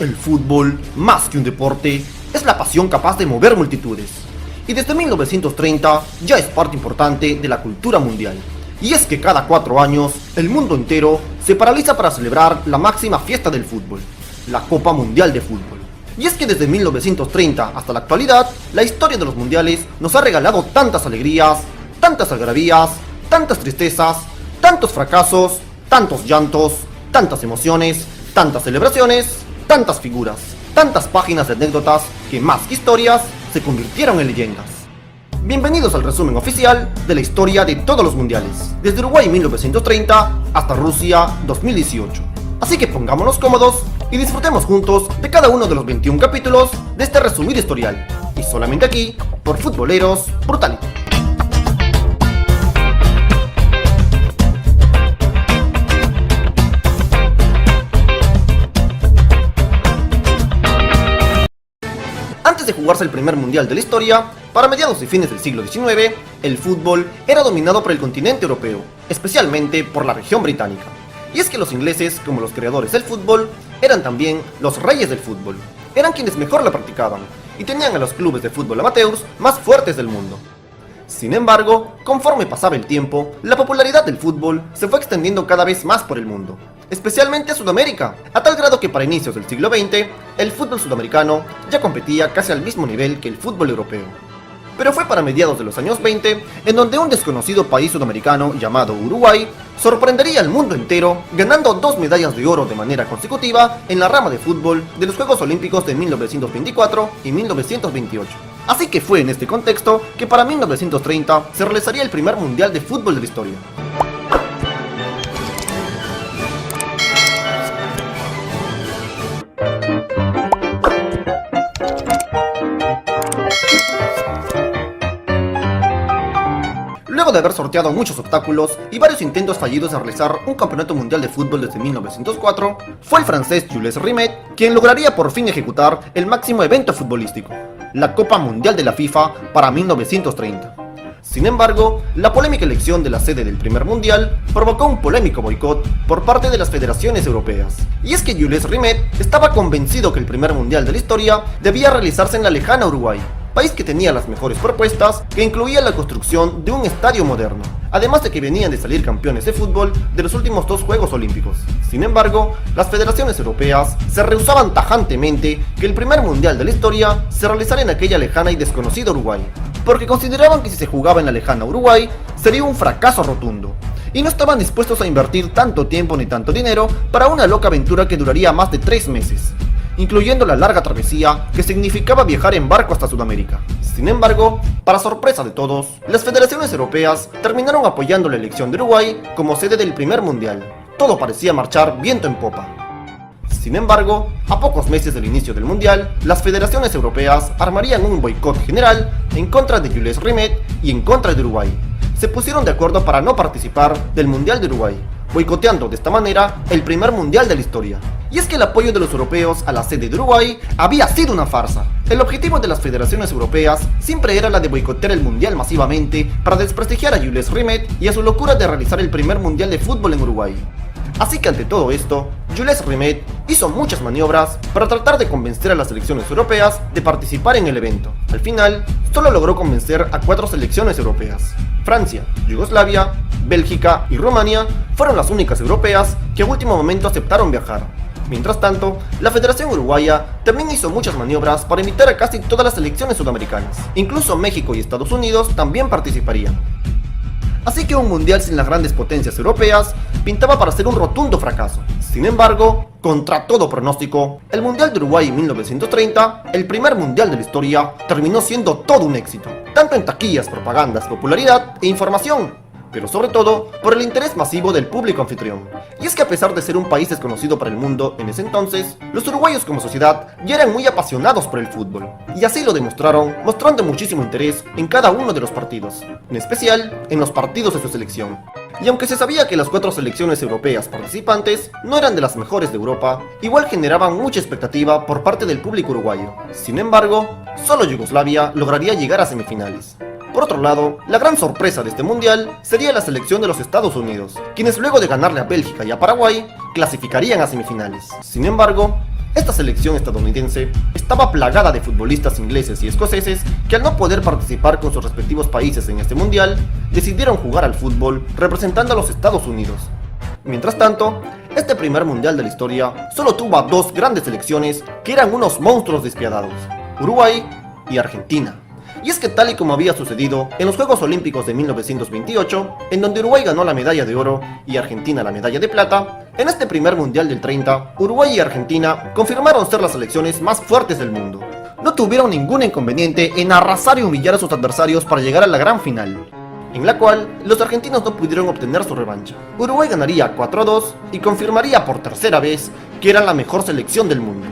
El fútbol, más que un deporte, es la pasión capaz de mover multitudes. Y desde 1930 ya es parte importante de la cultura mundial. Y es que cada 4 años, el mundo entero se paraliza para celebrar la máxima fiesta del fútbol, la Copa Mundial de Fútbol. Y es que desde 1930 hasta la actualidad, la historia de los mundiales nos ha regalado tantas alegrías, tantas algarabías, tantas tristezas, tantos fracasos, tantos llantos, tantas emociones, tantas celebraciones, tantas figuras, tantas páginas de anécdotas que más que historias se convirtieron en leyendas. Bienvenidos al resumen oficial de la historia de todos los mundiales, desde Uruguay 1930 hasta Rusia 2018. Así que pongámonos cómodos y disfrutemos juntos de cada uno de los 21 capítulos de este resumido historial, y solamente aquí, por Futboleros Brutality. Antes de jugarse el primer mundial de la historia, para mediados y fines del siglo XIX, el fútbol era dominado por el continente europeo, especialmente por la región británica. Y es que los ingleses, como los creadores del fútbol, eran también los reyes del fútbol. Eran quienes mejor la practicaban, y tenían a los clubes de fútbol amateurs más fuertes del mundo. Sin embargo, conforme pasaba el tiempo, la popularidad del fútbol se fue extendiendo cada vez más por el mundo, especialmente a Sudamérica, a tal grado que para inicios del siglo XX, el fútbol sudamericano ya competía casi al mismo nivel que el fútbol europeo. Pero fue para mediados de los años 20 en donde un desconocido país sudamericano llamado Uruguay sorprendería al mundo entero ganando 2 medallas de oro de manera consecutiva en la rama de fútbol de los Juegos Olímpicos de 1924 y 1928. Así que fue en este contexto que para 1930 se realizaría el primer mundial de fútbol de la historia. Luego de haber sorteado muchos obstáculos y varios intentos fallidos de realizar un campeonato mundial de fútbol desde 1904, fue el francés Jules Rimet quien lograría por fin ejecutar el máximo evento futbolístico, la Copa Mundial de la FIFA para 1930. Sin embargo, la polémica elección de la sede del primer mundial provocó un polémico boicot por parte de las federaciones europeas. Y es que Jules Rimet estaba convencido que el primer mundial de la historia debía realizarse en la lejana Uruguay, país que tenía las mejores propuestas, que incluía la construcción de un estadio moderno, además de que venían de salir campeones de fútbol de los últimos 2 Juegos Olímpicos. Sin embargo, las federaciones europeas se rehusaban tajantemente que el primer mundial de la historia se realizara en aquella lejana y desconocida Uruguay, porque consideraban que si se jugaba en la lejana Uruguay, sería un fracaso rotundo, y no estaban dispuestos a invertir tanto tiempo ni tanto dinero para una loca aventura que duraría más de 3 meses. Incluyendo la larga travesía que significaba viajar en barco hasta Sudamérica. Sin embargo, para sorpresa de todos, las federaciones europeas terminaron apoyando la elección de Uruguay como sede del primer mundial. Todo parecía marchar viento en popa. Sin embargo, a pocos meses del inicio del mundial, las federaciones europeas armarían un boicot general en contra de Jules Rimet y en contra de Uruguay. Se pusieron de acuerdo para no participar del Mundial de Uruguay, boicoteando de esta manera el primer mundial de la historia. Y es que el apoyo de los europeos a la sede de Uruguay había sido una farsa. El objetivo de las federaciones europeas siempre era la de boicotear el mundial masivamente para desprestigiar a Jules Rimet y a su locura de realizar el primer mundial de fútbol en Uruguay. Así que ante todo esto, Jules Rimet hizo muchas maniobras para tratar de convencer a las selecciones europeas de participar en el evento. Al final, solo logró convencer a 4 selecciones europeas. Francia, Yugoslavia, Bélgica y Rumania fueron las únicas europeas que a último momento aceptaron viajar. Mientras tanto, la Federación Uruguaya también hizo muchas maniobras para invitar a casi todas las selecciones sudamericanas. Incluso México y Estados Unidos también participarían. Así que un mundial sin las grandes potencias europeas pintaba para ser un rotundo fracaso. Sin embargo, contra todo pronóstico, el Mundial de Uruguay en 1930, el primer mundial de la historia, terminó siendo todo un éxito, tanto en taquillas, propagandas, popularidad e información, pero sobre todo por el interés masivo del público anfitrión. Y es que a pesar de ser un país desconocido para el mundo en ese entonces, los uruguayos como sociedad ya eran muy apasionados por el fútbol, y así lo demostraron mostrando muchísimo interés en cada uno de los partidos, en especial en los partidos de su selección. Y aunque se sabía que las 4 selecciones europeas participantes no eran de las mejores de Europa, igual generaban mucha expectativa por parte del público uruguayo. Sin embargo, solo Yugoslavia lograría llegar a semifinales. Por otro lado, la gran sorpresa de este mundial sería la selección de los Estados Unidos, quienes luego de ganarle a Bélgica y a Paraguay, clasificarían a semifinales. Sin embargo, Esta selección estadounidense estaba plagada de futbolistas ingleses y escoceses que, al no poder participar con sus respectivos países en este mundial, decidieron jugar al fútbol representando a los Estados Unidos. Mientras tanto, este primer mundial de la historia solo tuvo a dos grandes selecciones que eran unos monstruos despiadados: Uruguay y Argentina. Y es que, tal y como había sucedido en los Juegos Olímpicos de 1928, en donde Uruguay ganó la medalla de oro y Argentina la medalla de plata, en este primer mundial del 30, Uruguay y Argentina confirmaron ser las selecciones más fuertes del mundo. No tuvieron ningún inconveniente en arrasar y humillar a sus adversarios para llegar a la gran final, en la cual los argentinos no pudieron obtener su revancha. Uruguay ganaría 4-2 y confirmaría por tercera vez que era la mejor selección del mundo.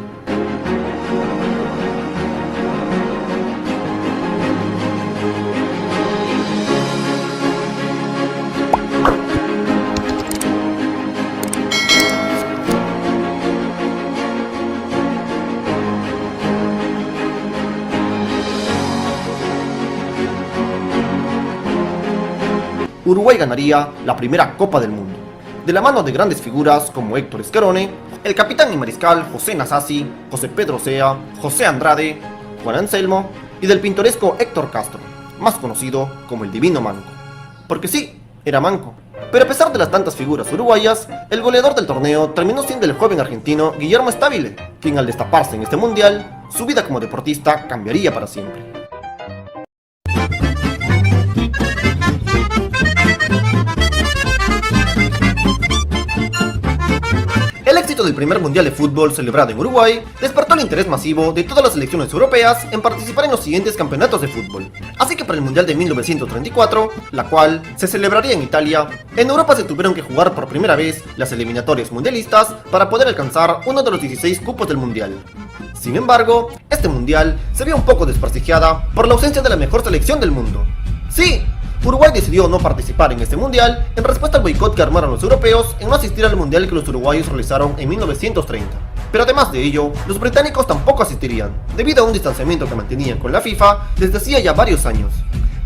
Uruguay ganaría la primera Copa del Mundo, de la mano de grandes figuras como Héctor Scarone, el capitán y mariscal José Nasazzi, José Pedro Sea, José Andrade, Juan Anselmo y del pintoresco Héctor Castro, más conocido como el Divino Manco. Porque sí, era manco. Pero a pesar de las tantas figuras uruguayas, el goleador del torneo terminó siendo el joven argentino Guillermo Stabile, quien, al destaparse en este mundial, su vida como deportista cambiaría para siempre. El éxito del primer mundial de fútbol celebrado en Uruguay despertó el interés masivo de todas las selecciones europeas en participar en los siguientes campeonatos de fútbol. Así que para el mundial de 1934, la cual se celebraría en Italia, en Europa se tuvieron que jugar por primera vez las eliminatorias mundialistas para poder alcanzar uno de los 16 cupos del mundial. Sin embargo, este mundial se vio un poco desprestigiada por la ausencia de la mejor selección del mundo. Sí, Uruguay decidió no participar en este mundial en respuesta al boicot que armaron los europeos en no asistir al mundial que los uruguayos realizaron en 1930. Pero además de ello, los británicos tampoco asistirían, debido a un distanciamiento que mantenían con la FIFA desde hacía ya varios años.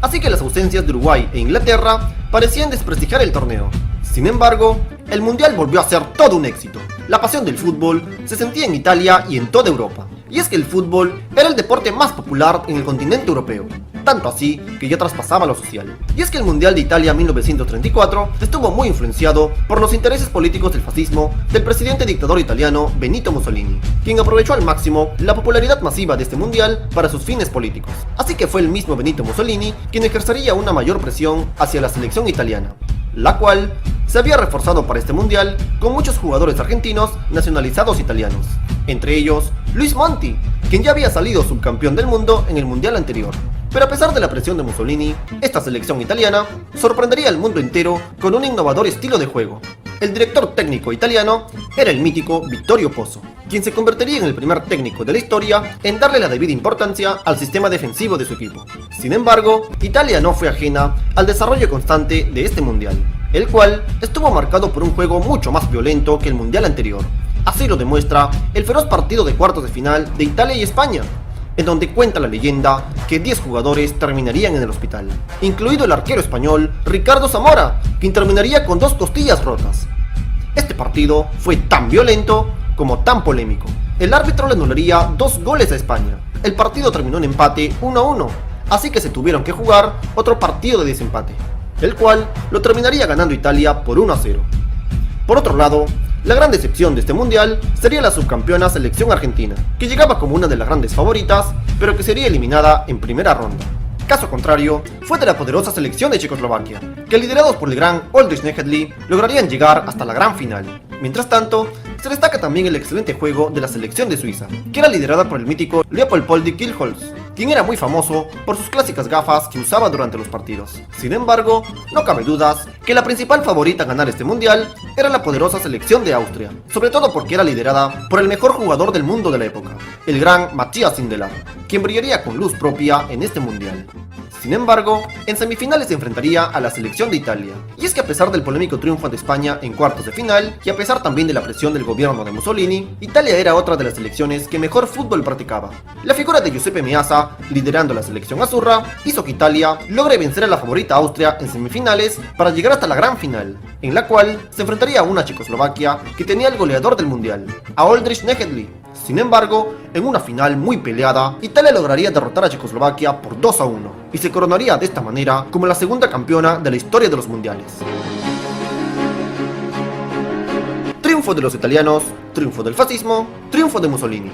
Así que las ausencias de Uruguay e Inglaterra parecían desprestigiar el torneo. Sin embargo, el mundial volvió a ser todo un éxito. La pasión del fútbol se sentía en Italia y en toda Europa. Y es que el fútbol era el deporte más popular en el continente europeo, tanto así que ya traspasaba lo social. Y es que el Mundial de Italia 1934 estuvo muy influenciado por los intereses políticos del fascismo del presidente dictador italiano Benito Mussolini, quien aprovechó al máximo la popularidad masiva de este mundial para sus fines políticos. Así que fue el mismo Benito Mussolini quien ejercería una mayor presión hacia la selección italiana, la cual se había reforzado para este mundial con muchos jugadores argentinos nacionalizados italianos, entre ellos Luis Monti, quien ya había salido subcampeón del mundo en el mundial anterior. Pero a pesar de la presión de Mussolini, esta selección italiana sorprendería al mundo entero con un innovador estilo de juego. El director técnico italiano era el mítico Vittorio Pozzo, quien se convertiría en el primer técnico de la historia en darle la debida importancia al sistema defensivo de su equipo. Sin embargo, Italia no fue ajena al desarrollo constante de este mundial, el cual estuvo marcado por un juego mucho más violento que el mundial anterior. Así lo demuestra el feroz partido de cuartos de final de Italia y España, en donde cuenta la leyenda que 10 jugadores terminarían en el hospital, incluido el arquero español Ricardo Zamora, quien terminaría con 2 costillas rotas. Este partido fue tan violento como tan polémico. El árbitro le anularía 2 goles a España. El partido terminó en empate 1-1, así que se tuvieron que jugar otro partido de desempate, el cual lo terminaría ganando Italia por 1-0. Por otro lado, la gran decepción de este mundial sería la subcampeona selección argentina, que llegaba como una de las grandes favoritas, pero que sería eliminada en primera ronda. Caso contrario fue de la poderosa selección de Checoslovaquia, que liderados por el gran Oldrich Nejedly lograrían llegar hasta la gran final. Mientras tanto, se destaca también el excelente juego de la selección de Suiza, que era liderada por el mítico Leopold Poldi Kihlholz, quien era muy famoso por sus clásicas gafas que usaba durante los partidos. Sin embargo, no cabe dudas que la principal favorita a ganar este mundial era la poderosa selección de Austria, sobre todo porque era liderada por el mejor jugador del mundo de la época, el gran Matthias Sindelar, quien brillaría con luz propia en este mundial. Sin embargo, en semifinales se enfrentaría a la selección de Italia. Y es que a pesar del polémico triunfo ante España en cuartos de final, y a pesar también de la presión del gobierno de Mussolini, Italia era otra de las selecciones que mejor fútbol practicaba. La figura de Giuseppe Meazza, liderando la selección azzurra, hizo que Italia logre vencer a la favorita Austria en semifinales para llegar hasta la gran final, en la cual se enfrentaría a una Checoslovaquia que tenía al goleador del mundial, a Oldrich Nejedly. Sin embargo, en una final muy peleada, Italia lograría derrotar a Checoslovaquia por 2-1 y se coronaría de esta manera como la segunda campeona de la historia de los mundiales. Triunfo de los italianos, triunfo del fascismo, triunfo de Mussolini.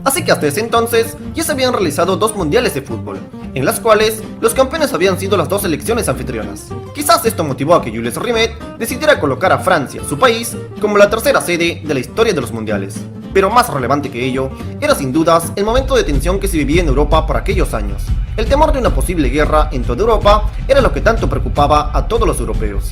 Así que hasta ese entonces ya se habían realizado 2 mundiales de fútbol, en las cuales los campeones habían sido las 2 selecciones anfitrionas. Quizás esto motivó a que Jules Rimet decidiera colocar a Francia, su país, como la tercera sede de la historia de los mundiales. Pero más relevante que ello, era sin dudas el momento de tensión que se vivía en Europa por aquellos años. El temor de una posible guerra en toda Europa era lo que tanto preocupaba a todos los europeos.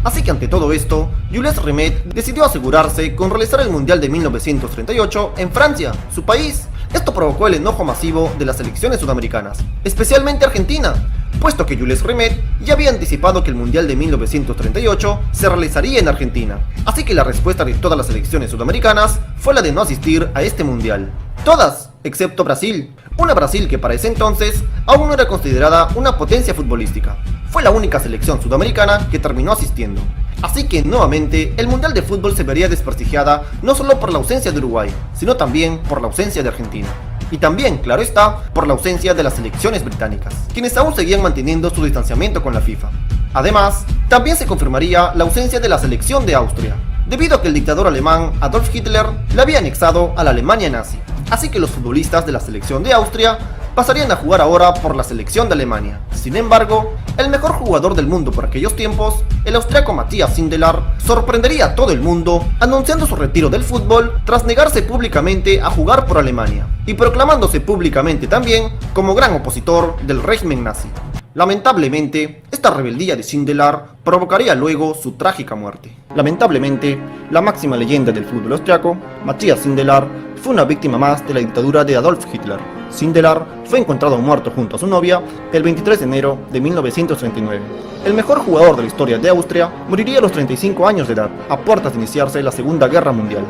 Así que ante todo esto, Jules Rimet decidió asegurarse con realizar el Mundial de 1938 en Francia, su país. Esto provocó el enojo masivo de las selecciones sudamericanas, especialmente Argentina, puesto que Jules Rimet ya había anticipado que el Mundial de 1938 se realizaría en Argentina. Así que la respuesta de todas las selecciones sudamericanas fue la de no asistir a este Mundial. Todas, excepto Brasil. Una Brasil que para ese entonces aún no era considerada una potencia futbolística. Fue la única selección sudamericana que terminó asistiendo. Así que nuevamente el Mundial de Fútbol se vería desprestigiada no solo por la ausencia de Uruguay, sino también por la ausencia de Argentina. Y también, claro está, por la ausencia de las selecciones británicas, quienes aún seguían manteniendo su distanciamiento con la FIFA. Además, también se confirmaría la ausencia de la selección de Austria, debido a que el dictador alemán Adolf Hitler la había anexado a la Alemania nazi. Así que los futbolistas de la selección de Austria pasarían a jugar ahora por la selección de Alemania. Sin embargo, el mejor jugador del mundo por aquellos tiempos, el austriaco Matthias Sindelar, sorprendería a todo el mundo anunciando su retiro del fútbol tras negarse públicamente a jugar por Alemania y proclamándose públicamente también como gran opositor del régimen nazi. Lamentablemente, esta rebeldía de Sindelar provocaría luego su trágica muerte. Lamentablemente, la máxima leyenda del fútbol austriaco, Matthias Sindelar, fue una víctima más de la dictadura de Adolf Hitler. Sindelar fue encontrado muerto junto a su novia el 23 de enero de 1939. El mejor jugador de la historia de Austria moriría a los 35 años de edad, a puertas de iniciarse la Segunda Guerra Mundial.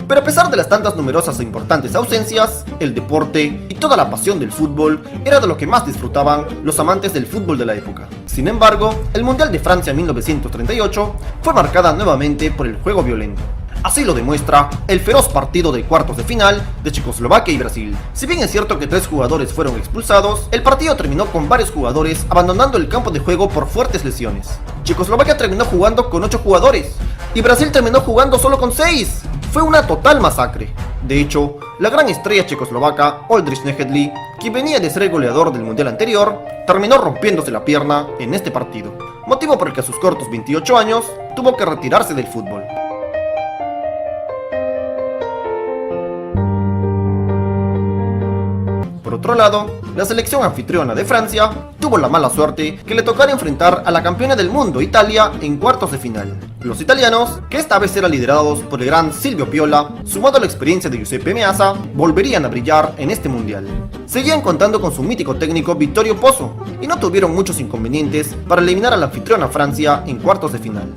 Pero a pesar de las tantas numerosas e importantes ausencias, el deporte y toda la pasión del fútbol era de lo que más disfrutaban los amantes del fútbol de la época. Sin embargo, el Mundial de Francia 1938 fue marcada nuevamente por el juego violento. Así lo demuestra el feroz partido de cuartos de final de Checoslovaquia y Brasil. Si bien es cierto que 3 jugadores fueron expulsados, el partido terminó con varios jugadores abandonando el campo de juego por fuertes lesiones. Checoslovaquia terminó jugando con 8 jugadores y Brasil terminó jugando solo con 6. Fue una total masacre. De hecho, la gran estrella checoslovaca Oldrich Nejedly, quien venía de ser el goleador del mundial anterior, terminó rompiéndose la pierna en este partido, motivo por el que a sus cortos 28 años tuvo que retirarse del fútbol. Por otro lado, la selección anfitriona de Francia tuvo la mala suerte que le tocara enfrentar a la campeona del mundo, Italia, en cuartos de final. Los italianos, que esta vez eran liderados por el gran Silvio Piola, sumado a la experiencia de Giuseppe Meazza, volverían a brillar en este mundial. Seguían contando con su mítico técnico Vittorio Pozzo y no tuvieron muchos inconvenientes para eliminar a la anfitriona Francia en cuartos de final.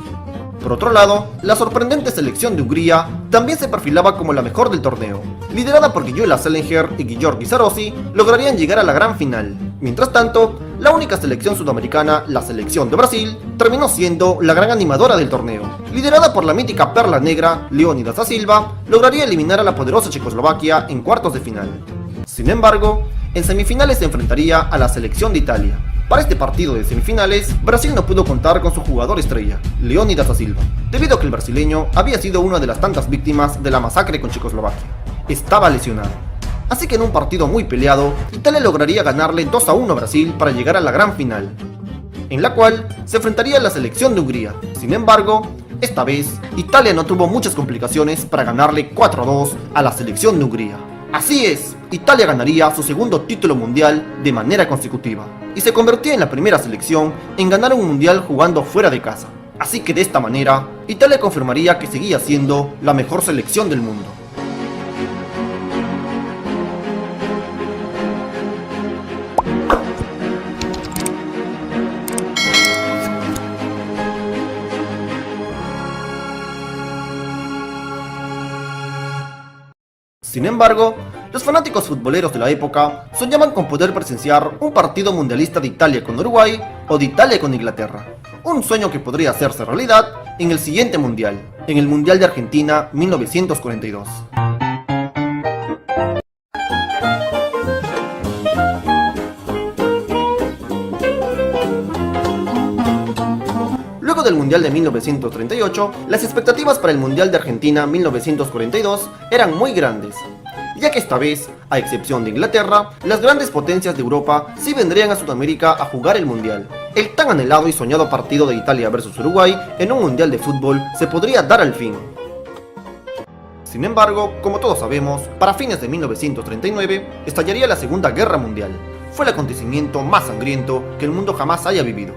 Por otro lado, la sorprendente selección de Hungría también se perfilaba como la mejor del torneo. Liderada por Giola Selinger y Giorgi Sarossi, lograrían llegar a la gran final. Mientras tanto, la única selección sudamericana, la selección de Brasil, terminó siendo la gran animadora del torneo. Liderada por la mítica perla negra, Leónidas da Silva, lograría eliminar a la poderosa Checoslovaquia en cuartos de final. Sin embargo, en semifinales se enfrentaría a la selección de Italia. Para este partido de semifinales, Brasil no pudo contar con su jugador estrella, Leónidas da Silva, debido a que el brasileño había sido una de las tantas víctimas de la masacre con Checoslovaquia. Estaba lesionado. Así que en un partido muy peleado, Italia lograría ganarle 2-1 a Brasil para llegar a la gran final. en la cual se enfrentaría a la selección de Hungría. Sin embargo, esta vez, Italia no tuvo muchas complicaciones para ganarle 4-2 a la selección de Hungría. Así es, Italia ganaría su segundo título mundial de manera consecutiva, y se convertía en la primera selección en ganar un mundial jugando fuera de casa. Así que de esta manera, Italia confirmaría que seguía siendo la mejor selección del mundo. Sin embargo, los fanáticos futboleros de la época soñaban con poder presenciar un partido mundialista de Italia con Uruguay o de Italia con Inglaterra. Un sueño que podría hacerse realidad en el siguiente mundial, en el Mundial de Argentina 1942. Luego del Mundial de 1938, las expectativas para el Mundial de Argentina 1942 eran muy grandes, ya que esta vez, a excepción de Inglaterra, las grandes potencias de Europa sí vendrían a Sudamérica a jugar el Mundial. El tan anhelado y soñado partido de Italia vs Uruguay en un Mundial de fútbol se podría dar al fin. Sin embargo, como todos sabemos, para fines de 1939 estallaría la Segunda Guerra Mundial. Fue el acontecimiento más sangriento que el mundo jamás haya vivido.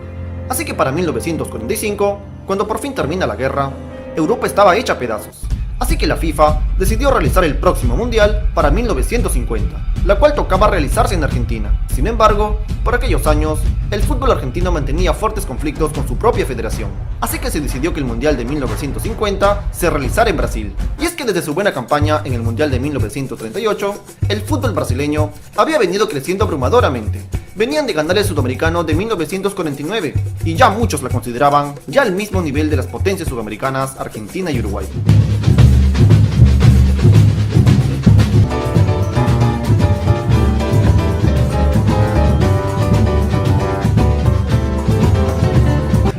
Así que para 1945, cuando por fin termina la guerra, Europa estaba hecha a pedazos. Así que la FIFA decidió realizar el próximo mundial para 1950, la cual tocaba realizarse en Argentina. Sin embargo, por aquellos años, el fútbol argentino mantenía fuertes conflictos con su propia federación. Así que se decidió que el mundial de 1950 se realizara en Brasil. Y es que desde su buena campaña en el mundial de 1938, el fútbol brasileño había venido creciendo abrumadoramente. Venían de ganar el sudamericano de 1949 y ya muchos la consideraban ya al mismo nivel de las potencias sudamericanas Argentina y Uruguay.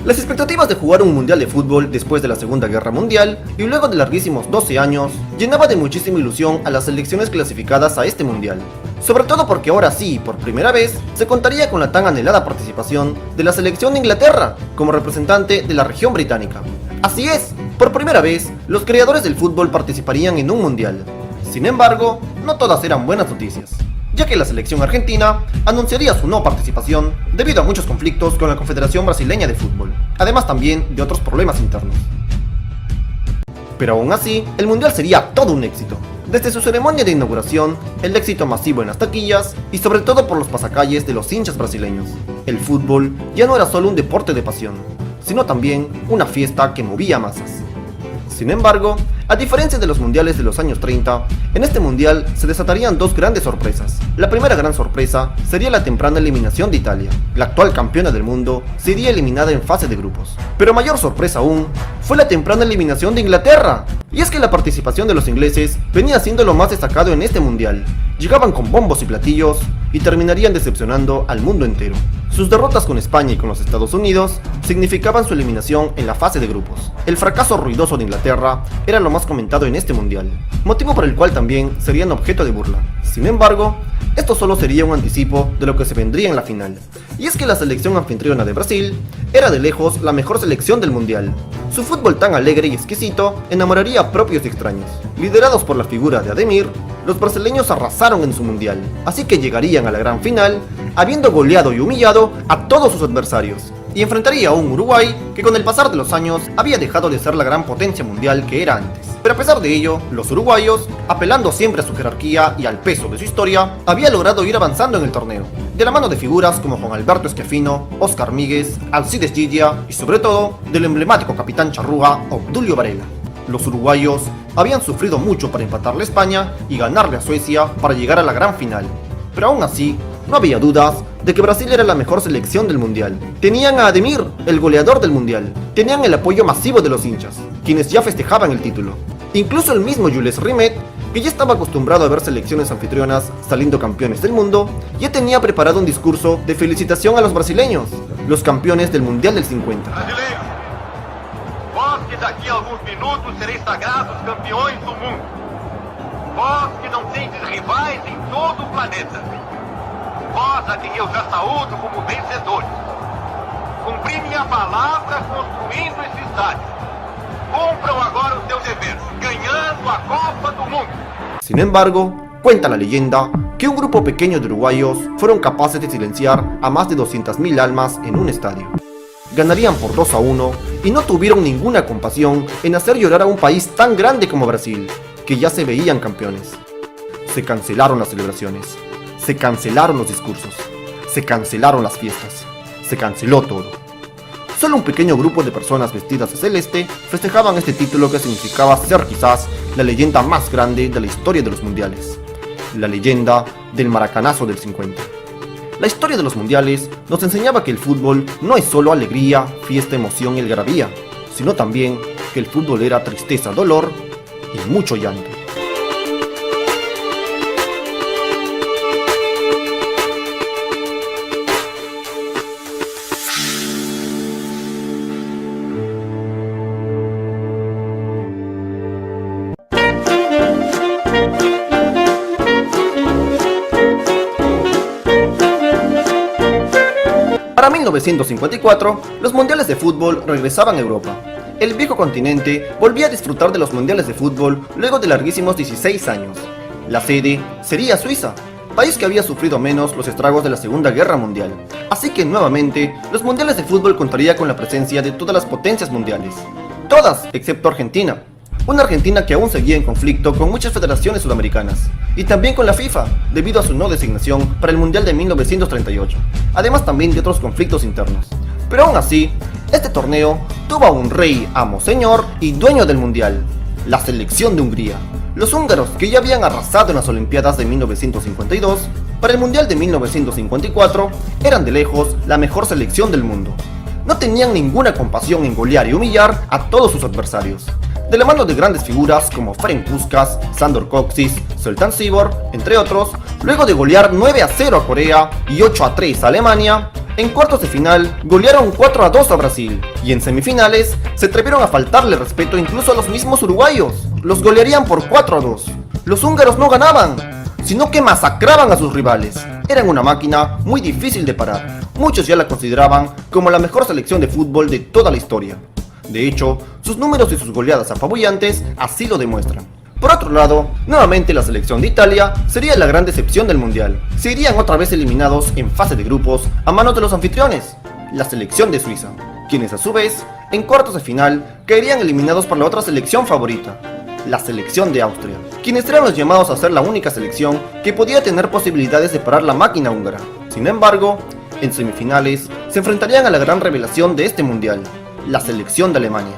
Las expectativas de jugar un mundial de fútbol después de la Segunda Guerra Mundial y luego de larguísimos 12 años llenaba de muchísima ilusión a las selecciones clasificadas a este mundial. Sobre todo porque ahora sí, por primera vez, se contaría con la tan anhelada participación de la selección de Inglaterra como representante de la región británica. Así es, por primera vez, los creadores del fútbol participarían en un mundial. Sin embargo, no todas eran buenas noticias, ya que la selección argentina anunciaría su no participación debido a muchos conflictos con la Confederación Brasileña de Fútbol, además también de otros problemas internos. Pero aún así, el mundial sería todo un éxito. Desde su ceremonia de inauguración, el éxito masivo en las taquillas y sobre todo por los pasacalles de los hinchas brasileños. El fútbol ya no era solo un deporte de pasión, sino también una fiesta que movía masas. Sin embargo, a diferencia de los mundiales de los años 30, en este mundial se desatarían dos grandes sorpresas. La primera gran sorpresa sería la temprana eliminación de Italia. La actual campeona del mundo sería eliminada en fase de grupos. Pero mayor sorpresa aún fue la temprana eliminación de Inglaterra. Y es que la participación de los ingleses venía siendo lo más destacado en este mundial. Llegaban con bombos y platillos y terminarían decepcionando al mundo entero. Sus derrotas con España y con los Estados Unidos significaban su eliminación en la fase de grupos. El fracaso ruidoso de Inglaterra era lo más comentado en este mundial, motivo por el cual también serían objeto de burla. Sin embargo, esto solo sería un anticipo de lo que se vendría en la final. Y es que la selección anfitriona de Brasil era de lejos la mejor selección del mundial. Su fútbol tan alegre y exquisito enamoraría a propios y extraños. Liderados por la figura de Ademir, los brasileños arrasaron en su mundial, así que llegarían a la gran final habiendo goleado y humillado a todos sus adversarios, y enfrentaría a un Uruguay que con el pasar de los años había dejado de ser la gran potencia mundial que era antes. Pero a pesar de ello, los uruguayos, apelando siempre a su jerarquía y al peso de su historia, había logrado ir avanzando en el torneo, de la mano de figuras como Juan Alberto Schiaffino, Oscar Míguez, Alcides Gigia y sobre todo del emblemático capitán charrúa Obdulio Varela. Los uruguayos habían sufrido mucho para empatarle a España y ganarle a Suecia para llegar a la gran final, pero aún así, no había dudas de que Brasil era la mejor selección del mundial. Tenían a Ademir, el goleador del mundial. Tenían el apoyo masivo de los hinchas, quienes ya festejaban el título. Incluso el mismo Jules Rimet, que ya estaba acostumbrado a ver selecciones anfitrionas saliendo campeones del mundo, ya tenía preparado un discurso de felicitación a los brasileños, los campeones del mundial del 50. Brasileiros, vós que daqui a alguns minutos sereis sagrados campeões do mundo. Vós que não tendes rivais em todo o planeta. Vós a quem eu já saúdo como vencedores. Cumpri minha palavra construindo esse estádio. Cumpram agora o seu dever, ganhando a Copa do Mundo. Sin embargo, cuenta la leyenda que un grupo pequeño de uruguayos fueron capaces de silenciar a más de 200.000 almas en un estadio. Ganarían por 2-1 y no tuvieron ninguna compasión en hacer llorar a un país tan grande como Brasil, que ya se veían campeones. Se cancelaron las celebraciones, se cancelaron los discursos, se cancelaron las fiestas, se canceló todo. Solo un pequeño grupo de personas vestidas de celeste festejaban este título que significaba ser quizás la leyenda más grande de la historia de los mundiales. La leyenda del maracanazo del 50. La historia de los mundiales nos enseñaba que el fútbol no es solo alegría, fiesta, emoción y algarabía, sino también que el fútbol era tristeza, dolor y mucho llanto. Para 1954, los mundiales de fútbol regresaban a Europa. El viejo continente volvía a disfrutar de los mundiales de fútbol luego de larguísimos 16 años. La sede sería Suiza, país que había sufrido menos los estragos de la Segunda Guerra Mundial. Así que nuevamente, los mundiales de fútbol contaría con la presencia de todas las potencias mundiales. Todas, excepto Argentina. Una Argentina que aún seguía en conflicto con muchas federaciones sudamericanas, y también con la FIFA, debido a su no designación para el Mundial de 1938, además también de otros conflictos internos. Pero aún así, este torneo tuvo a un rey, amo, señor y dueño del Mundial, la selección de Hungría. Los húngaros, que ya habían arrasado en las Olimpiadas de 1952, para el Mundial de 1954, eran de lejos la mejor selección del mundo. No tenían ninguna compasión en golear y humillar a todos sus adversarios. De la mano de grandes figuras como Ferenc Puskás, Sándor Kocsis, Zoltán Cibor, entre otros, luego de golear 9-0 a Corea y 8-3 a Alemania, en cuartos de final golearon 4-2 a Brasil, y en semifinales se atrevieron a faltarle respeto incluso a los mismos uruguayos. Los golearían por 4-2. Los húngaros no ganaban, sino que masacraban a sus rivales. Eran una máquina muy difícil de parar. Muchos ya la consideraban como la mejor selección de fútbol de toda la historia. De hecho, sus números y sus goleadas apabullantes así lo demuestran. Por otro lado, nuevamente la selección de Italia sería la gran decepción del mundial. Se irían otra vez eliminados en fase de grupos a manos de los anfitriones, la selección de Suiza, quienes a su vez, en cuartos de final, caerían eliminados por la otra selección favorita, la selección de Austria, quienes eran los llamados a ser la única selección que podía tener posibilidades de parar la máquina húngara. Sin embargo, en semifinales se enfrentarían a la gran revelación de este mundial, la selección de Alemania.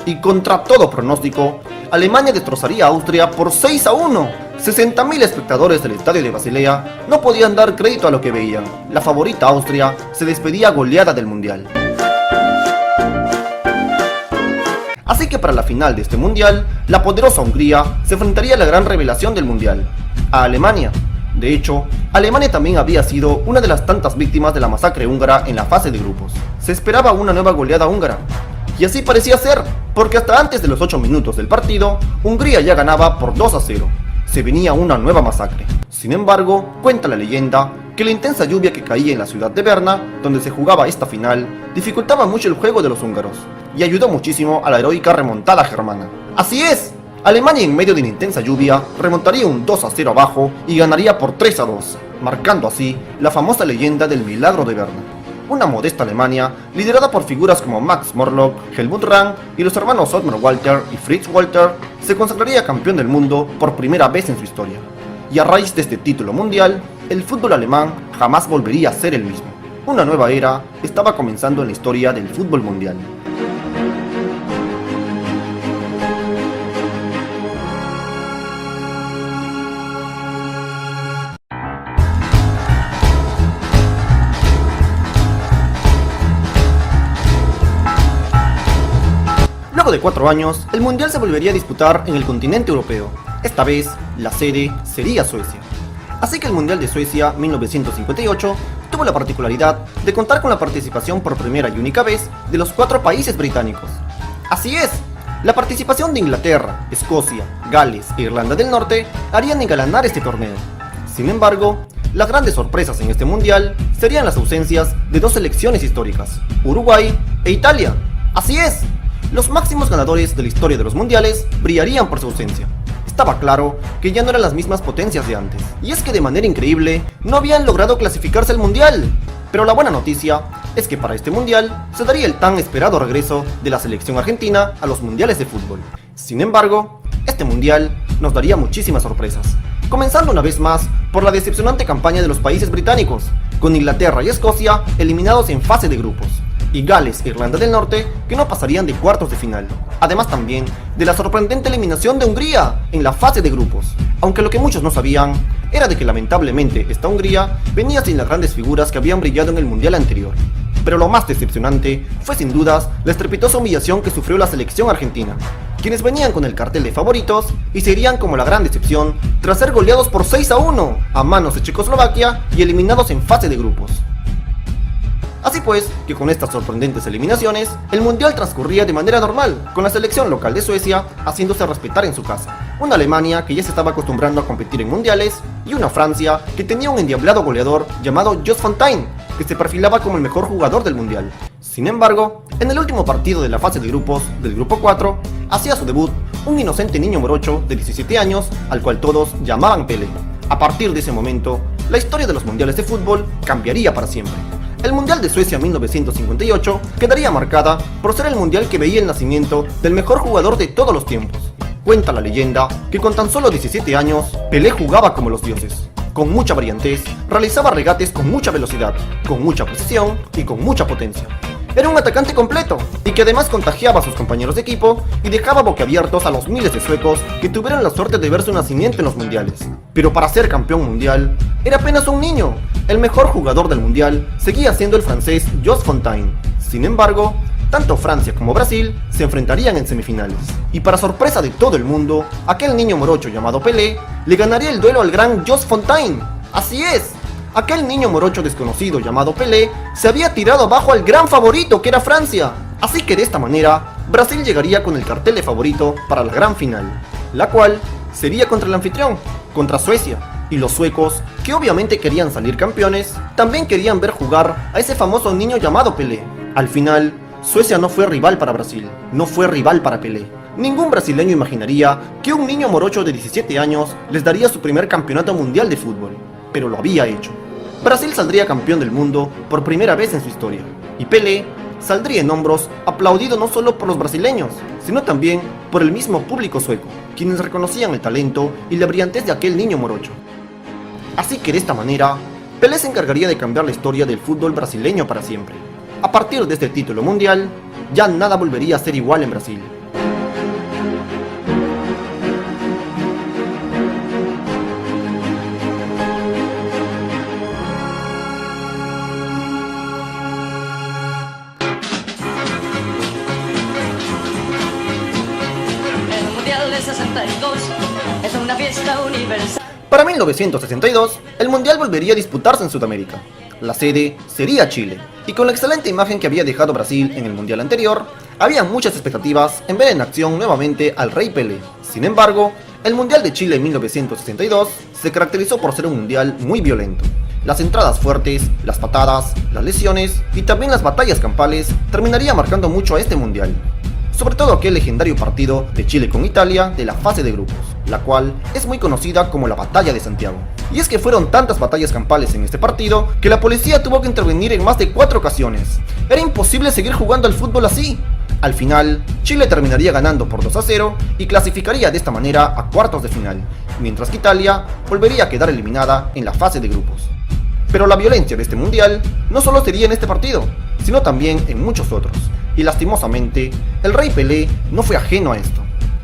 Y contra todo pronóstico, Alemania destrozaría a Austria por 6-1. 60.000 espectadores del estadio de Basilea no podían dar crédito a lo que veían. La favorita Austria se despedía goleada del mundial. Así que para la final de este mundial, la poderosa Hungría se enfrentaría a la gran revelación del mundial, a Alemania. De hecho, Alemania también había sido una de las tantas víctimas de la masacre húngara en la fase de grupos. Se esperaba una nueva goleada húngara, y así parecía ser, porque hasta antes de los 8 minutos del partido, Hungría ya ganaba por 2-0. Se venía una nueva masacre. Sin embargo, cuenta la leyenda que la intensa lluvia que caía en la ciudad de Berna, donde se jugaba esta final, dificultaba mucho el juego de los húngaros, y ayudó muchísimo a la heroica remontada germana. ¡Así es! Alemania, en medio de una intensa lluvia, remontaría un 2-0 abajo y ganaría por 3-2, marcando así la famosa leyenda del milagro de Berna. Una modesta Alemania, liderada por figuras como Max Morlock, Helmut Rahn y los hermanos Ottmar Walter y Fritz Walter, se consagraría campeón del mundo por primera vez en su historia. Y a raíz de este título mundial, el fútbol alemán jamás volvería a ser el mismo. Una nueva era estaba comenzando en la historia del fútbol mundial. Luego de 4 años, el mundial se volvería a disputar en el continente europeo. Esta vez, la sede sería Suecia. Así que el Mundial de Suecia 1958 tuvo la particularidad de contar con la participación por primera y única vez de los 4 países británicos. Así es, la participación de Inglaterra, Escocia, Gales e Irlanda del Norte harían engalanar este torneo. Sin embargo, Las grandes sorpresas en este mundial serían las ausencias de dos selecciones históricas, Uruguay e Italia. Así es, los máximos ganadores de la historia de los mundiales brillarían por su ausencia. Estaba claro que ya no eran las mismas potencias de antes, y es que de manera increíble no habían logrado clasificarse al mundial. Pero la buena noticia es que para este mundial se daría el tan esperado regreso de la selección argentina a los mundiales de fútbol. Sin embargo, este mundial nos daría muchísimas sorpresas, comenzando una vez más por la decepcionante campaña de los países británicos, con Inglaterra y Escocia eliminados en fase de grupos, y Gales e Irlanda del Norte que no pasarían de cuartos de final. Además también de la sorprendente eliminación de Hungría en la fase de grupos, aunque lo que muchos no sabían era de que lamentablemente esta Hungría venía sin las grandes figuras que habían brillado en el mundial anterior. Pero lo más decepcionante fue sin dudas la estrepitosa humillación que sufrió la selección argentina, quienes venían con el cartel de favoritos y se irían como la gran decepción tras ser goleados por 6-1 a manos de Checoslovaquia y eliminados en fase de grupos. Así pues, que con estas sorprendentes eliminaciones, el mundial transcurría de manera normal, con la selección local de Suecia haciéndose respetar en su casa, una Alemania que ya se estaba acostumbrando a competir en mundiales, y una Francia que tenía un endiablado goleador llamado Just Fontaine, que se perfilaba como el mejor jugador del mundial. Sin embargo, en el último partido de la fase de grupos, del grupo 4, hacía su debut un inocente niño morocho de 17 años, al cual todos llamaban Pelé. A partir de ese momento, la historia de los mundiales de fútbol cambiaría para siempre. El Mundial de Suecia 1958 quedaría marcada por ser el mundial que veía el nacimiento del mejor jugador de todos los tiempos. Cuenta la leyenda que con tan solo 17 años, Pelé jugaba como los dioses. Con mucha brillantez, realizaba regates con mucha velocidad, con mucha precisión y con mucha potencia. Era un atacante completo, y que además contagiaba a sus compañeros de equipo y dejaba boquiabiertos a los miles de suecos que tuvieron la suerte de ver su nacimiento en los mundiales. Pero para ser campeón mundial, era apenas un niño. El mejor jugador del mundial seguía siendo el francés Just Fontaine. Sin embargo, tanto Francia como Brasil se enfrentarían en semifinales. Y para sorpresa de todo el mundo, aquel niño morocho llamado Pelé le ganaría el duelo al gran Just Fontaine. Así es, aquel niño morocho desconocido llamado Pelé se había tirado abajo al gran favorito que era Francia. Así que de esta manera, Brasil llegaría con el cartel de favorito para la gran final, la cual sería contra el anfitrión, contra Suecia. Y los suecos, que obviamente querían salir campeones, también querían ver jugar a ese famoso niño llamado Pelé. Al final, Suecia no fue rival para Brasil, no fue rival para Pelé. Ningún brasileño imaginaría que un niño morocho de 17 años les daría su primer campeonato mundial de fútbol, pero lo había hecho. Brasil saldría campeón del mundo por primera vez en su historia, y Pelé saldría en hombros aplaudido no solo por los brasileños, sino también por el mismo público sueco, quienes reconocían el talento y la brillantez de aquel niño morocho. Así que de esta manera, Pelé se encargaría de cambiar la historia del fútbol brasileño para siempre. A partir de este título mundial, ya nada volvería a ser igual en Brasil. El Mundial de 62 es una fiesta universal. Para 1962, el mundial volvería a disputarse en Sudamérica. La sede sería Chile, y con la excelente imagen que había dejado Brasil en el mundial anterior, había muchas expectativas en ver en acción nuevamente al Rey Pelé. Sin embargo, el Mundial de Chile en 1962 se caracterizó por ser un mundial muy violento. Las entradas fuertes, las patadas, las lesiones y también las batallas campales terminaría marcando mucho a este mundial. Sobre todo aquel legendario partido de Chile con Italia de la fase de grupos, la cual es muy conocida como la Batalla de Santiago. Y es que fueron tantas batallas campales en este partido que la policía tuvo que intervenir en más de 4 ocasiones. Era imposible seguir jugando al fútbol así. Al final, Chile terminaría ganando por 2-0 y clasificaría de esta manera a cuartos de final, mientras que Italia volvería a quedar eliminada en la fase de grupos. Pero la violencia de este mundial no solo sería en este partido, sino también en muchos otros. Y lastimosamente, el Rey Pelé no fue ajeno a esto,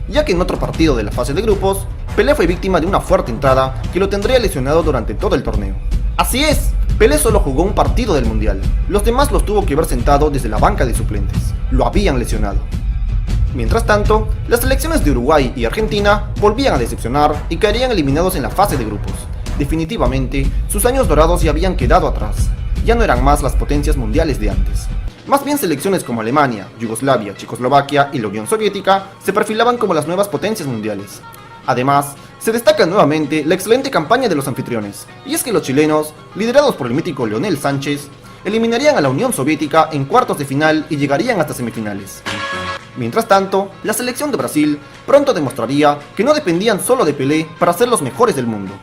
ya que en otro partido de la fase de grupos, Pelé fue víctima de una fuerte entrada que lo tendría lesionado durante todo el torneo. Así es, Pelé solo jugó un partido del mundial, los demás los tuvo que ver sentado desde la banca de suplentes, lo habían lesionado. Mientras tanto, las selecciones de Uruguay y Argentina volvían a decepcionar y caerían eliminados en la fase de grupos. Definitivamente, sus años dorados ya habían quedado atrás, ya no eran más las potencias mundiales de antes. Más bien selecciones como Alemania, Yugoslavia, Checoslovaquia y la Unión Soviética se perfilaban como las nuevas potencias mundiales. Además, se destaca nuevamente la excelente campaña de los anfitriones, y es que los chilenos, liderados por el mítico Leonel Sánchez, eliminarían a la Unión Soviética en cuartos de final y llegarían hasta semifinales. Mientras tanto, la selección de Brasil pronto demostraría que no dependían solo de Pelé para ser los mejores del mundo,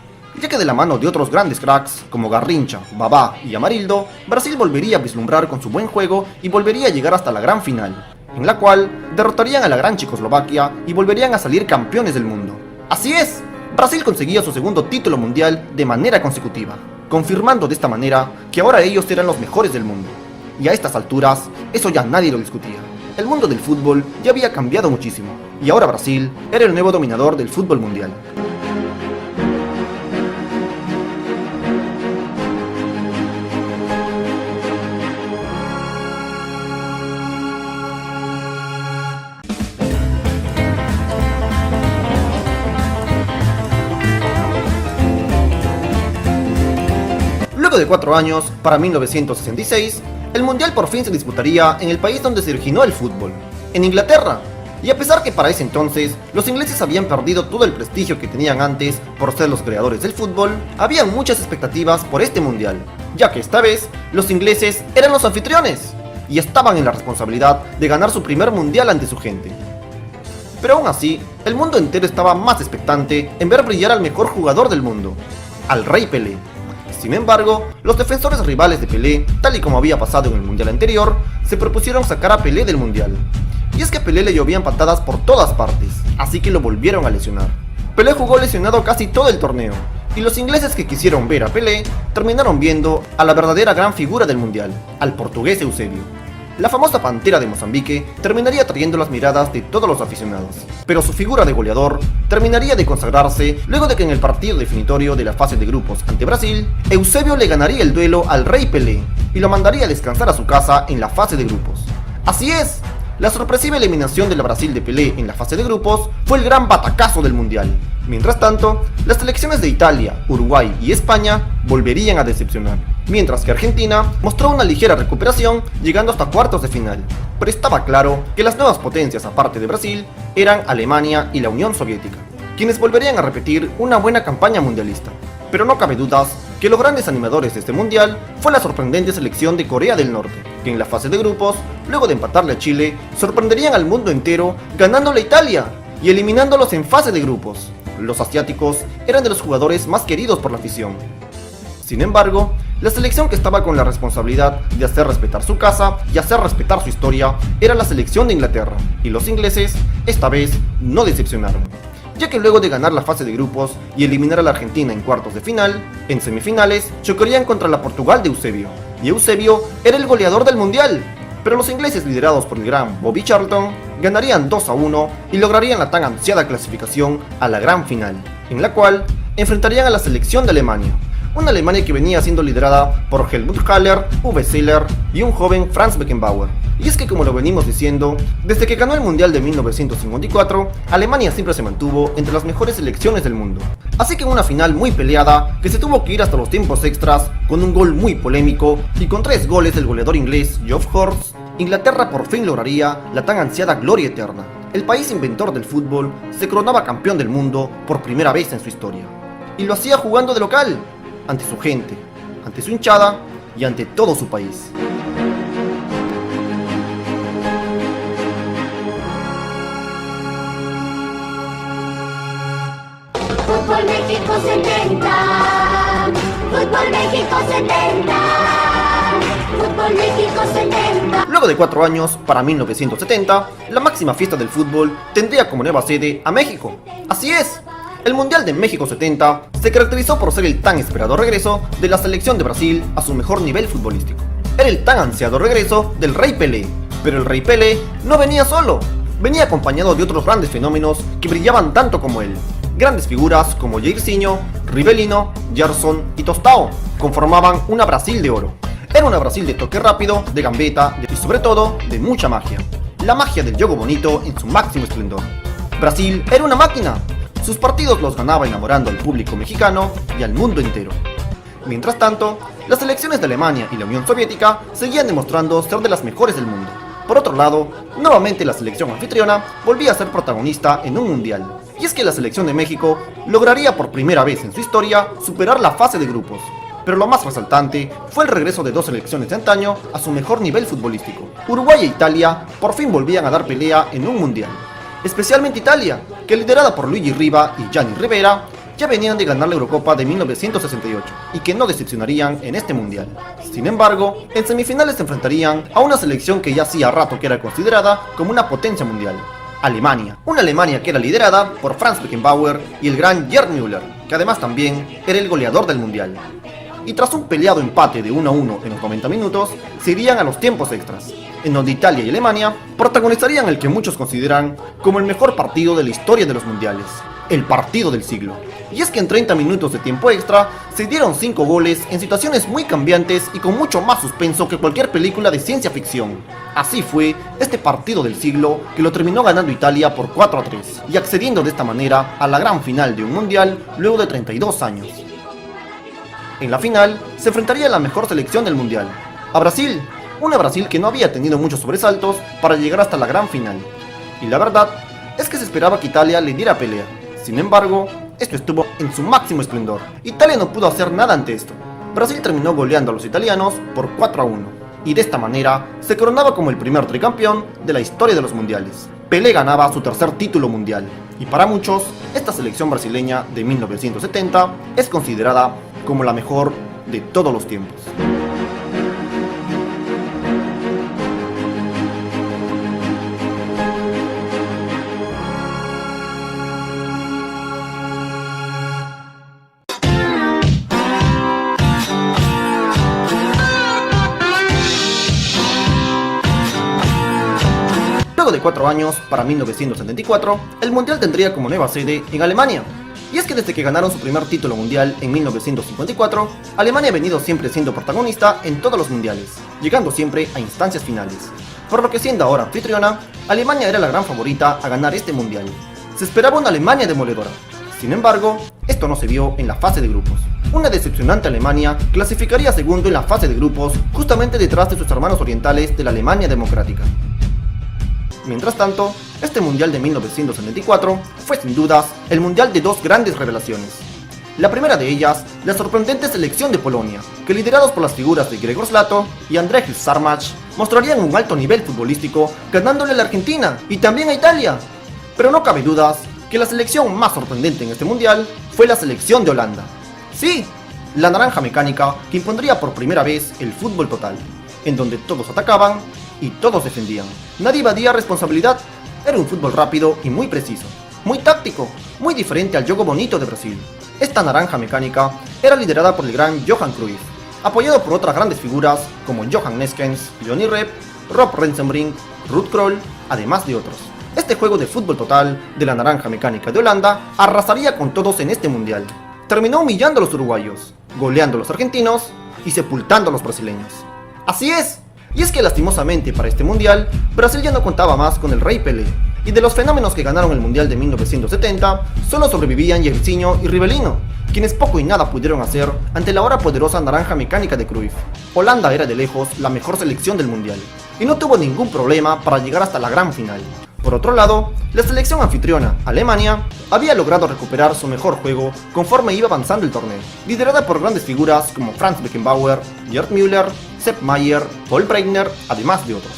ya que de la mano de otros grandes cracks como Garrincha, Babá y Amarildo, Brasil volvería a vislumbrar con su buen juego y volvería a llegar hasta la gran final, en la cual derrotarían a la gran Checoslovaquia y volverían a salir campeones del mundo. Así es, Brasil conseguía su segundo título mundial de manera consecutiva, confirmando de esta manera que ahora ellos eran los mejores del mundo. Y a estas alturas, eso ya nadie lo discutía. El mundo del fútbol ya había cambiado muchísimo, y ahora Brasil era el nuevo dominador del fútbol mundial. Luego de 4 años, para 1966, el Mundial por fin se disputaría en el país donde se originó el fútbol, en Inglaterra. Y a pesar que para ese entonces los ingleses habían perdido todo el prestigio que tenían antes por ser los creadores del fútbol, había muchas expectativas por este Mundial, ya que esta vez los ingleses eran los anfitriones y estaban en la responsabilidad de ganar su primer Mundial ante su gente. Pero aún así, el mundo entero estaba más expectante en ver brillar al mejor jugador del mundo, al Rey Pelé. Sin embargo, los defensores rivales de Pelé, tal y como había pasado en el Mundial anterior, se propusieron sacar a Pelé del Mundial. Y es que a Pelé le llovían patadas por todas partes, así que lo volvieron a lesionar. Pelé jugó lesionado casi todo el torneo, y los ingleses que quisieron ver a Pelé, terminaron viendo a la verdadera gran figura del Mundial, al portugués Eusebio. La famosa Pantera de Mozambique terminaría atrayendo las miradas de todos los aficionados, pero su figura de goleador terminaría de consagrarse luego de que en el partido definitorio de la fase de grupos ante Brasil, Eusebio le ganaría el duelo al Rey Pelé y lo mandaría a descansar a su casa en la fase de grupos. Así es, la sorpresiva eliminación de la Brasil de Pelé en la fase de grupos fue el gran batacazo del Mundial. Mientras tanto, las selecciones de Italia, Uruguay y España volverían a decepcionar, mientras que Argentina mostró una ligera recuperación llegando hasta cuartos de final. Pero estaba claro que las nuevas potencias aparte de Brasil eran Alemania y la Unión Soviética, quienes volverían a repetir una buena campaña mundialista. Pero no cabe dudas que los grandes animadores de este mundial fue la sorprendente selección de Corea del Norte, que en la fase de grupos, luego de empatarle a Chile, sorprenderían al mundo entero ganándole a Italia y eliminándolos en fase de grupos. Los asiáticos eran de los jugadores más queridos por la afición. Sin embargo, la selección que estaba con la responsabilidad de hacer respetar su casa y hacer respetar su historia era la selección de Inglaterra, y los ingleses, esta vez, no decepcionaron, ya que luego de ganar la fase de grupos y eliminar a la Argentina en cuartos de final, en semifinales chocarían contra la Portugal de Eusebio, y Eusebio era el goleador del mundial. Pero los ingleses, liderados por el gran Bobby Charlton, ganarían 2-1 y lograrían la tan ansiada clasificación a la gran final, en la cual enfrentarían a la selección de Alemania, una Alemania que venía siendo liderada por Helmut Haller, Uwe Seeler y un joven Franz Beckenbauer. Y es que, como lo venimos diciendo, desde que ganó el Mundial de 1954, Alemania siempre se mantuvo entre las mejores selecciones del mundo. Así que en una final muy peleada, que se tuvo que ir hasta los tiempos extras, con un gol muy polémico y con 3 goles del goleador inglés Geoff Hurst, Inglaterra por fin lograría la tan ansiada gloria eterna. El país inventor del fútbol se coronaba campeón del mundo por primera vez en su historia. Y lo hacía jugando de local, ante su gente, ante su hinchada y ante todo su país. Fútbol México 70, Fútbol México 70, Fútbol México 70. Luego de 4 años, para 1970, la máxima fiesta del fútbol tendría como nueva sede a México. Así es, el Mundial de México 70 se caracterizó por ser el tan esperado regreso de la selección de Brasil a su mejor nivel futbolístico. Era el tan ansiado regreso del Rey Pelé, pero el Rey Pelé no venía solo, venía acompañado de otros grandes fenómenos que brillaban tanto como él. Grandes figuras como Jairzinho, Rivelino, Gerson y Tostão conformaban una Brasil de oro. Era una Brasil de toque rápido, de gambeta y sobre todo de mucha magia. La magia del juego bonito en su máximo esplendor. Brasil era una máquina. Sus partidos los ganaba enamorando al público mexicano y al mundo entero. Mientras tanto, las selecciones de Alemania y la Unión Soviética seguían demostrando ser de las mejores del mundo. Por otro lado, nuevamente la selección anfitriona volvía a ser protagonista en un mundial, y es que la selección de México lograría por primera vez en su historia superar la fase de grupos. Pero lo más resaltante fue el regreso de dos selecciones de antaño a su mejor nivel futbolístico. Uruguay e Italia por fin volvían a dar pelea en un mundial. Especialmente Italia, que liderada por Luigi Riva y Gianni Rivera, ya venían de ganar la Eurocopa de 1968 y que no decepcionarían en este mundial. Sin embargo, en semifinales se enfrentarían a una selección que ya hacía rato que era considerada como una potencia mundial: Alemania. Una Alemania que era liderada por Franz Beckenbauer y el gran Gerd Müller, que además también era el goleador del mundial. Y tras un peleado empate de 1-1 en los 90 minutos, se irían a los tiempos extras, en donde Italia y Alemania protagonizarían el que muchos consideran como el mejor partido de la historia de los mundiales, el partido del siglo. Y es que en 30 minutos de tiempo extra se dieron 5 goles en situaciones muy cambiantes y con mucho más suspenso que cualquier película de ciencia ficción. Así fue este partido del siglo, que lo terminó ganando Italia por 4-3 y accediendo de esta manera a la gran final de un mundial luego de 32 años. En la final se enfrentaría a la mejor selección del mundial, a Brasil, una Brasil que no había tenido muchos sobresaltos para llegar hasta la gran final. Y la verdad es que se esperaba que Italia le diera pelea. Sin embargo, esto estuvo en su máximo esplendor. Italia no pudo hacer nada ante esto. Brasil terminó goleando a los italianos por 4-1, y de esta manera se coronaba como el primer tricampeón de la historia de los mundiales. Pelé ganaba su tercer título mundial, y para muchos, esta selección brasileña de 1970 es considerada como la mejor de todos los tiempos. Luego de 4 años, para 1974, el mundial tendría como nueva sede en Alemania. Y es que desde que ganaron su primer título mundial en 1954, Alemania ha venido siempre siendo protagonista en todos los mundiales, llegando siempre a instancias finales. Por lo que, siendo ahora anfitriona, Alemania era la gran favorita a ganar este mundial. Se esperaba una Alemania demoledora. Sin embargo, esto no se vio en la fase de grupos. Una decepcionante Alemania clasificaría segundo en la fase de grupos, justamente detrás de sus hermanos orientales de la Alemania democrática. Mientras tanto, este mundial de 1974 fue sin dudas el mundial de dos grandes revelaciones. La primera de ellas, la sorprendente selección de Polonia, que liderados por las figuras de Grzegorz Lato y Andrzej Sarmacz, mostrarían un alto nivel futbolístico, ganándole a la Argentina y también a Italia. Pero no cabe dudas que la selección más sorprendente en este mundial fue la selección de Holanda. Sí, la naranja mecánica que impondría por primera vez el fútbol total, en donde todos atacaban y todos defendían. Nadie evadía responsabilidad. Era un fútbol rápido y muy preciso, muy táctico, muy diferente al juego bonito de Brasil. Esta naranja mecánica era liderada por el gran Johan Cruyff, apoyado por otras grandes figuras como Johan Neeskens, Johnny Rep, Rob Rensenbrink, Ruud Krol, además de otros. Este juego de fútbol total de la naranja mecánica de Holanda arrasaría con todos en este mundial. Terminó humillando a los uruguayos, goleando a los argentinos y sepultando a los brasileños. Así es. Y es que lastimosamente para este mundial, Brasil ya no contaba más con el Rey Pelé, y de los fenómenos que ganaron el mundial de 1970, solo sobrevivían Jairzinho y Rivelino, quienes poco y nada pudieron hacer ante la ahora poderosa naranja mecánica de Cruyff. Holanda era de lejos la mejor selección del mundial, y no tuvo ningún problema para llegar hasta la gran final. Por otro lado, la selección anfitriona, Alemania, había logrado recuperar su mejor juego conforme iba avanzando el torneo, liderada por grandes figuras como Franz Beckenbauer, Gerd Müller, Sepp Maier, Paul Breitner, además de otros.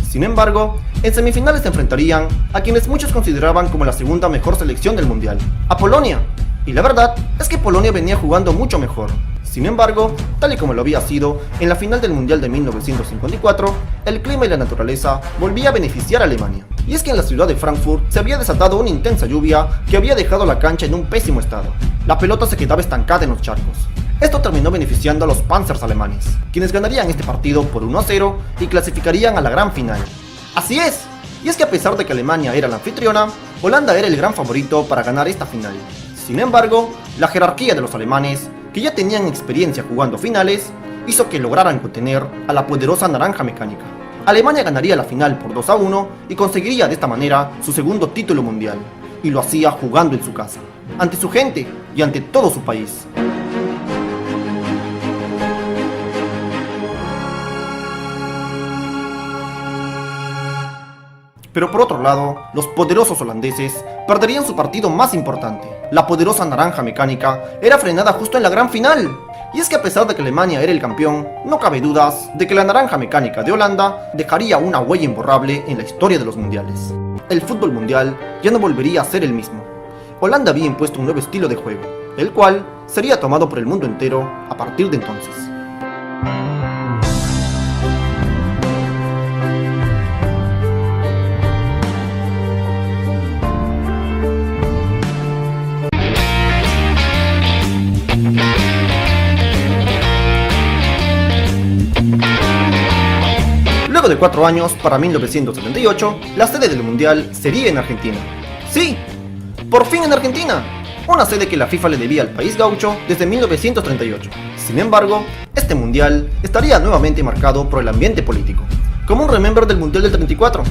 Sin embargo, en semifinales se enfrentarían a quienes muchos consideraban como la segunda mejor selección del mundial, a Polonia. Y la verdad es que Polonia venía jugando mucho mejor. Sin embargo, tal y como lo había sido en la final del mundial de 1954, el clima y la naturaleza volvía a beneficiar a Alemania. Y es que en la ciudad de Frankfurt se había desatado una intensa lluvia que había dejado la cancha en un pésimo estado. La pelota se quedaba estancada en los charcos. Esto terminó beneficiando a los Panzers alemanes, quienes ganarían este partido por 1-0 y clasificarían a la gran final. ¡Así es! Y es que a pesar de que Alemania era la anfitriona, Holanda era el gran favorito para ganar esta final. Sin embargo, la jerarquía de los alemanes, que ya tenían experiencia jugando finales, hizo que lograran contener a la poderosa naranja mecánica. Alemania ganaría la final por 2-1 y conseguiría de esta manera su segundo título mundial, y lo hacía jugando en su casa, ante su gente y ante todo su país. Pero por otro lado, los poderosos holandeses perderían su partido más importante. La poderosa naranja mecánica era frenada justo en la gran final. Y es que a pesar de que Alemania era el campeón, no cabe dudas de que la naranja mecánica de Holanda dejaría una huella imborrable en la historia de los mundiales. El fútbol mundial ya no volvería a ser el mismo. Holanda había impuesto un nuevo estilo de juego, el cual sería tomado por el mundo entero a partir de entonces. Luego de 4 años, para 1978, la sede del Mundial sería en Argentina. ¡Sí! ¡Por fin en Argentina! Una sede que la FIFA le debía al país gaucho desde 1938. Sin embargo, este Mundial estaría nuevamente marcado por el ambiente político, como un remember del Mundial del 34.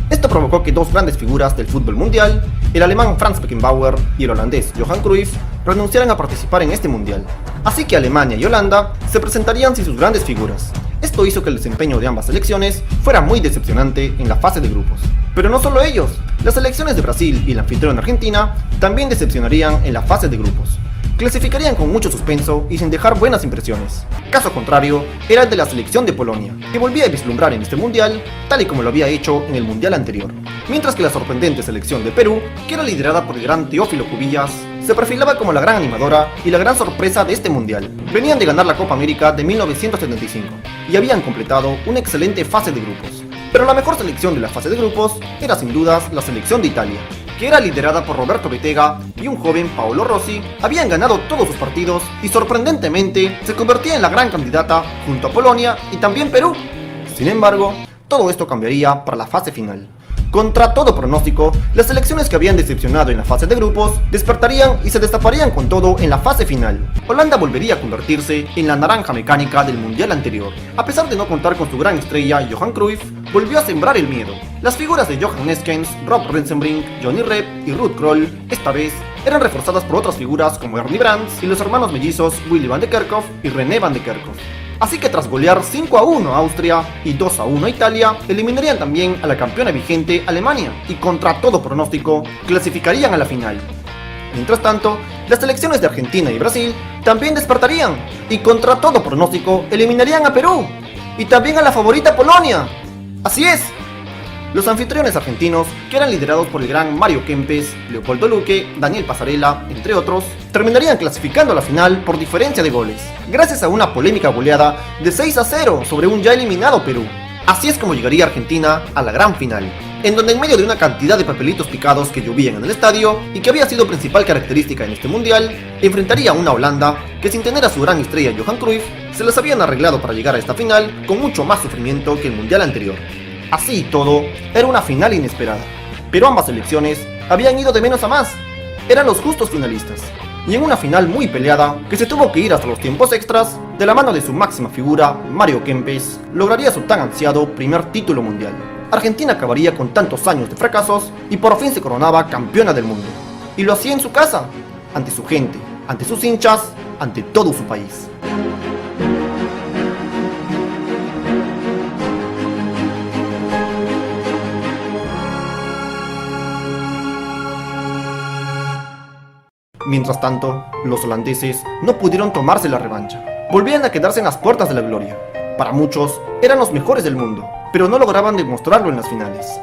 Esto provocó que dos grandes figuras del fútbol mundial, el alemán Franz Beckenbauer y el holandés Johan Cruyff, renunciaran a participar en este Mundial. Así que Alemania y Holanda se presentarían sin sus grandes figuras. Esto hizo que el desempeño de ambas selecciones fuera muy decepcionante en la fase de grupos. Pero no solo ellos, las selecciones de Brasil y la anfitriona Argentina también decepcionarían en la fase de grupos. Clasificarían con mucho suspenso y sin dejar buenas impresiones. Caso contrario era el de la selección de Polonia, que volvía a vislumbrar en este mundial, tal y como lo había hecho en el mundial anterior. Mientras que la sorprendente selección de Perú, que era liderada por el gran Teófilo Cubillas, se perfilaba como la gran animadora y la gran sorpresa de este mundial. Venían de ganar la Copa América de 1975 y habían completado una excelente fase de grupos. Pero la mejor selección de la fase de grupos era sin dudas la selección de Italia, que era liderada por Roberto Bettega y un joven Paolo Rossi. Habían ganado todos sus partidos y sorprendentemente se convertía en la gran candidata junto a Polonia y también Perú. Sin embargo, todo esto cambiaría para la fase final. Contra todo pronóstico, las selecciones que habían decepcionado en la fase de grupos despertarían y se destaparían con todo en la fase final. Holanda volvería a convertirse en la naranja mecánica del mundial anterior. A pesar de no contar con su gran estrella Johan Cruyff, volvió a sembrar el miedo. Las figuras de Johan Neeskens, Rob Rensenbrink, Johnny Rep y Ruud Krol, esta vez, eran reforzadas por otras figuras como Ernie Brands y los hermanos mellizos Willy van de Kerkhoff y René van de Kerkhoff. Así que tras golear 5-1 a Austria y 2-1 a Italia, eliminarían también a la campeona vigente Alemania y contra todo pronóstico clasificarían a la final. Mientras tanto, las selecciones de Argentina y Brasil también despertarían y contra todo pronóstico eliminarían a Perú y también a la favorita Polonia. Así es, los anfitriones argentinos, que eran liderados por el gran Mario Kempes, Leopoldo Luque, Daniel Pasarela, entre otros, terminarían clasificando a la final por diferencia de goles, gracias a una polémica goleada de 6-0 sobre un ya eliminado Perú. Así es como llegaría Argentina a la gran final, en donde en medio de una cantidad de papelitos picados que llovían en el estadio y que había sido principal característica en este mundial, enfrentaría a una Holanda que, sin tener a su gran estrella Johan Cruyff, se las habían arreglado para llegar a esta final con mucho más sufrimiento que el mundial anterior. Así y todo, era una final inesperada, pero ambas selecciones habían ido de menos a más, eran los justos finalistas, y en una final muy peleada, que se tuvo que ir hasta los tiempos extras, de la mano de su máxima figura, Mario Kempes, lograría su tan ansiado primer título mundial. Argentina acabaría con tantos años de fracasos y por fin se coronaba campeona del mundo, y lo hacía en su casa, ante su gente, ante sus hinchas, ante todo su país. Mientras tanto, los holandeses no pudieron tomarse la revancha. Volvían a quedarse en las puertas de la gloria. Para muchos, eran los mejores del mundo, pero no lograban demostrarlo en las finales.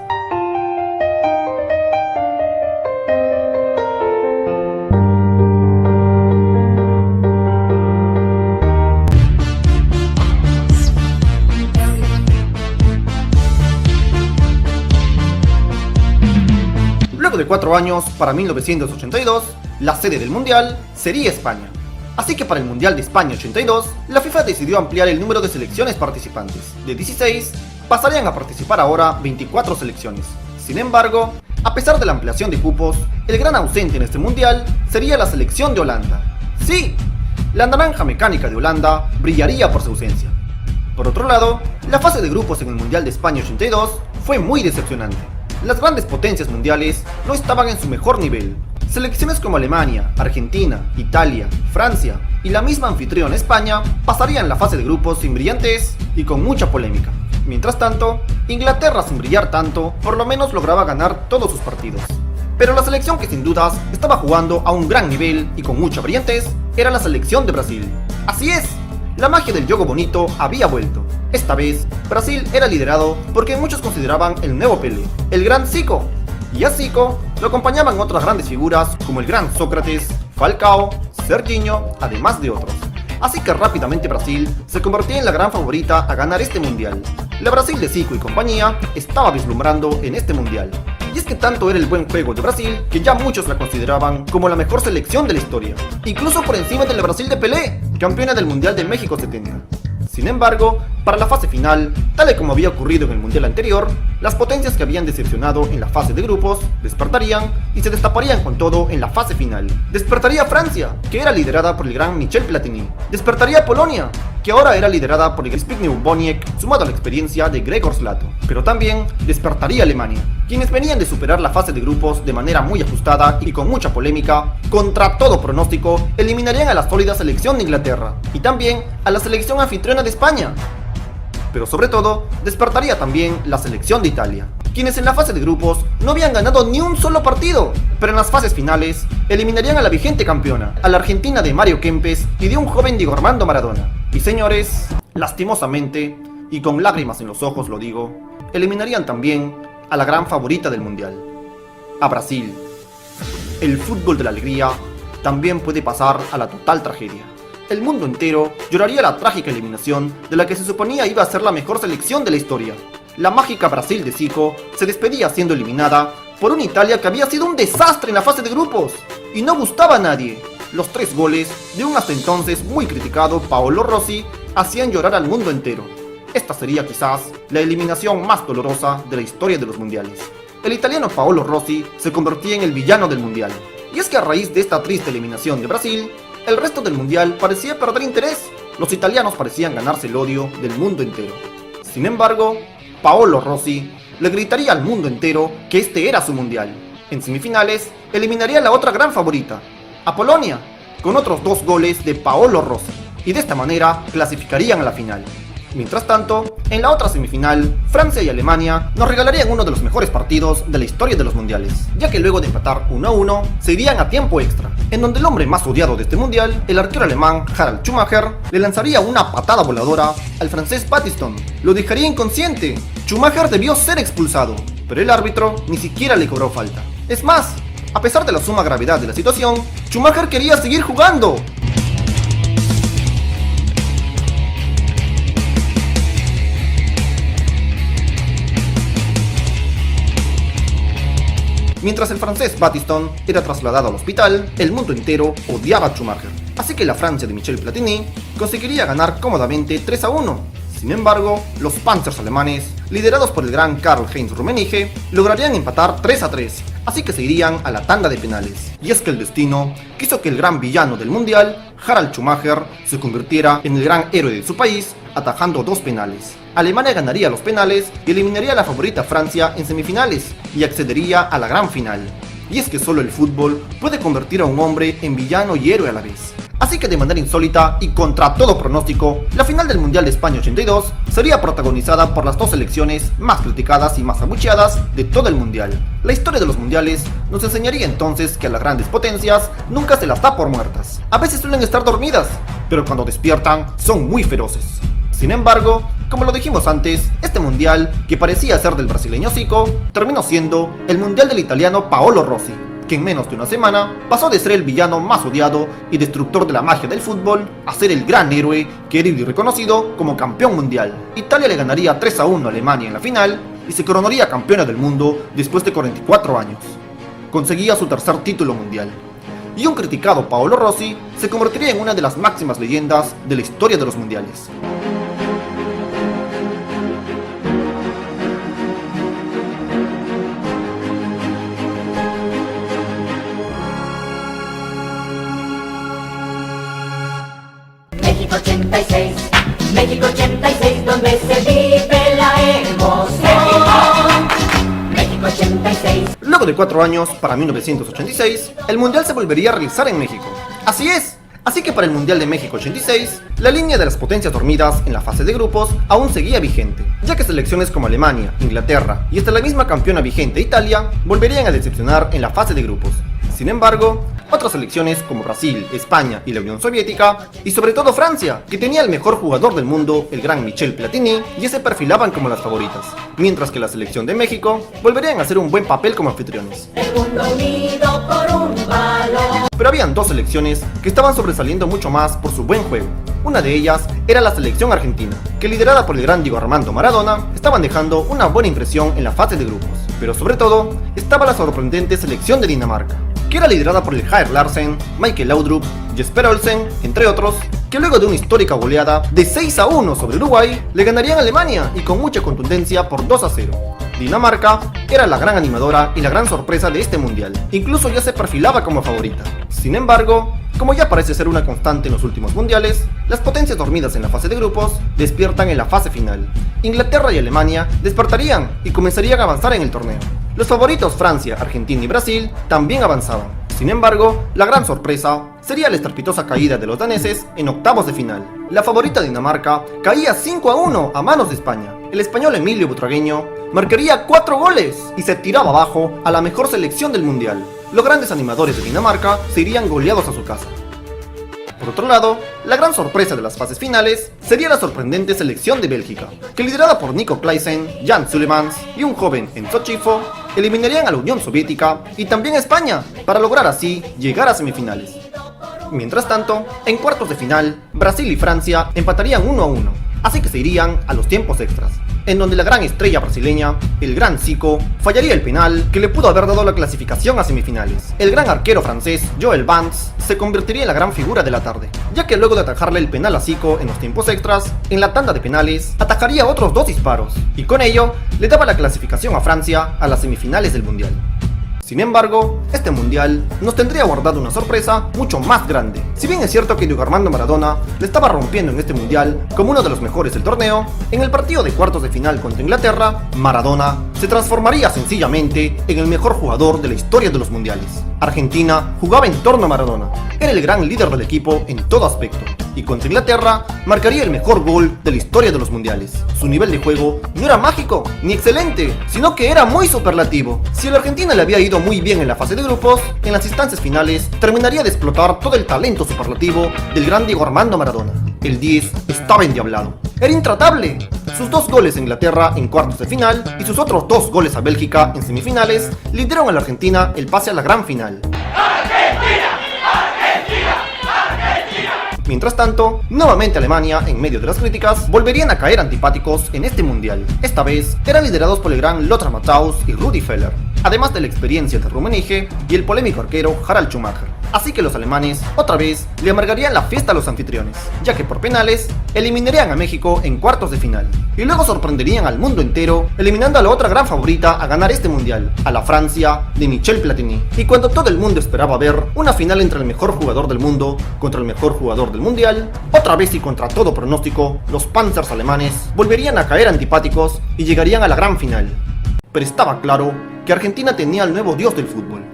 Luego de 4 años, para 1982, la sede del Mundial sería España. Así que para el Mundial de España 82, la FIFA decidió ampliar el número de selecciones participantes. De 16, pasarían a participar ahora 24 selecciones. Sin embargo, a pesar de la ampliación de cupos, el gran ausente en este Mundial sería la selección de Holanda. Sí, la naranja mecánica de Holanda brillaría por su ausencia. Por otro lado, la fase de grupos en el Mundial de España 82 fue muy decepcionante. Las grandes potencias mundiales no estaban en su mejor nivel. Selecciones como Alemania, Argentina, Italia, Francia y la misma anfitriona España pasarían la fase de grupos sin brillantez y con mucha polémica. Mientras tanto, Inglaterra, sin brillar tanto, por lo menos lograba ganar todos sus partidos. Pero la selección que sin dudas estaba jugando a un gran nivel y con mucha brillantez era la selección de Brasil. Así es, la magia del juego bonito había vuelto. Esta vez, Brasil era liderado porque muchos consideraban el nuevo Pelé, el gran Zico. Y a Zico lo acompañaban otras grandes figuras como el gran Sócrates, Falcao, Serginho, además de otros. Así que rápidamente Brasil se convertía en la gran favorita a ganar este mundial. La Brasil de Zico y compañía estaba vislumbrando en este mundial. Y es que tanto era el buen juego de Brasil que ya muchos la consideraban como la mejor selección de la historia, incluso por encima del Brasil de Pelé, campeona del Mundial de México 70. Sin embargo, para la fase final, tal y como había ocurrido en el mundial anterior, las potencias que habían decepcionado en la fase de grupos despertarían y se destaparían con todo en la fase final. Despertaría Francia, que era liderada por el gran Michel Platini. Despertaría Polonia, que ahora era liderada por el Zbigniew Boniek, sumado a la experiencia de Gregor Slato. Pero también despertaría Alemania, quienes venían de superar la fase de grupos de manera muy ajustada y con mucha polémica. Contra todo pronóstico, eliminarían a la sólida selección de Inglaterra y también a la selección anfitriona de España. Pero sobre todo, despertaría también la selección de Italia, quienes en la fase de grupos no habían ganado ni un solo partido, pero en las fases finales eliminarían a la vigente campeona, a la Argentina de Mario Kempes y de un joven Diego Armando Maradona. Y señores, lastimosamente, y con lágrimas en los ojos lo digo, eliminarían también a la gran favorita del mundial, a Brasil. El fútbol de la alegría también puede pasar a la total tragedia. El mundo entero lloraría la trágica eliminación de la que se suponía iba a ser la mejor selección de la historia. La mágica Brasil de Zico se despedía siendo eliminada por una Italia que había sido un desastre en la fase de grupos y no gustaba a nadie. Los 3 goles de un hasta entonces muy criticado Paolo Rossi hacían llorar al mundo entero. Esta sería quizás la eliminación más dolorosa de la historia de los mundiales. El italiano Paolo Rossi se convertía en el villano del mundial. Y es que a raíz de esta triste eliminación de Brasil, el resto del mundial parecía perder interés. Los italianos parecían ganarse el odio del mundo entero. Sin embargo, Paolo Rossi le gritaría al mundo entero que este era su mundial. En semifinales, eliminaría a la otra gran favorita, a Polonia, con otros 2 goles de Paolo Rossi, y de esta manera clasificarían a la final. Mientras tanto, en la otra semifinal, Francia y Alemania nos regalarían uno de los mejores partidos de la historia de los mundiales, ya que luego de empatar 1-1, se irían a tiempo extra, en donde el hombre más odiado de este mundial, el arquero alemán Harald Schumacher, le lanzaría una patada voladora al francés Battiston. Lo dejaría inconsciente. Schumacher debió ser expulsado, pero el árbitro ni siquiera le cobró falta. Es más, a pesar de la suma gravedad de la situación, Schumacher quería seguir jugando. Mientras el francés Battiston era trasladado al hospital, el mundo entero odiaba a Schumacher. Así que la Francia de Michel Platini conseguiría ganar cómodamente 3-1. Sin embargo, los Panzers alemanes, liderados por el gran Karl-Heinz Rummenigge, lograrían empatar 3-3, así que se irían a la tanda de penales. Y es que el destino quiso que el gran villano del mundial, Harald Schumacher, se convirtiera en el gran héroe de su país, atajando 2 penales. Alemania ganaría los penales y eliminaría a la favorita Francia en semifinales y accedería a la gran final. Y es que solo el fútbol puede convertir a un hombre en villano y héroe a la vez. Así que de manera insólita y contra todo pronóstico, la final del Mundial de España 82 sería protagonizada por las 2 selecciones más criticadas y más abucheadas de todo el mundial. La historia de los mundiales nos enseñaría entonces que a las grandes potencias nunca se las da por muertas. A veces suelen estar dormidas, pero cuando despiertan son muy feroces. Sin embargo, como lo dijimos antes, este mundial, que parecía ser del brasileño Zico, terminó siendo el mundial del italiano Paolo Rossi, que en menos de una semana pasó de ser el villano más odiado y destructor de la magia del fútbol a ser el gran héroe querido y reconocido como campeón mundial. Italia le ganaría 3-1 a Alemania en la final y se coronaría campeona del mundo después de 44 años. Conseguía su tercer título mundial. Y un criticado Paolo Rossi se convertiría en una de las máximas leyendas de la historia de los mundiales. México 86, México 86, donde se vive la emoción. México 86. Luego de 4 años, para 1986, el mundial se volvería a realizar en México. Así es, Así que para el Mundial de México 86, la línea de las potencias dormidas en la fase de grupos aún seguía vigente, ya que selecciones como Alemania, Inglaterra y hasta la misma campeona vigente Italia volverían a decepcionar en la fase de grupos. Sin embargo, otras selecciones como Brasil, España y la Unión Soviética, y sobre todo Francia, que tenía el mejor jugador del mundo, el gran Michel Platini, ya se perfilaban como las favoritas, mientras que la selección de México volverían a hacer un buen papel como anfitriones. El mundo unido por un balón. Pero habían dos selecciones que estaban sobresaliendo mucho más por su buen juego. Una de ellas era la selección argentina, que liderada por el gran Diego Armando Maradona, estaban dejando una buena impresión en la fase de grupos. Pero sobre todo, estaba la sorprendente selección de Dinamarca, que era liderada por el Jair Larsen, Michael Laudrup, Jesper Olsen, entre otros, que luego de una histórica goleada de 6-1 sobre Uruguay, le ganarían a Alemania y con mucha contundencia por 2-0. Dinamarca era la gran animadora y la gran sorpresa de este mundial, incluso ya se perfilaba como favorita. Sin embargo, como ya parece ser una constante en los últimos mundiales, las potencias dormidas en la fase de grupos despiertan en la fase final. Inglaterra y Alemania despertarían y comenzarían a avanzar en el torneo. Los favoritos Francia, Argentina y Brasil también avanzaban. Sin embargo, la gran sorpresa sería la estrepitosa caída de los daneses en octavos de final. La favorita Dinamarca caía 5-1 a manos de España. El español Emilio Butragueño marcaría 4 goles y se tiraba abajo a la mejor selección del mundial. Los grandes animadores de Dinamarca se irían goleados a su casa. Por otro lado, la gran sorpresa de las fases finales sería la sorprendente selección de Bélgica, que liderada por Nico Claesen, Jan Sulemans y un joven Enzo Chifo, eliminarían a la Unión Soviética y también a España, para lograr así llegar a semifinales. Mientras tanto, en cuartos de final, Brasil y Francia empatarían 1-1, así que se irían a los tiempos extras, en donde la gran estrella brasileña, el gran Zico, fallaría el penal que le pudo haber dado la clasificación a semifinales. El gran arquero francés, Joel Vance, se convertiría en la gran figura de la tarde, ya que luego de atajarle el penal a Zico en los tiempos extras, en la tanda de penales, atajaría otros 2 disparos, y con ello, le daba la clasificación a Francia a las semifinales del Mundial. Sin embargo, este mundial nos tendría guardado una sorpresa mucho más grande. Si bien es cierto que Diego Armando Maradona le estaba rompiendo en este mundial como uno de los mejores del torneo, en el partido de cuartos de final contra Inglaterra, Maradona se transformaría sencillamente en el mejor jugador de la historia de los mundiales. Argentina jugaba en torno a Maradona, era el gran líder del equipo en todo aspecto, y contra Inglaterra marcaría el mejor gol de la historia de los mundiales. Su nivel de juego no era mágico ni excelente, sino que era muy superlativo. Si a la Argentina le había ido muy bien en la fase de grupos, en las instancias finales terminaría de explotar todo el talento superlativo del gran Diego Armando Maradona. El 10 estaba endiablado, era intratable. Sus 2 goles a Inglaterra en cuartos de final y sus otros 2 goles a Bélgica en semifinales le dieron a la Argentina el pase a la gran final. Mientras tanto, nuevamente Alemania, en medio de las críticas, volverían a caer antipáticos en este mundial. Esta vez, eran liderados por el gran Lothar Matthaus y Rudi Völler, además de la experiencia de Rummenigge y el polémico arquero Harald Schumacher. Así que los alemanes, otra vez, le amargarían la fiesta a los anfitriones, ya que por penales, eliminarían a México en cuartos de final. Y luego sorprenderían al mundo entero, eliminando a la otra gran favorita a ganar este mundial, a la Francia de Michel Platini. Y cuando todo el mundo esperaba ver una final entre el mejor jugador del mundo contra el mejor jugador del mundial, otra vez y contra todo pronóstico, los Panzers alemanes volverían a caer antipáticos y llegarían a la gran final. Pero estaba claro que Argentina tenía al nuevo dios del fútbol.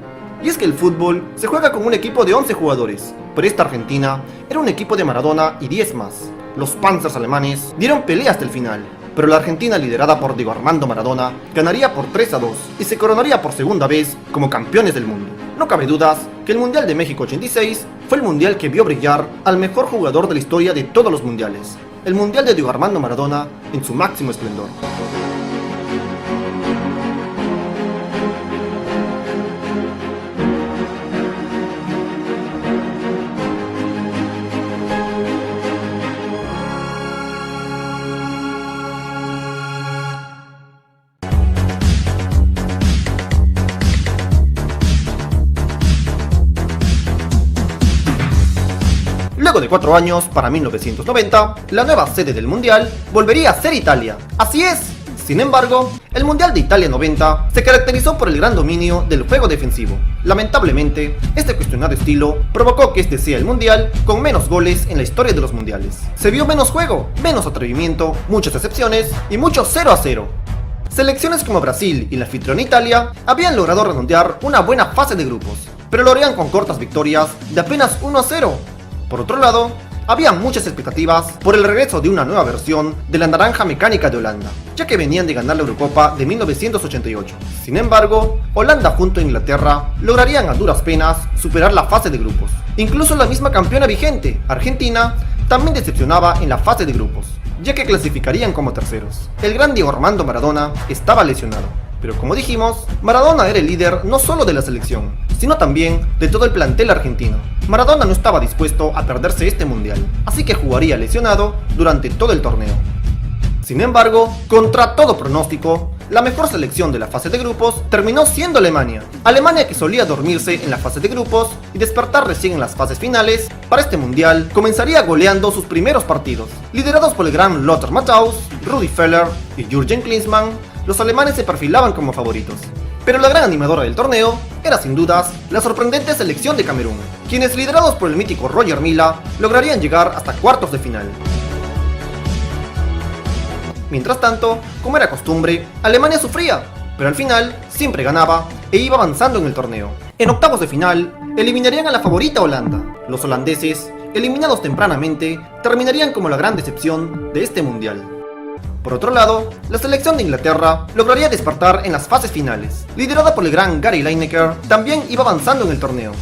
Y es que el fútbol se juega con un equipo de 11 jugadores, pero esta Argentina era un equipo de Maradona y 10 más. Los Panzers alemanes dieron pelea hasta el final, pero la Argentina liderada por Diego Armando Maradona ganaría por 3-2 y se coronaría por segunda vez como campeones del mundo. No cabe dudas que el Mundial de México 86 fue el mundial que vio brillar al mejor jugador de la historia de todos los mundiales, el Mundial de Diego Armando Maradona en su máximo esplendor. Luego de 4 años, para 1990, la nueva sede del Mundial volvería a ser Italia. ¡Así es! Sin embargo, el Mundial de Italia 90 se caracterizó por el gran dominio del juego defensivo. Lamentablemente, este cuestionado estilo provocó que este sea el Mundial con menos goles en la historia de los Mundiales. Se vio menos juego, menos atrevimiento, muchas excepciones y mucho 0-0. Selecciones como Brasil y la anfitriona Italia habían logrado redondear una buena fase de grupos, pero lo harían con cortas victorias de apenas 1-0. Por otro lado, había muchas expectativas por el regreso de una nueva versión de la naranja mecánica de Holanda, ya que venían de ganar la Eurocopa de 1988. Sin embargo, Holanda junto a Inglaterra lograrían a duras penas superar la fase de grupos. Incluso la misma campeona vigente, Argentina, también decepcionaba en la fase de grupos, ya que clasificarían como terceros. El gran Diego Armando Maradona estaba lesionado, pero como dijimos, Maradona era el líder no solo de la selección, sino también de todo el plantel argentino. Maradona no estaba dispuesto a perderse este mundial, así que jugaría lesionado durante todo el torneo. Sin embargo, contra todo pronóstico, la mejor selección de la fase de grupos terminó siendo Alemania. Alemania, que solía dormirse en la fase de grupos y despertar recién en las fases finales, para este mundial comenzaría goleando sus primeros partidos. Liderados por el gran Lothar Matthaus, Rudi Völler y Jürgen Klinsmann, los alemanes se perfilaban como favoritos. Pero la gran animadora del torneo era sin dudas la sorprendente selección de Camerún, quienes liderados por el mítico Roger Milla lograrían llegar hasta cuartos de final. Mientras tanto, como era costumbre, Alemania sufría, pero al final siempre ganaba e iba avanzando en el torneo. En octavos de final, eliminarían a la favorita Holanda. Los holandeses, eliminados tempranamente, terminarían como la gran decepción de este mundial. Por otro lado, la selección de Inglaterra lograría despertar en las fases finales. Liderada por el gran Gary Lineker, también iba avanzando en el torneo.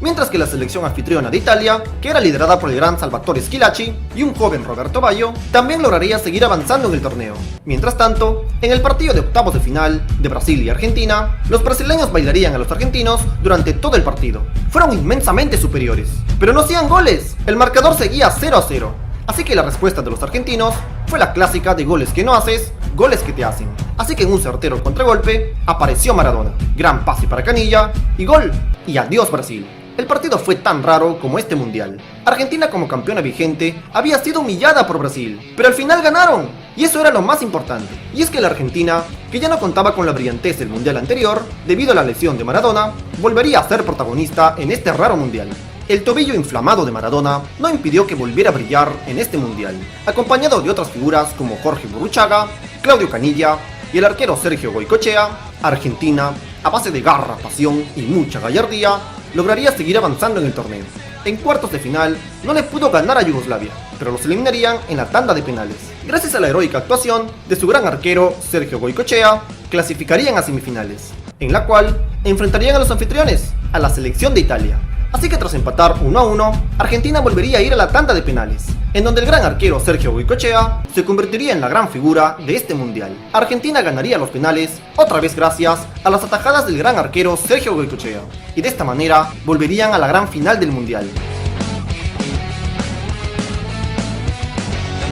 Mientras que la selección anfitriona de Italia, que era liderada por el gran Salvatore Schillaci y un joven Roberto Baggio, también lograría seguir avanzando en el torneo. Mientras tanto, en el partido de octavos de final de Brasil y Argentina, los brasileños bailarían a los argentinos durante todo el partido. Fueron inmensamente superiores, pero no hacían goles. El marcador seguía 0-0. Así que la respuesta de los argentinos fue la clásica de goles que no haces, goles que te hacen. Así que en un certero contragolpe apareció Maradona, gran pase para Canilla y gol. Y adiós Brasil. El partido fue tan raro como este mundial. Argentina, como campeona vigente, había sido humillada por Brasil, pero al final ganaron, y eso era lo más importante. Y es que la Argentina, que ya no contaba con la brillantez del mundial anterior, debido a la lesión de Maradona, volvería a ser protagonista en este raro mundial. El tobillo inflamado de Maradona no impidió que volviera a brillar en este mundial, acompañado de otras figuras como Jorge Burruchaga, Claudio Canilla y el arquero Sergio Goycochea. Argentina, a base de garra, pasión y mucha gallardía, lograría seguir avanzando en el torneo. En cuartos de final no le pudo ganar a Yugoslavia, pero los eliminarían en la tanda de penales. Gracias a la heroica actuación de su gran arquero Sergio Goycochea, clasificarían a semifinales, en la cual enfrentarían a los anfitriones, a la selección de Italia. Así que tras empatar 1-1, Argentina volvería a ir a la tanda de penales, en donde el gran arquero Sergio Goycochea se convertiría en la gran figura de este mundial. Argentina ganaría los penales, otra vez gracias a las atajadas del gran arquero Sergio Goycochea, y de esta manera volverían a la gran final del mundial.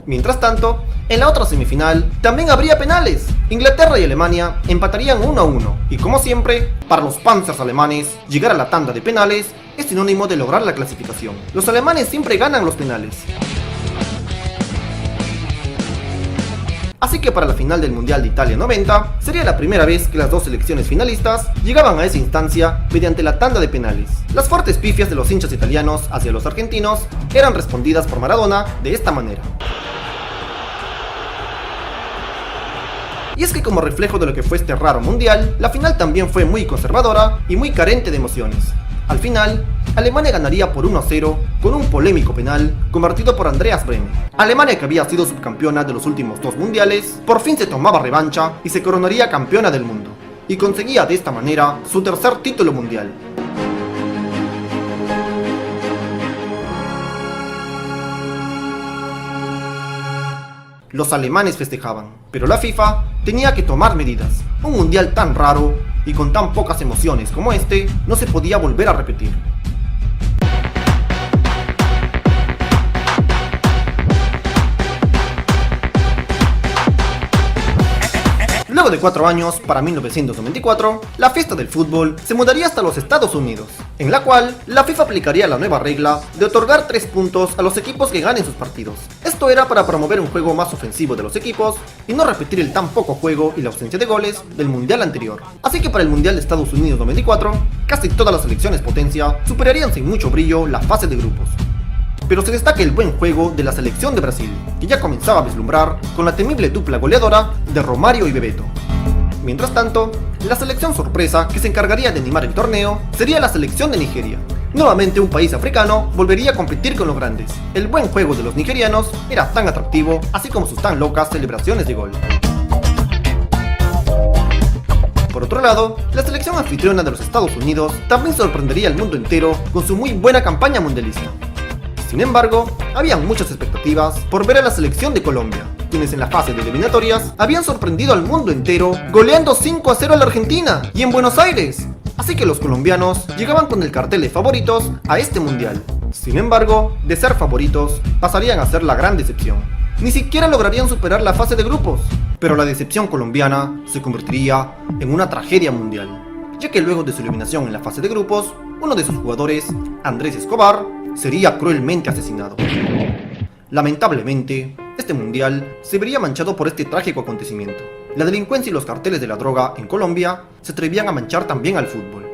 Mientras tanto, en la otra semifinal también habría penales. Inglaterra y Alemania empatarían 1-1, y como siempre, para los Panzers alemanes, llegar a la tanda de penales es sinónimo de lograr la clasificación. Los alemanes siempre ganan los penales. Así que para la final del Mundial de Italia 90, sería la primera vez que las dos selecciones finalistas llegaban a esa instancia mediante la tanda de penales. Las fuertes pifias de los hinchas italianos hacia los argentinos eran respondidas por Maradona de esta manera. Y es que como reflejo de lo que fue este raro mundial, la final también fue muy conservadora y muy carente de emociones. Al final, Alemania ganaría por 1-0 con un polémico penal convertido por Andreas Brehme. Alemania, que había sido subcampeona de los últimos dos mundiales, por fin se tomaba revancha y se coronaría campeona del mundo, y conseguía de esta manera su tercer título mundial. Los alemanes festejaban, pero la FIFA tenía que tomar medidas. Un mundial tan raro y con tan pocas emociones como este no se podía volver a repetir. Luego de 4 años, para 1994, la fiesta del fútbol se mudaría hasta los Estados Unidos, en la cual la FIFA aplicaría la nueva regla de otorgar 3 puntos a los equipos que ganen sus partidos. Esto era para promover un juego más ofensivo de los equipos y no repetir el tan poco juego y la ausencia de goles del mundial anterior. Así que para el Mundial de Estados Unidos 94, casi todas las selecciones potencia superarían sin mucho brillo la fase de grupos. Pero se destaca el buen juego de la selección de Brasil, que ya comenzaba a vislumbrar con la temible dupla goleadora de Romário y Bebeto. Mientras tanto, la selección sorpresa que se encargaría de animar el torneo sería la selección de Nigeria. Nuevamente un país africano volvería a competir con los grandes. El buen juego de los nigerianos era tan atractivo, así como sus tan locas celebraciones de gol. Por otro lado, la selección anfitriona de los Estados Unidos también sorprendería al mundo entero con su muy buena campaña mundialista. Sin embargo, habían muchas expectativas por ver a la selección de Colombia, quienes en la fase de eliminatorias habían sorprendido al mundo entero goleando 5-0 a la Argentina y en Buenos Aires. Así que los colombianos llegaban con el cartel de favoritos a este mundial. Sin embargo, de ser favoritos, pasarían a ser la gran decepción. Ni siquiera lograrían superar la fase de grupos, pero la decepción colombiana se convertiría en una tragedia mundial, ya que luego de su eliminación en la fase de grupos, uno de sus jugadores, Andrés Escobar, sería cruelmente asesinado. Lamentablemente, este mundial se vería manchado por este trágico acontecimiento. La delincuencia y los carteles de la droga en Colombia se atrevían a manchar también al fútbol,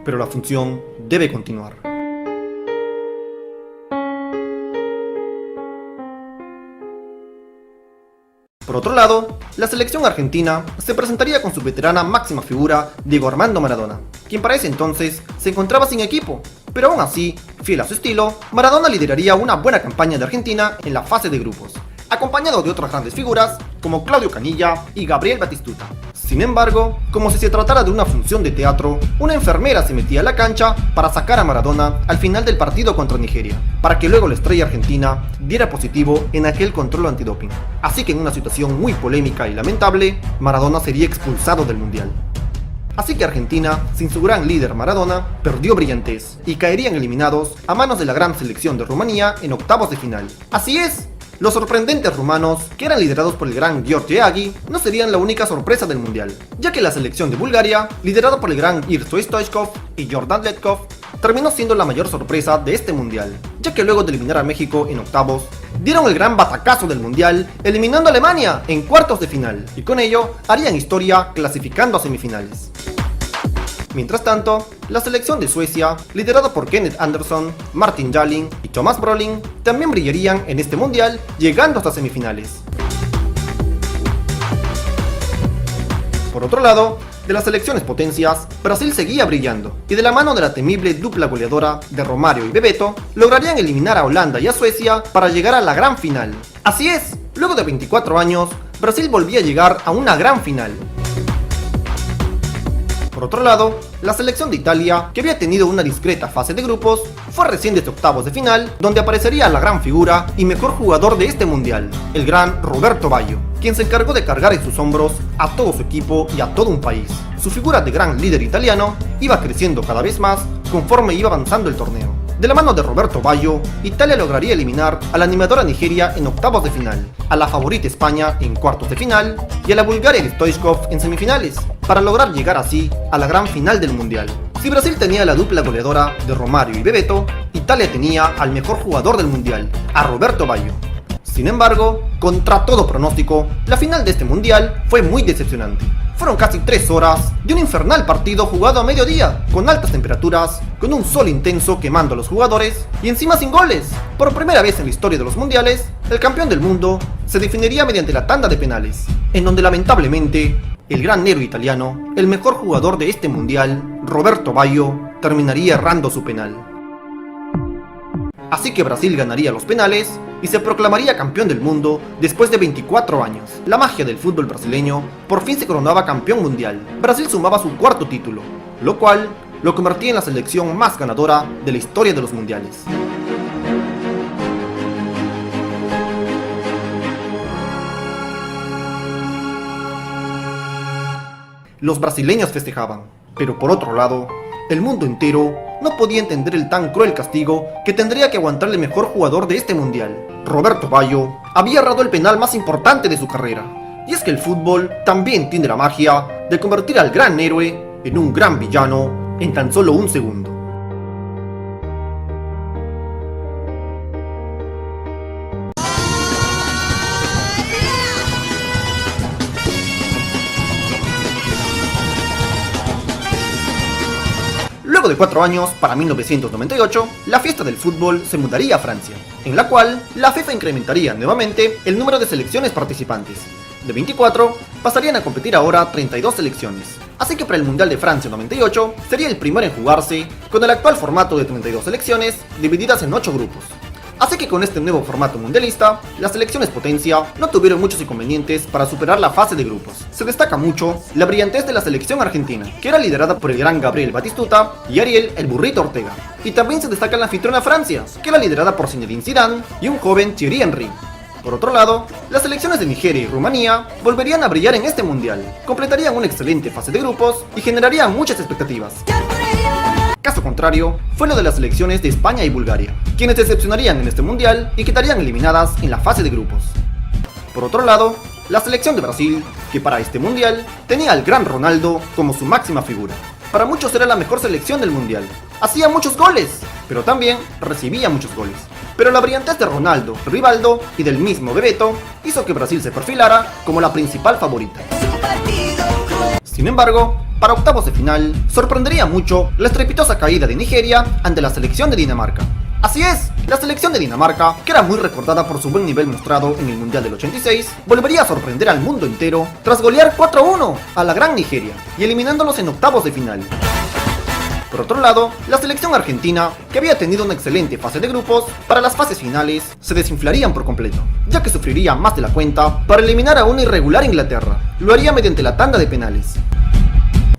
pero la función debe continuar. Por otro lado, la selección argentina se presentaría con su veterana máxima figura, Diego Armando Maradona, quien para ese entonces se encontraba sin equipo, pero aún así, fiel a su estilo, Maradona lideraría una buena campaña de Argentina en la fase de grupos, acompañado de otras grandes figuras como Claudio Canilla y Gabriel Batistuta. Sin embargo, como si se tratara de una función de teatro, una enfermera se metía a la cancha para sacar a Maradona al final del partido contra Nigeria, para que luego la estrella argentina diera positivo en aquel control antidoping. Así que en una situación muy polémica y lamentable, Maradona sería expulsado del mundial. Así que Argentina, sin su gran líder Maradona, perdió brillantez y caerían eliminados a manos de la gran selección de Rumanía en octavos de final. Así es, los sorprendentes rumanos, que eran liderados por el gran Gheorghe Hagi, no serían la única sorpresa del mundial, ya que la selección de Bulgaria, liderada por el gran Irso Stoichkov y Jordan Letkov, terminó siendo la mayor sorpresa de este mundial, ya que luego de eliminar a México en octavos, dieron el gran batacazo del mundial, eliminando a Alemania en cuartos de final, y con ello harían historia clasificando a semifinales. Mientras tanto, la selección de Suecia, liderada por Kenneth Anderson, Martin Jalling y Thomas Brolin, también brillarían en este mundial, llegando hasta semifinales. Por otro lado, de las selecciones potencias, Brasil seguía brillando, y de la mano de la temible dupla goleadora de Romario y Bebeto, lograrían eliminar a Holanda y a Suecia para llegar a la gran final. Así es, luego de 24 años, Brasil volvía a llegar a una gran final. Por otro lado, la selección de Italia, que había tenido una discreta fase de grupos, fue recién desde octavos de final, donde aparecería la gran figura y mejor jugador de este mundial, el gran Roberto Baggio, quien se encargó de cargar en sus hombros a todo su equipo y a todo un país. Su figura de gran líder italiano iba creciendo cada vez más conforme iba avanzando el torneo. De la mano de Roberto Baggio, Italia lograría eliminar a la animadora Nigeria en octavos de final, a la favorita España en cuartos de final y a la Bulgaria de Stoichkov en semifinales, para lograr llegar así a la gran final del mundial. Si Brasil tenía la dupla goleadora de Romario y Bebeto, Italia tenía al mejor jugador del mundial, a Roberto Baggio. Sin embargo, contra todo pronóstico, la final de este mundial fue muy decepcionante. Fueron casi 3 horas de un infernal partido jugado a mediodía, con altas temperaturas, con un sol intenso quemando a los jugadores y encima sin goles. Por primera vez en la historia de los mundiales, el campeón del mundo se definiría mediante la tanda de penales, en donde lamentablemente el gran héroe italiano, el mejor jugador de este mundial, Roberto Baggio, terminaría errando su penal. Así que Brasil ganaría los penales y se proclamaría campeón del mundo después de 24 años. La magia del fútbol brasileño por fin se coronaba campeón mundial. Brasil sumaba su cuarto título, lo cual lo convertía en la selección más ganadora de la historia de los mundiales. Los brasileños festejaban, pero por otro lado, el mundo entero no podía entender el tan cruel castigo que tendría que aguantar el mejor jugador de este mundial. Roberto Baggio había errado el penal más importante de su carrera. Y es que el fútbol también tiene la magia de convertir al gran héroe en un gran villano en tan solo un segundo. Luego de 4 años, para 1998, la fiesta del fútbol se mudaría a Francia, en la cual la FIFA incrementaría nuevamente el número de selecciones participantes. De 24, pasarían a competir ahora 32 selecciones, Así que para el Mundial de Francia 98 sería el primero en jugarse con el actual formato de 32 selecciones divididas en 8 grupos. Así que con este nuevo formato mundialista, las selecciones potencia no tuvieron muchos inconvenientes para superar la fase de grupos. Se destaca mucho la brillantez de la selección argentina, que era liderada por el gran Gabriel Batistuta y Ariel el Burrito Ortega. Y también se destaca la anfitriona Francia, que era liderada por Zinedine Zidane y un joven Thierry Henry. Por otro lado, las selecciones de Nigeria y Rumanía volverían a brillar en este mundial, completarían una excelente fase de grupos y generarían muchas expectativas. Caso contrario, fue lo de las selecciones de España y Bulgaria, quienes decepcionarían en este mundial y quedarían eliminadas en la fase de grupos. Por otro lado, la selección de Brasil, que para este mundial tenía al gran Ronaldo como su máxima figura. Para muchos era la mejor selección del mundial, hacía muchos goles, pero también recibía muchos goles. Pero la brillantez de Ronaldo, Rivaldo y del mismo Bebeto hizo que Brasil se perfilara como la principal favorita. Sin embargo, para octavos de final, sorprendería mucho la estrepitosa caída de Nigeria ante la selección de Dinamarca. Así es, la selección de Dinamarca, que era muy recordada por su buen nivel mostrado en el Mundial del 86, volvería a sorprender al mundo entero tras golear 4-1 a la gran Nigeria y eliminándolos en octavos de final. Por otro lado, la selección argentina, que había tenido una excelente fase de grupos, para las fases finales se desinflarían por completo, ya que sufriría más de la cuenta para eliminar a una irregular Inglaterra. Lo haría mediante la tanda de penales.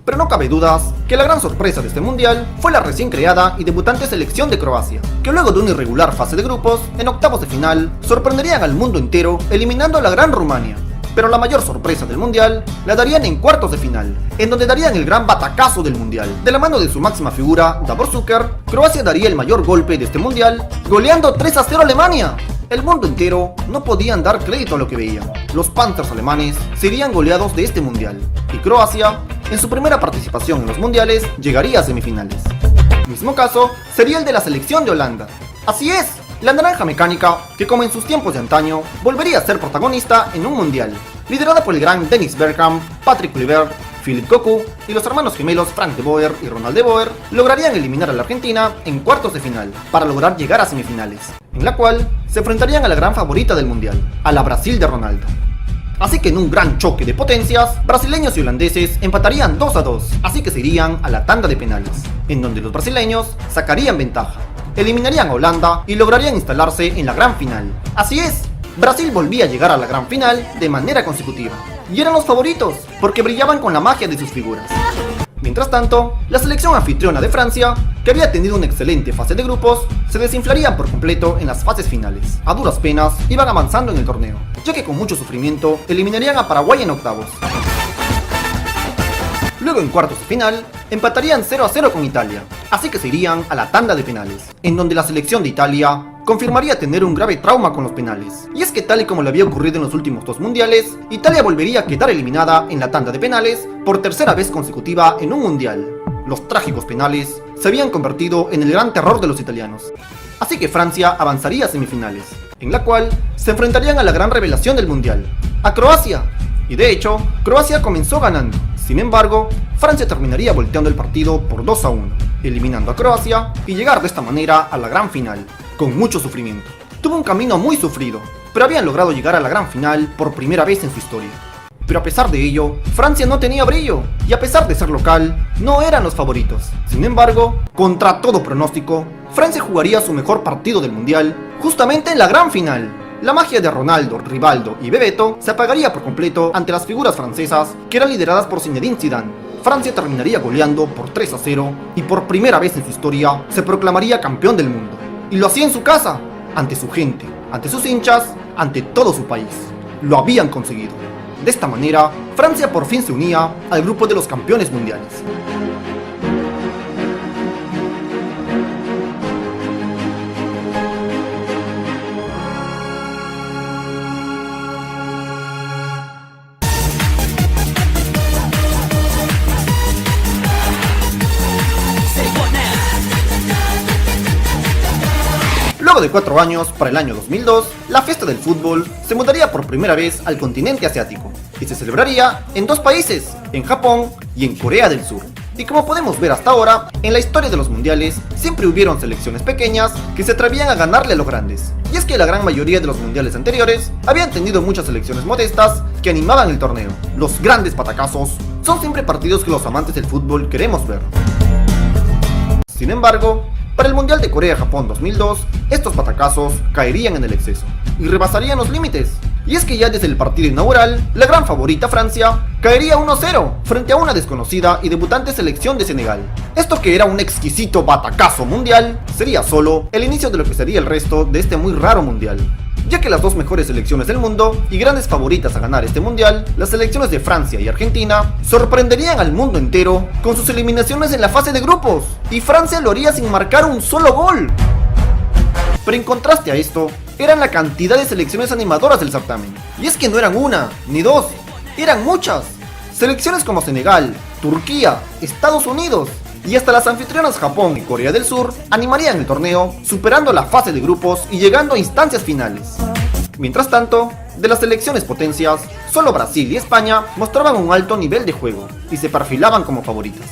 Pero no cabe dudas que la gran sorpresa de este mundial fue la recién creada y debutante selección de Croacia, que luego de una irregular fase de grupos, en octavos de final, sorprenderían al mundo entero eliminando a la gran Rumania. Pero la mayor sorpresa del mundial la darían en cuartos de final, en donde darían el gran batacazo del mundial. De la mano de su máxima figura, Davor Šuker, Croacia daría el mayor golpe de este mundial, goleando 3-0 a Alemania. El mundo entero no podían dar crédito a lo que veían. Los Panthers alemanes serían goleados de este mundial, y Croacia, en su primera participación en los mundiales, llegaría a semifinales. El mismo caso sería el de la selección de Holanda. Así es, la naranja mecánica, que como en sus tiempos de antaño, volvería a ser protagonista en un mundial, liderada por el gran Dennis Bergkamp, Patrick Kluivert, Philippe Cocu y los hermanos gemelos Frank de Boer y Ronald de Boer, lograrían eliminar a la Argentina en cuartos de final, para lograr llegar a semifinales, en la cual se enfrentarían a la gran favorita del mundial, a la Brasil de Ronaldo. Así que en un gran choque de potencias, brasileños y holandeses empatarían 2-2, así que se irían a la tanda de penales, en donde los brasileños sacarían ventaja, eliminarían a Holanda y lograrían instalarse en la gran final. Así es, Brasil volvía a llegar a la gran final de manera consecutiva, y eran los favoritos, porque brillaban con la magia de sus figuras. Mientras tanto, la selección anfitriona de Francia, que había tenido una excelente fase de grupos, se desinflarían por completo en las fases finales. A duras penas iban avanzando en el torneo, ya que con mucho sufrimiento eliminarían a Paraguay en octavos. Luego en cuartos de final, empatarían 0-0 con Italia, así que se irían a la tanda de penales, en donde la selección de Italia confirmaría tener un grave trauma con los penales. Y es que tal y como le había ocurrido en los últimos dos mundiales, Italia volvería a quedar eliminada en la tanda de penales por tercera vez consecutiva en un mundial. Los trágicos penales se habían convertido en el gran terror de los italianos. Así que Francia avanzaría a semifinales, en la cual se enfrentarían a la gran revelación del mundial, a Croacia. Y de hecho, Croacia comenzó ganando. Sin embargo, Francia terminaría volteando el partido por 2-1, eliminando a Croacia y llegar de esta manera a la gran final, con mucho sufrimiento. Tuvo un camino muy sufrido, pero habían logrado llegar a la gran final por primera vez en su historia. Pero a pesar de ello, Francia no tenía brillo, y a pesar de ser local, no eran los favoritos. Sin embargo, contra todo pronóstico, Francia jugaría su mejor partido del mundial, justamente en la gran final. La magia de Ronaldo, Rivaldo y Bebeto se apagaría por completo ante las figuras francesas que eran lideradas por Zinedine Zidane. Francia terminaría goleando por 3-0 y por primera vez en su historia se proclamaría campeón del mundo. Y lo hacía en su casa, ante su gente, ante sus hinchas, ante todo su país. Lo habían conseguido. De esta manera, Francia por fin se unía al grupo de los campeones mundiales. Luego de 4 años, para el año 2002, la fiesta del fútbol se mudaría por primera vez al continente asiático y se celebraría en 2 países, en Japón y en Corea del Sur. Y como podemos ver hasta ahora, en la historia de los mundiales siempre hubieron selecciones pequeñas que se atrevían a ganarle a los grandes. Y es que la gran mayoría de los mundiales anteriores habían tenido muchas selecciones modestas que animaban el torneo. Los grandes patacazos son siempre partidos que los amantes del fútbol queremos ver. Sin embargo, para el Mundial de Corea-Japón 2002, estos patacazos caerían en el exceso y rebasarían los límites. Y es que ya desde el partido inaugural, la gran favorita Francia caería 1-0 frente a una desconocida y debutante selección de Senegal. Esto, que era un exquisito batacazo mundial, sería solo el inicio de lo que sería el resto de este muy raro mundial, ya que las dos mejores selecciones del mundo y grandes favoritas a ganar este mundial, las selecciones de Francia y Argentina, sorprenderían al mundo entero con sus eliminaciones en la fase de grupos, y Francia lo haría sin marcar un solo gol. Pero en contraste a esto, eran la cantidad de selecciones animadoras del certamen, y es que no eran una, ni dos, eran muchas. Selecciones como Senegal, Turquía, Estados Unidos y hasta las anfitrionas Japón y Corea del Sur animarían el torneo, superando la fase de grupos y llegando a instancias finales. Mientras tanto, de las selecciones potencias, solo Brasil y España mostraban un alto nivel de juego y se perfilaban como favoritas.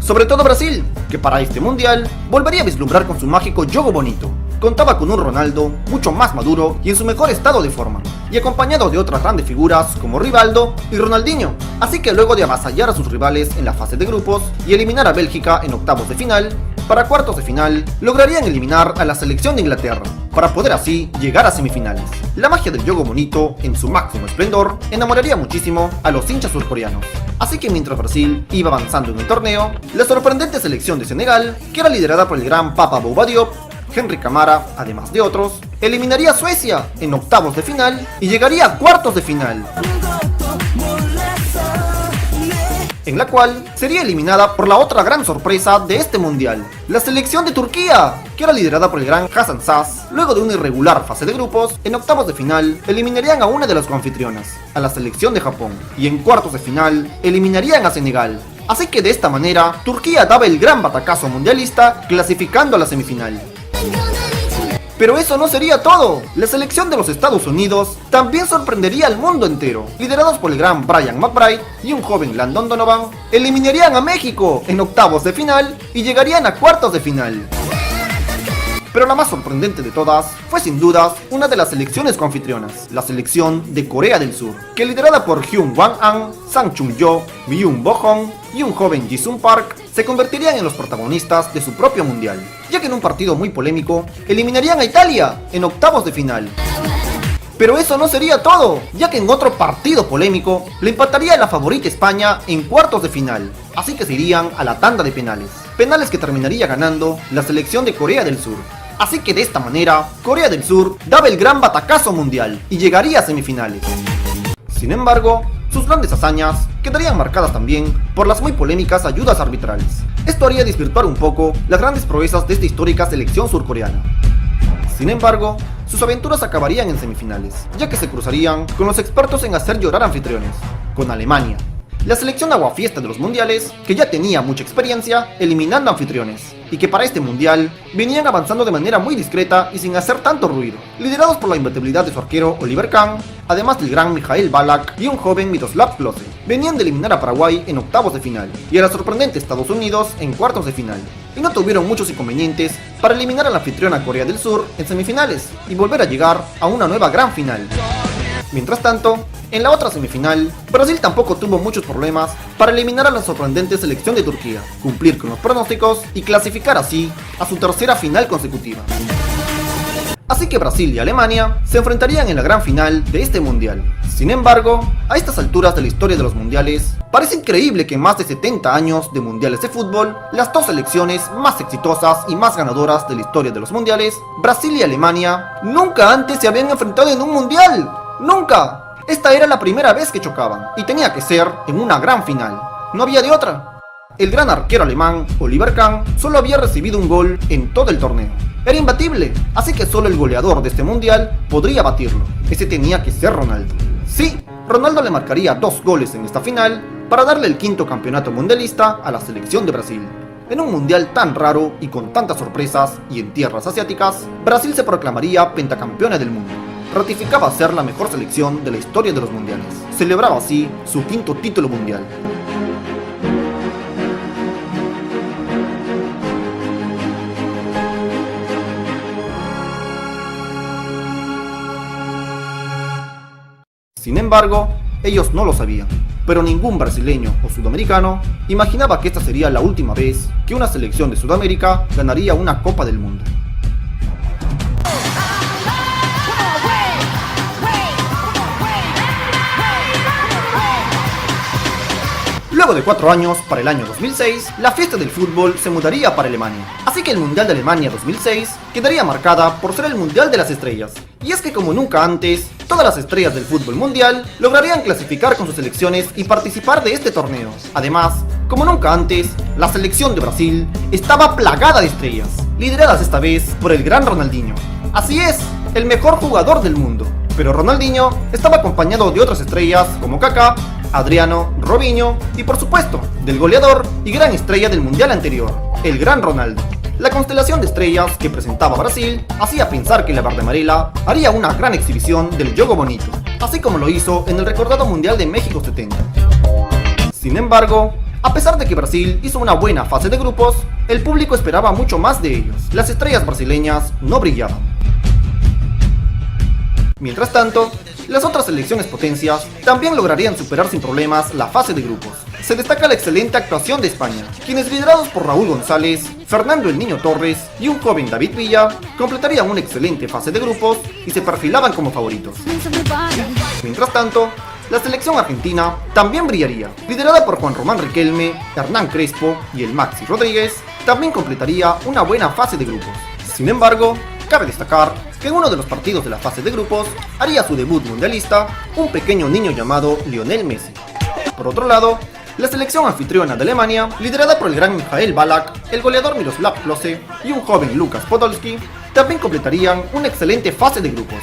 Sobre todo Brasil, que para este mundial volvería a vislumbrar con su mágico juego bonito. Contaba con un Ronaldo mucho más maduro y en su mejor estado de forma, y acompañado de otras grandes figuras como Rivaldo y Ronaldinho. Así que luego de avasallar a sus rivales en la fase de grupos y eliminar a Bélgica en octavos de final, para cuartos de final lograrían eliminar a la selección de Inglaterra, para poder así llegar a semifinales. La magia del juego bonito, en su máximo esplendor, enamoraría muchísimo a los hinchas surcoreanos. Así que mientras Brasil iba avanzando en el torneo, la sorprendente selección de Senegal, que era liderada por el gran Papa Bouba Diop, Henry Camara, además de otros, eliminaría a Suecia en octavos de final y llegaría a cuartos de final, en la cual sería eliminada por la otra gran sorpresa de este mundial, la selección de Turquía, que era liderada por el gran Hasan Sas. Luego de una irregular fase de grupos, en octavos de final eliminarían a una de las coanfitrionas, a la selección de Japón, y en cuartos de final eliminarían a Senegal. Así que de esta manera, Turquía daba el gran batacazo mundialista, clasificando a la semifinal. Pero eso no sería todo. La selección de los Estados Unidos también sorprendería al mundo entero. Liderados por el gran Brian McBride y un joven Landon Donovan, eliminarían a México en octavos de final y llegarían a cuartos de final. Pero la más sorprendente de todas fue sin dudas una de las selecciones coanfitrionas, la selección de Corea del Sur, que liderada por Hyun Wan-an, Sang Chung-jo, Myung Bo-hong y un joven Ji-sung Park, se convertirían en los protagonistas de su propio mundial, ya que en un partido muy polémico eliminarían a Italia en octavos de final. Pero eso no sería todo, ya que en otro partido polémico le empataría a la favorita España en cuartos de final, así que se irían a la tanda de penales que terminaría ganando la selección de Corea del Sur. Así que de esta manera, Corea del Sur daba el gran batacazo mundial y llegaría a semifinales. Sin embargo, sus grandes hazañas quedarían marcadas también por las muy polémicas ayudas arbitrales. Esto haría desvirtuar un poco las grandes proezas de esta histórica selección surcoreana. Sin embargo, sus aventuras acabarían en semifinales, ya que se cruzarían con los expertos en hacer llorar anfitriones, con Alemania, la selección aguafiesta de los mundiales, que ya tenía mucha experiencia eliminando anfitriones, y que para este mundial venían avanzando de manera muy discreta y sin hacer tanto ruido, liderados por la imbatibilidad de su arquero Oliver Kahn, además del gran Mikhail Ballack y un joven Miroslav Klose. Venían de eliminar a Paraguay en octavos de final y a la sorprendente Estados Unidos en cuartos de final, y no tuvieron muchos inconvenientes para eliminar a la anfitriona Corea del Sur en semifinales y volver a llegar a una nueva gran final. Mientras tanto, en la otra semifinal, Brasil tampoco tuvo muchos problemas para eliminar a la sorprendente selección de Turquía, cumplir con los pronósticos y clasificar así a su tercera final consecutiva. Así que Brasil y Alemania se enfrentarían en la gran final de este mundial. Sin embargo, a estas alturas de la historia de los mundiales, parece increíble que en más de 70 años de mundiales de fútbol, las dos selecciones más exitosas y más ganadoras de la historia de los mundiales, Brasil y Alemania, nunca antes se habían enfrentado en un mundial. ¡Nunca! Esta era la primera vez que chocaban, y tenía que ser en una gran final. No había de otra. El gran arquero alemán, Oliver Kahn, solo había recibido un gol en todo el torneo. Era imbatible, así que solo el goleador de este mundial podría batirlo. Ese tenía que ser Ronaldo. Sí, Ronaldo le marcaría 2 goles en esta final para darle el 5º campeonato mundialista a la selección de Brasil. En un mundial tan raro y con tantas sorpresas y en tierras asiáticas, Brasil se proclamaría pentacampeona del mundo. Ratificaba ser la mejor selección de la historia de los mundiales. Celebraba así su 5º título mundial. Sin embargo, ellos no lo sabían, pero ningún brasileño o sudamericano imaginaba que esta sería la última vez que una selección de Sudamérica ganaría una Copa del Mundo. Luego de 4 años, para el año 2006, la fiesta del fútbol se mudaría para Alemania. Así que el Mundial de Alemania 2006 quedaría marcada por ser el Mundial de las Estrellas. Y es que como nunca antes, todas las estrellas del fútbol mundial lograrían clasificar con sus selecciones y participar de este torneo. Además, como nunca antes, la selección de Brasil estaba plagada de estrellas, lideradas esta vez por el gran Ronaldinho. Así es, el mejor jugador del mundo. Pero Ronaldinho estaba acompañado de otras estrellas como Kaká, Adriano, Robinho y por supuesto, del goleador y gran estrella del mundial anterior, el gran Ronaldo. La constelación de estrellas que presentaba Brasil hacía pensar que la verde amarela haría una gran exhibición del juego bonito, así como lo hizo en el recordado Mundial de México 70. Sin embargo, a pesar de que Brasil hizo una buena fase de grupos, el público esperaba mucho más de ellos. Las estrellas brasileñas no brillaban. Mientras tanto, las otras selecciones potencias también lograrían superar sin problemas la fase de grupos. Se destaca la excelente actuación de España, quienes liderados por Raúl González, Fernando el Niño Torres y un joven David Villa, completarían una excelente fase de grupos y se perfilaban como favoritos. Mientras tanto, la selección argentina también brillaría, liderada por Juan Román Riquelme, Hernán Crespo y el Maxi Rodríguez, también completaría una buena fase de grupos. Sin embargo, cabe destacar que en uno de los partidos de la fase de grupos haría su debut mundialista un pequeño niño llamado Lionel Messi. Por otro lado, la selección anfitriona de Alemania, liderada por el gran Michael Ballack, el goleador Miroslav Klose y un joven Lukas Podolski, también completarían una excelente fase de grupos.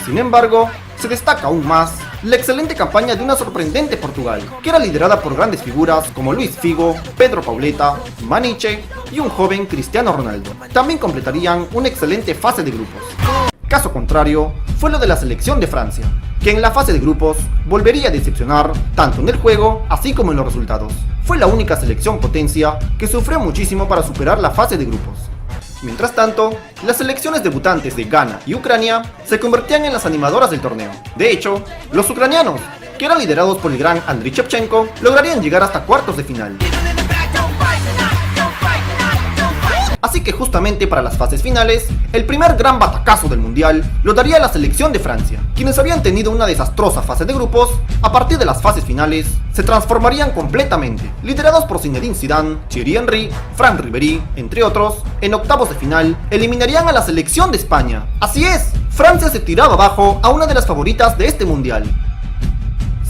Sin embargo, se destaca aún más la excelente campaña de una sorprendente Portugal, que era liderada por grandes figuras como Luis Figo, Pedro Pauleta, Maniche y un joven Cristiano Ronaldo. También completarían una excelente fase de grupos. Caso contrario fue lo de la selección de Francia, que en la fase de grupos volvería a decepcionar tanto en el juego así como en los resultados. Fue la única selección potencia que sufrió muchísimo para superar la fase de grupos. Mientras tanto, las selecciones debutantes de Ghana y Ucrania se convertían en las animadoras del torneo. De hecho, los ucranianos, que eran liderados por el gran Andriy Shevchenko, lograrían llegar hasta cuartos de final. Así que justamente para las fases finales, el primer gran batacazo del mundial lo daría la selección de Francia, quienes habían tenido una desastrosa fase de grupos. A partir de las fases finales, se transformarían completamente, liderados por Zinedine Zidane, Thierry Henry, Franck Ribéry, entre otros. En octavos de final, eliminarían a la selección de España. Así es, Francia se tiraba abajo a una de las favoritas de este mundial.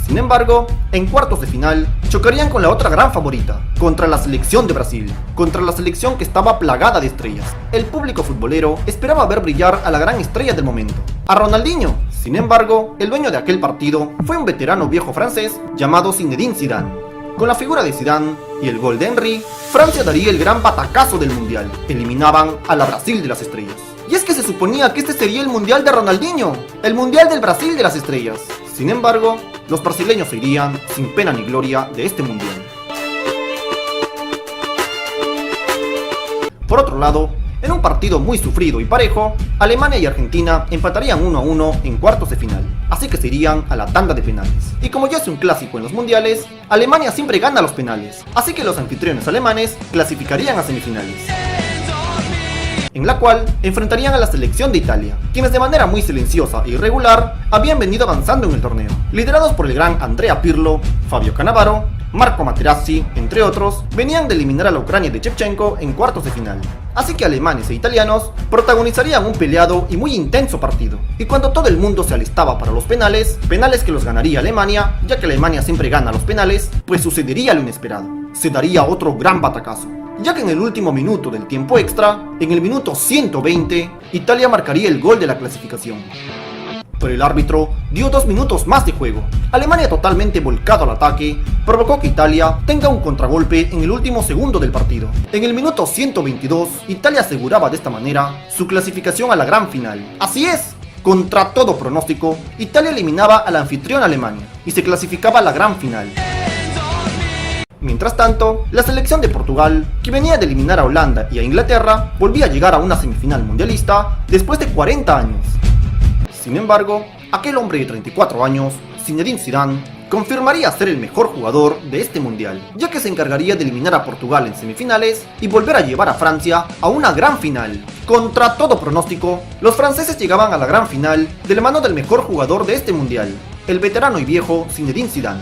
Sin embargo, en cuartos de final, chocarían con la otra gran favorita, contra la selección de Brasil, contra la selección que estaba plagada de estrellas. El público futbolero esperaba ver brillar a la gran estrella del momento, a Ronaldinho. Sin embargo, el dueño de aquel partido fue un veterano viejo francés llamado Zinedine Zidane. Con la figura de Zidane y el gol de Henry, Francia daría el gran batacazo del mundial. Eliminaban a la Brasil de las estrellas. Y es que se suponía que este sería el mundial de Ronaldinho, el mundial del Brasil de las estrellas. Sin embargo, los brasileños se irían sin pena ni gloria de este mundial. Por otro lado, en un partido muy sufrido y parejo, Alemania y Argentina empatarían 1-1 en cuartos de final, así que se irían a la tanda de penales. Y como ya es un clásico en los mundiales, Alemania siempre gana los penales, así que los anfitriones alemanes clasificarían a semifinales, en la cual enfrentarían a la selección de Italia, quienes de manera muy silenciosa e irregular habían venido avanzando en el torneo, liderados por el gran Andrea Pirlo, Fabio Cannavaro, Marco Materazzi, entre otros. Venían de eliminar a la Ucrania de Shevchenko en cuartos de final, así que alemanes e italianos protagonizarían un peleado y muy intenso partido. Y cuando todo el mundo se alistaba para los penales que los ganaría Alemania, ya que Alemania siempre gana los penales, pues sucedería lo inesperado, se daría otro gran batacazo, ya que en el último minuto del tiempo extra, en el minuto 120, Italia marcaría el gol de la clasificación. Pero el árbitro dio 2 minutos más de juego. Alemania, totalmente volcado al ataque, provocó que Italia tenga un contragolpe en el último segundo del partido. En el minuto 122, Italia aseguraba de esta manera su clasificación a la gran final. Así es, contra todo pronóstico, Italia eliminaba a la anfitriona Alemania y se clasificaba a la gran final. Mientras tanto, la selección de Portugal, que venía de eliminar a Holanda y a Inglaterra, volvía a llegar a una semifinal mundialista después de 40 años. Sin embargo, aquel hombre de 34 años, Zinedine Zidane, confirmaría ser el mejor jugador de este mundial, ya que se encargaría de eliminar a Portugal en semifinales y volver a llevar a Francia a una gran final. Contra todo pronóstico, los franceses llegaban a la gran final de la mano del mejor jugador de este mundial, el veterano y viejo Zinedine Zidane.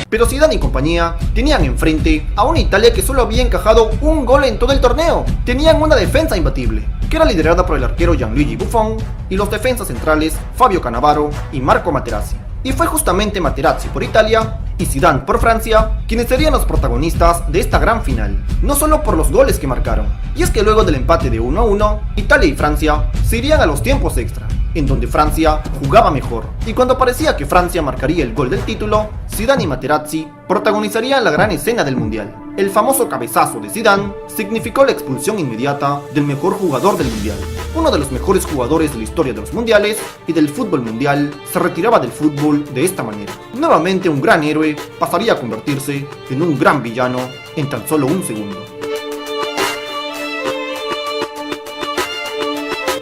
Pero Zidane y compañía tenían enfrente a una Italia que solo había encajado un gol en todo el torneo. Tenían una defensa imbatible, que era liderada por el arquero Gianluigi Buffon y los defensas centrales Fabio Cannavaro y Marco Materazzi. Y fue justamente Materazzi por Italia y Zidane por Francia quienes serían los protagonistas de esta gran final, no solo por los goles que marcaron. Y es que luego del empate de 1-1, Italia y Francia se irían a los tiempos extra, en donde Francia jugaba mejor, y cuando parecía que Francia marcaría el gol del título, Zidane y Materazzi protagonizarían la gran escena del mundial. El famoso cabezazo de Zidane significó la expulsión inmediata del mejor jugador del mundial. Uno de los mejores jugadores de la historia de los mundiales y del fútbol mundial se retiraba del fútbol de esta manera. Nuevamente un gran héroe pasaría a convertirse en un gran villano en tan solo un segundo.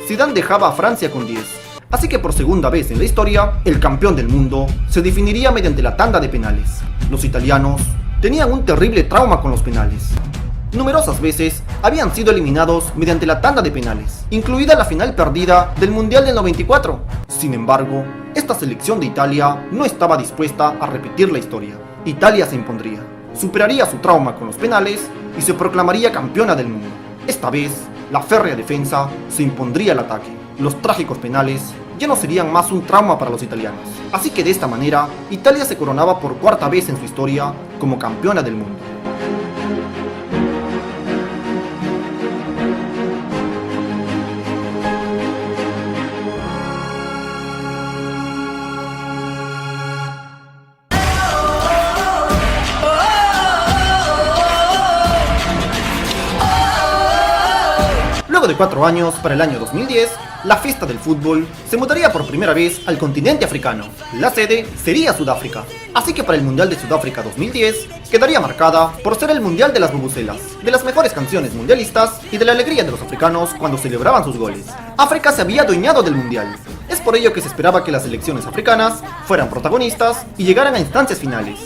Zidane dejaba a Francia con 10. Así que por segunda vez en la historia, el campeón del mundo se definiría mediante la tanda de penales. Los italianos tenían un terrible trauma con los penales. Numerosas veces habían sido eliminados mediante la tanda de penales, incluida la final perdida del Mundial del 94. Sin embargo, esta selección de Italia no estaba dispuesta a repetir la historia. Italia se impondría, superaría su trauma con los penales y se proclamaría campeona del mundo. Esta vez, la férrea defensa se impondría al ataque. Los trágicos penales ya no serían más un trauma para los italianos. Así que de esta manera, Italia se coronaba por cuarta vez en su historia como campeona del mundo. Luego de 4 años, para el año 2010, la fiesta del fútbol se mudaría por primera vez al continente africano. La sede sería Sudáfrica. Así que para el Mundial de Sudáfrica 2010 quedaría marcada por ser el Mundial de las bubucelas, de las mejores canciones mundialistas y de la alegría de los africanos cuando celebraban sus goles. África se había adueñado del Mundial. Es por ello que se esperaba que las selecciones africanas fueran protagonistas y llegaran a instancias finales.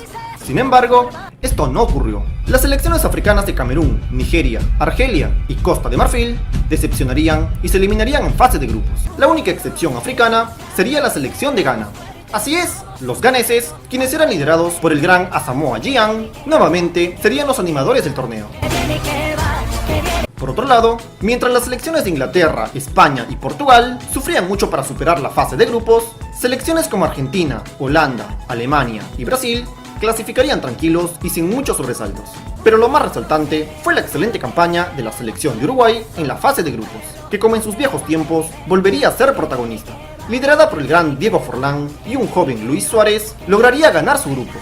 Sin embargo, esto no ocurrió. Las selecciones africanas de Camerún, Nigeria, Argelia y Costa de Marfil decepcionarían y se eliminarían en fase de grupos. La única excepción africana sería la selección de Ghana. Así es, los ganeses, quienes eran liderados por el gran Asamoah Gyan, nuevamente serían los animadores del torneo. Por otro lado, mientras las selecciones de Inglaterra, España y Portugal sufrían mucho para superar la fase de grupos, selecciones como Argentina, Holanda, Alemania y Brasil clasificarían tranquilos y sin muchos sobresaltos. Pero lo más resaltante fue la excelente campaña de la selección de Uruguay en la fase de grupos, que como en sus viejos tiempos volvería a ser protagonista. Liderada por el gran Diego Forlán y un joven Luis Suárez, lograría ganar su grupo.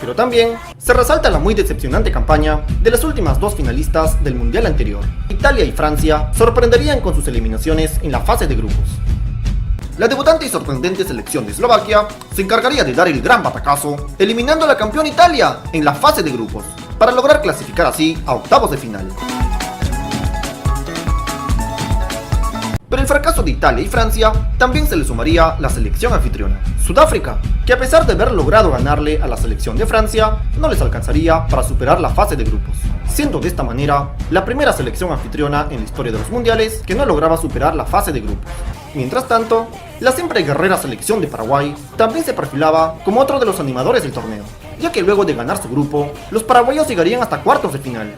Pero también se resalta la muy decepcionante campaña de las últimas dos finalistas del mundial anterior. Italia y Francia sorprenderían con sus eliminaciones en la fase de grupos. La debutante y sorprendente selección de Eslovaquia se encargaría de dar el gran batacazo, eliminando a la campeona Italia en la fase de grupos, para lograr clasificar así a octavos de final. Pero el fracaso de Italia y Francia también se le sumaría la selección anfitriona, Sudáfrica, que a pesar de haber logrado ganarle a la selección de Francia, no les alcanzaría para superar la fase de grupos, siendo de esta manera la primera selección anfitriona en la historia de los mundiales que no lograba superar la fase de grupos. Mientras tanto, la siempre guerrera selección de Paraguay también se perfilaba como otro de los animadores del torneo, ya que luego de ganar su grupo, los paraguayos llegarían hasta cuartos de final.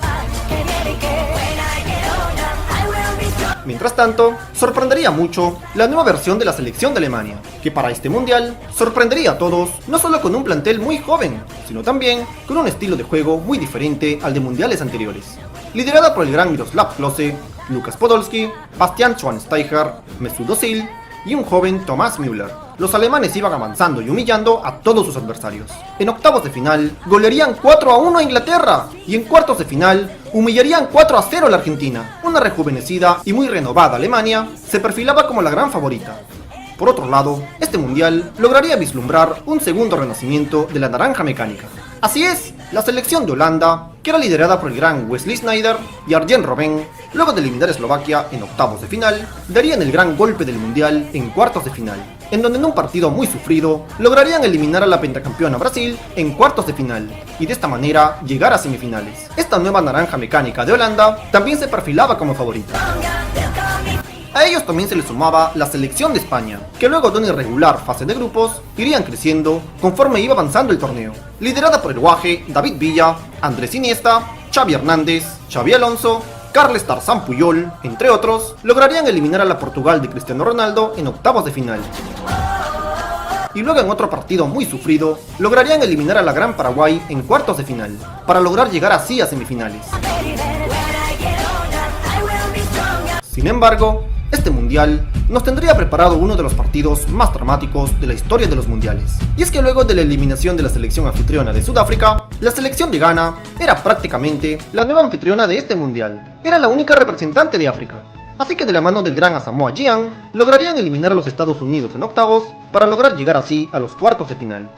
Mientras tanto, sorprendería mucho la nueva versión de la selección de Alemania, que para este mundial sorprendería a todos no solo con un plantel muy joven, sino también con un estilo de juego muy diferente al de mundiales anteriores. Liderada por el gran Miroslav Klose, Lukas Podolski, Bastian Schweinsteiger, Mesut Özil y un joven Thomas Müller, los alemanes iban avanzando y humillando a todos sus adversarios. En octavos de final, golearían 4-1 a Inglaterra y en cuartos de final, humillarían 4-0 a la Argentina. Una rejuvenecida y muy renovada Alemania se perfilaba como la gran favorita. Por otro lado, este mundial lograría vislumbrar un segundo renacimiento de la naranja mecánica. Así es, la selección de Holanda que era liderada por el gran Wesley Sneijder y Arjen Robben, luego de eliminar a Eslovaquia en octavos de final, darían el gran golpe del mundial en cuartos de final, en donde en un partido muy sufrido lograrían eliminar a la pentacampeona Brasil en cuartos de final y de esta manera llegar a semifinales. Esta nueva naranja mecánica de Holanda también se perfilaba como favorita. A ellos también se les sumaba la selección de España, que luego de una irregular fase de grupos, irían creciendo conforme iba avanzando el torneo, liderada por el Guaje, David Villa, Andrés Iniesta, Xavi Hernández, Xabi Alonso, Carles Tarzán Puyol, entre otros, lograrían eliminar a la Portugal de Cristiano Ronaldo en octavos de final. Y luego en otro partido muy sufrido, lograrían eliminar a la Gran Paraguay en cuartos de final, para lograr llegar así a semifinales. Sin embargo, este mundial nos tendría preparado uno de los partidos más dramáticos de la historia de los mundiales. Y es que luego de la eliminación de la selección anfitriona de Sudáfrica, la selección de Ghana era prácticamente la nueva anfitriona de este mundial. Era la única representante de África. Así que de la mano del gran Asamoah Gyan, lograrían eliminar a los Estados Unidos en octavos para lograr llegar así a los cuartos de final.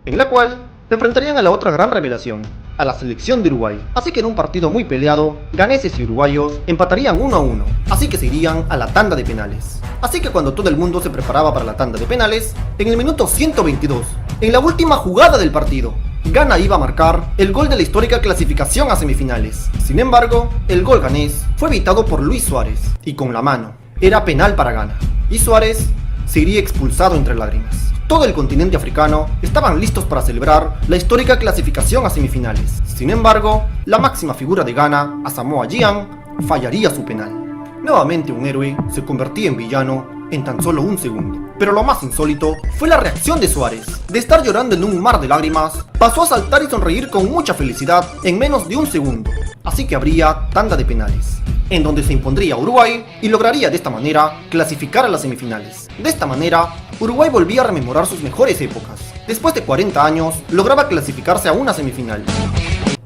En la cual se enfrentarían a la otra gran revelación, a la selección de Uruguay. Así que en un partido muy peleado, ganeses y uruguayos empatarían 1-1, así que se irían a la tanda de penales. Así que cuando todo el mundo se preparaba para la tanda de penales, en el minuto 122, en la última jugada del partido, Ghana iba a marcar el gol de la histórica clasificación a semifinales. Sin embargo, el gol ganés fue evitado por Luis Suárez, y con la mano. Era penal para Ghana, y Suárez se iría expulsado entre lágrimas. Todo el continente africano estaban listos para celebrar la histórica clasificación a semifinales. Sin embargo, la máxima figura de Ghana, Asamoah Gyan, fallaría su penal. Nuevamente un héroe se convertía en villano en tan solo un segundo. Pero lo más insólito fue la reacción de Suárez. De estar llorando en un mar de lágrimas, pasó a saltar y sonreír con mucha felicidad en menos de un segundo. Así que habría tanda de penales, en donde se impondría Uruguay y lograría de esta manera clasificar a las semifinales. De esta manera, Uruguay volvía a rememorar sus mejores épocas. Después de 40 años, lograba clasificarse a una semifinal,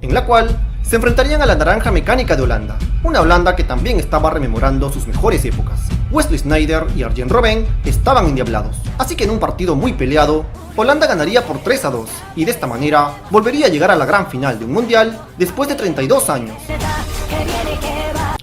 en la cual se enfrentarían a la naranja mecánica de Holanda, una Holanda que también estaba rememorando sus mejores épocas. Wesley Sneijder y Arjen Robben estaban endiablados, así que en un partido muy peleado, Holanda ganaría por 3-2 y de esta manera volvería a llegar a la gran final de un mundial después de 32 años.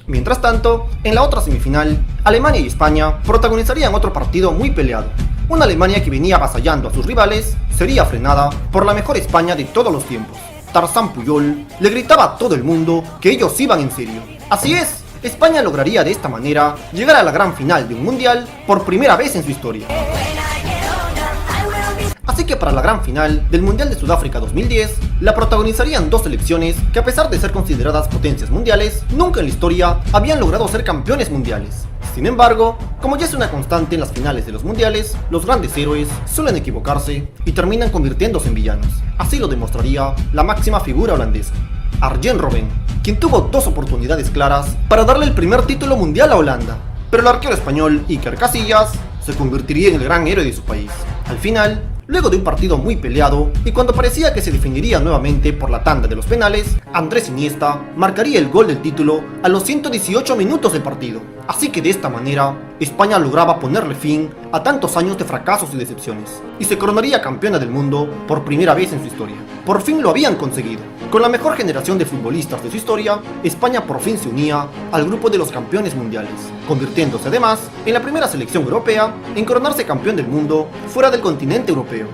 Mientras tanto, en la otra semifinal, Alemania y España protagonizarían otro partido muy peleado. Una Alemania que venía avasallando a sus rivales sería frenada por la mejor España de todos los tiempos. Tarzán Puyol le gritaba a todo el mundo que ellos iban en serio. Así es, España lograría de esta manera llegar a la gran final de un mundial por primera vez en su historia. Así que para la gran final del Mundial de Sudáfrica 2010, la protagonizarían dos selecciones que, a pesar de ser consideradas potencias mundiales, nunca en la historia habían logrado ser campeones mundiales. Sin embargo, como ya es una constante en las finales de los mundiales, los grandes héroes suelen equivocarse y terminan convirtiéndose en villanos. Así lo demostraría la máxima figura holandesa, Arjen Robben, quien tuvo dos oportunidades claras para darle el primer título mundial a Holanda, pero el arquero español Iker Casillas se convertiría en el gran héroe de su país. Al final, luego de un partido muy peleado y cuando parecía que se definiría nuevamente por la tanda de los penales, Andrés Iniesta marcaría el gol del título a los 118 minutos de partido. Así que de esta manera, España lograba ponerle fin a tantos años de fracasos y decepciones, y se coronaría campeona del mundo por primera vez en su historia. Por fin lo habían conseguido. Con la mejor generación de futbolistas de su historia, España por fin se unía al grupo de los campeones mundiales, convirtiéndose además en la primera selección europea en coronarse campeón del mundo fuera del continente europeo.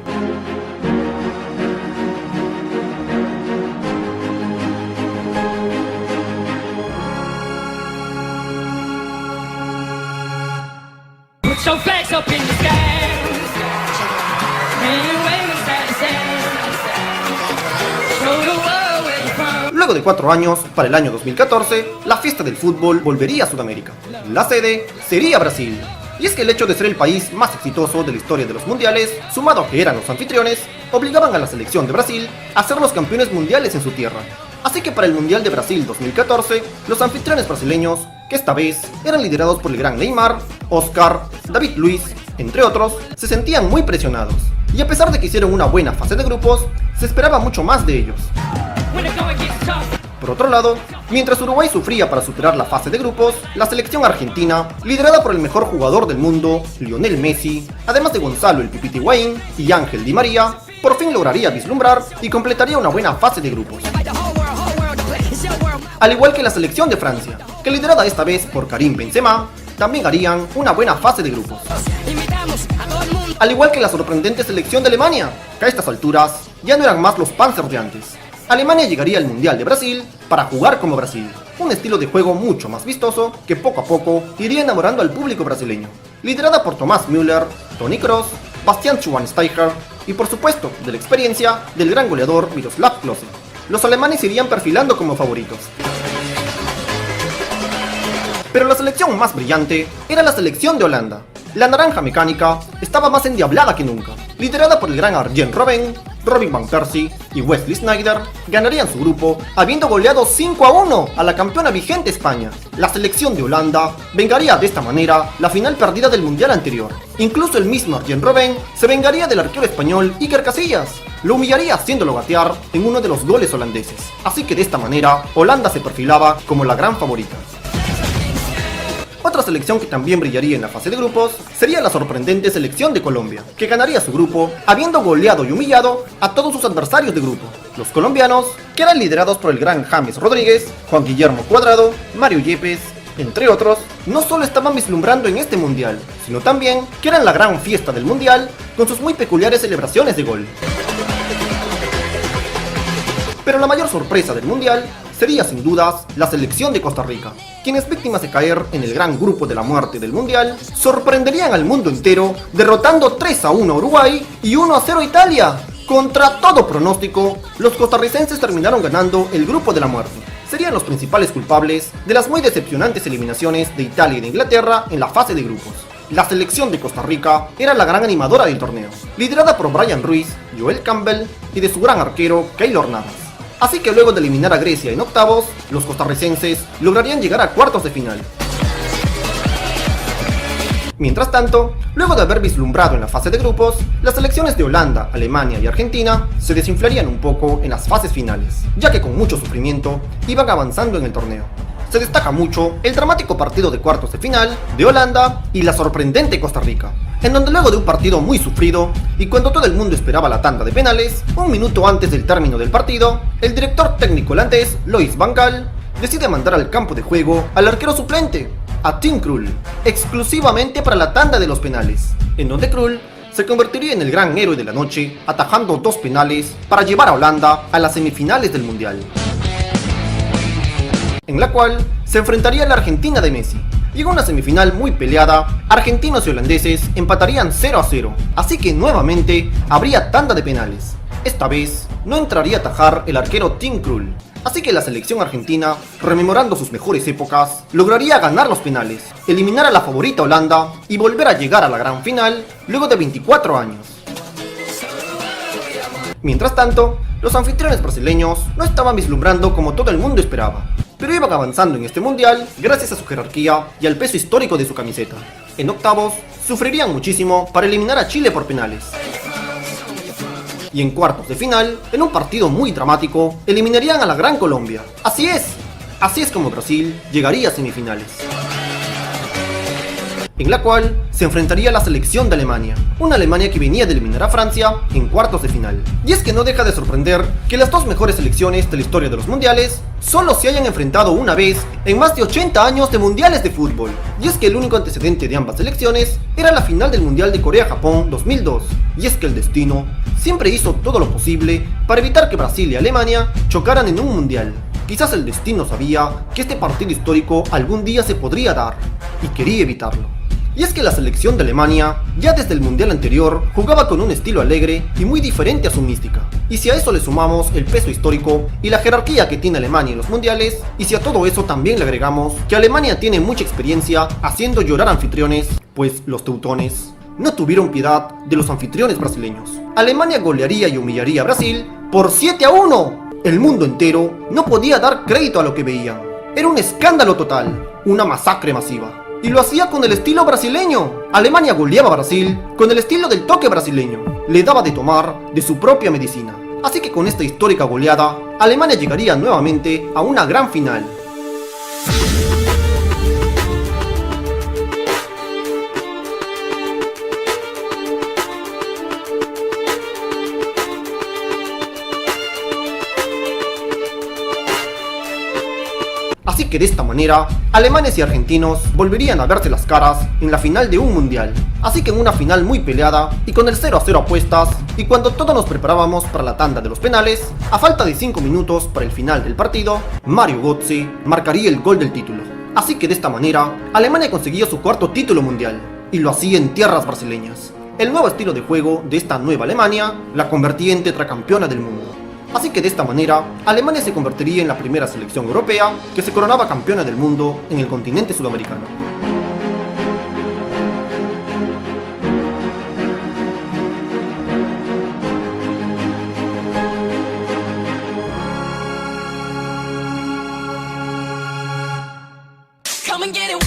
So flags up in the sky. And you wave us at the sand. Show the world where you're from. Luego de 4 años, para el año 2014, la fiesta del fútbol volvería a Sudamérica. La sede sería Brasil. Y es que el hecho de ser el país más exitoso de la historia de los mundiales, sumado a que eran los anfitriones, obligaban a la selección de Brasil a ser los campeones mundiales en su tierra. Así que para el Mundial de Brasil 2014, los anfitriones brasileños, que esta vez eran liderados por el gran Neymar, Oscar, David Luiz, entre otros, se sentían muy presionados. Y a pesar de que hicieron una buena fase de grupos, se esperaba mucho más de ellos. Por otro lado, mientras Uruguay sufría para superar la fase de grupos, la selección argentina, liderada por el mejor jugador del mundo, Lionel Messi, además de Gonzalo el Pipita Higuaín y Ángel Di María, por fin lograría vislumbrar y completaría una buena fase de grupos. Al igual que la selección de Francia, que liderada esta vez por Karim Benzema, también harían una buena fase de grupos. Al igual que la sorprendente selección de Alemania, que a estas alturas ya no eran más los Panzers de antes. Alemania llegaría al Mundial de Brasil para jugar como Brasil, un estilo de juego mucho más vistoso que poco a poco iría enamorando al público brasileño. Liderada por Thomas Müller, Toni Kroos, Bastian Schweinsteiger y por supuesto de la experiencia del gran goleador Miroslav Klose. Los alemanes irían perfilando como favoritos. Pero la selección más brillante era la selección de Holanda. La naranja mecánica estaba más endiablada que nunca. Liderada por el gran Arjen Robben, Robin van Persie y Wesley Sneijder, ganarían su grupo habiendo goleado 5-1 a la campeona vigente España. La selección de Holanda vengaría de esta manera la final perdida del mundial anterior. Incluso el mismo Arjen Robben se vengaría del arquero español Iker Casillas. Lo humillaría haciéndolo gatear en uno de los goles holandeses. Así que de esta manera, Holanda se perfilaba como la gran favorita. Otra selección que también brillaría en la fase de grupos sería la sorprendente selección de Colombia, que ganaría su grupo habiendo goleado y humillado a todos sus adversarios de grupo. Los colombianos, que eran liderados por el gran James Rodríguez, Juan Guillermo Cuadrado, Mario Yepes, entre otros, no solo estaban vislumbrando en este mundial, sino también que eran la gran fiesta del mundial con sus muy peculiares celebraciones de gol. Pero la mayor sorpresa del mundial sería sin dudas la selección de Costa Rica, quienes víctimas de caer en el gran grupo de la muerte del mundial, sorprenderían al mundo entero derrotando 3-1 a Uruguay y 1-0 a Italia. Contra todo pronóstico, los costarricenses terminaron ganando el grupo de la muerte. Serían los principales culpables de las muy decepcionantes eliminaciones de Italia y de Inglaterra en la fase de grupos. La selección de Costa Rica era la gran animadora del torneo, liderada por Brian Ruiz, Joel Campbell y de su gran arquero Keylor Navas. Así que luego de eliminar a Grecia en octavos, los costarricenses lograrían llegar a cuartos de final. Mientras tanto, luego de haber vislumbrado en la fase de grupos, las selecciones de Holanda, Alemania y Argentina se desinflarían un poco en las fases finales, ya que con mucho sufrimiento iban avanzando en el torneo. Se destaca mucho el dramático partido de cuartos de final de Holanda y la sorprendente Costa Rica, en donde luego de un partido muy sufrido y cuando todo el mundo esperaba la tanda de penales, un minuto antes del término del partido, el director técnico holandés Louis van Gaal decide mandar al campo de juego al arquero suplente, a Tim Krul, exclusivamente para la tanda de los penales, en donde Krul se convertiría en el gran héroe de la noche, atajando 2 penales para llevar a Holanda a las semifinales del mundial, en la cual se enfrentaría a la Argentina de Messi. Llegó una semifinal muy peleada, argentinos y holandeses empatarían 0-0, así que nuevamente habría tanda de penales. Esta vez no entraría a atajar el arquero Tim Krul, así que la selección argentina, rememorando sus mejores épocas, lograría ganar los penales, eliminar a la favorita Holanda y volver a llegar a la gran final luego de 24 años. Mientras tanto, los anfitriones brasileños no estaban vislumbrando como todo el mundo esperaba, pero iban avanzando en este mundial gracias a su jerarquía y al peso histórico de su camiseta. En octavos, sufrirían muchísimo para eliminar a Chile por penales. Y en cuartos de final, en un partido muy dramático, eliminarían a la Gran Colombia. Así es como Brasil llegaría a semifinales, en la cual se enfrentaría a la selección de Alemania, una Alemania que venía de eliminar a Francia en cuartos de final. Y es que no deja de sorprender que las dos mejores selecciones de la historia de los mundiales solo se hayan enfrentado una vez en más de 80 años de mundiales de fútbol. Y es que el único antecedente de ambas selecciones era la final del Mundial de Corea-Japón 2002. Y es que el destino siempre hizo todo lo posible para evitar que Brasil y Alemania chocaran en un mundial. Quizás el destino sabía que este partido histórico algún día se podría dar, y quería evitarlo. Y es que la selección de Alemania, ya desde el mundial anterior, jugaba con un estilo alegre y muy diferente a su mística. Y si a eso le sumamos el peso histórico y la jerarquía que tiene Alemania en los mundiales, y si a todo eso también le agregamos que Alemania tiene mucha experiencia haciendo llorar anfitriones, pues los teutones no tuvieron piedad de los anfitriones brasileños. Alemania golearía y humillaría a Brasil por 7-1. El mundo entero no podía dar crédito a lo que veían. Era un escándalo total, una masacre masiva. Y lo hacía con el estilo brasileño. Alemania goleaba a Brasil con el estilo del toque brasileño. Le daba de tomar de su propia medicina. Así que con esta histórica goleada, Alemania llegaría nuevamente a una gran final. que de esta manera, alemanes y argentinos volverían a verse las caras en la final de un mundial. Así que en una final muy peleada y con el 0-0 apuestas, y cuando todos nos preparábamos para la tanda de los penales, a falta de 5 minutos para el final del partido, Mario Götze marcaría el gol del título. Así que de esta manera, Alemania conseguía su cuarto título mundial, y lo hacía en tierras brasileñas. El nuevo estilo de juego de esta nueva Alemania la convertía en tetracampeona del mundo. Así que de esta manera, Alemania se convertiría en la primera selección europea que se coronaba campeona del mundo en el continente sudamericano. Come and get it.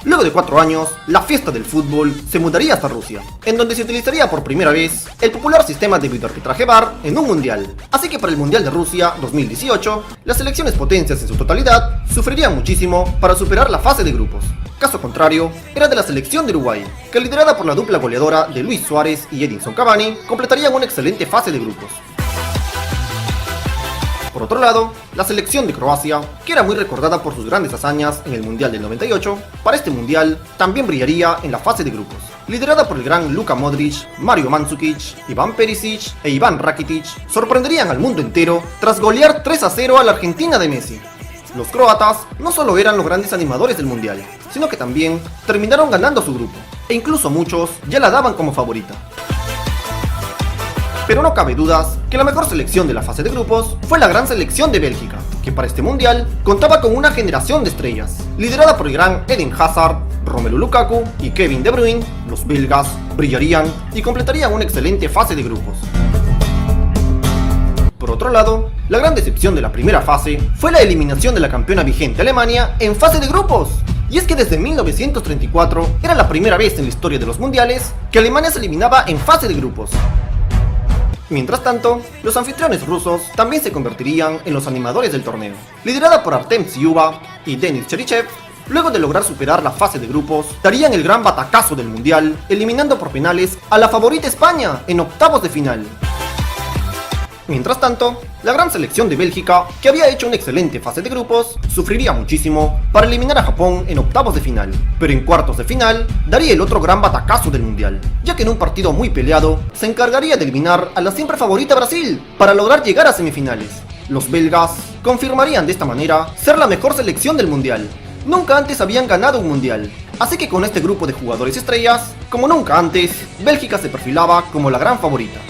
Luego de 4 años, la fiesta del fútbol se mudaría hasta Rusia, en donde se utilizaría por primera vez el popular sistema de videoarbitraje VAR en un mundial. Así que para el Mundial de Rusia 2018, las selecciones potencias en su totalidad sufrirían muchísimo para superar la fase de grupos. Caso contrario, era de la selección de Uruguay, que liderada por la dupla goleadora de Luis Suárez y Edinson Cavani, completarían una excelente fase de grupos. Por otro lado, la selección de Croacia, que era muy recordada por sus grandes hazañas en el Mundial del 98, para este Mundial también brillaría en la fase de grupos. Liderada por el gran Luka Modric, Mario Mandzukic, Ivan Perisic e Ivan Rakitic, sorprenderían al mundo entero tras golear 3-0 a la Argentina de Messi. Los croatas no solo eran los grandes animadores del Mundial, sino que también terminaron ganando su grupo, e incluso muchos ya la daban como favorita. Pero no cabe dudas que la mejor selección de la fase de grupos fue la gran selección de Bélgica, que para este mundial contaba con una generación de estrellas, liderada por el gran Eden Hazard, Romelu Lukaku y Kevin De Bruyne. Los belgas brillarían y completarían una excelente fase de grupos. Por otro lado, la gran decepción de la primera fase fue la eliminación de la campeona vigente Alemania en fase de grupos. Y es que desde 1934 era la primera vez en la historia de los mundiales que Alemania se eliminaba en fase de grupos. Mientras tanto, los anfitriones rusos también se convertirían en los animadores del torneo. Liderada por Artem Tsiuba y Denis Cherichev, luego de lograr superar la fase de grupos, darían el gran batacazo del mundial, eliminando por penales a la favorita España en octavos de final. Mientras tanto, la gran selección de Bélgica, que había hecho una excelente fase de grupos, sufriría muchísimo para eliminar a Japón en octavos de final, pero en cuartos de final daría el otro gran batacazo del mundial, ya que en un partido muy peleado se encargaría de eliminar a la siempre favorita Brasil para lograr llegar a semifinales. Los belgas confirmarían de esta manera ser la mejor selección del mundial. Nunca antes habían ganado un mundial, así que con este grupo de jugadores estrellas, como nunca antes, Bélgica se perfilaba como la gran favorita.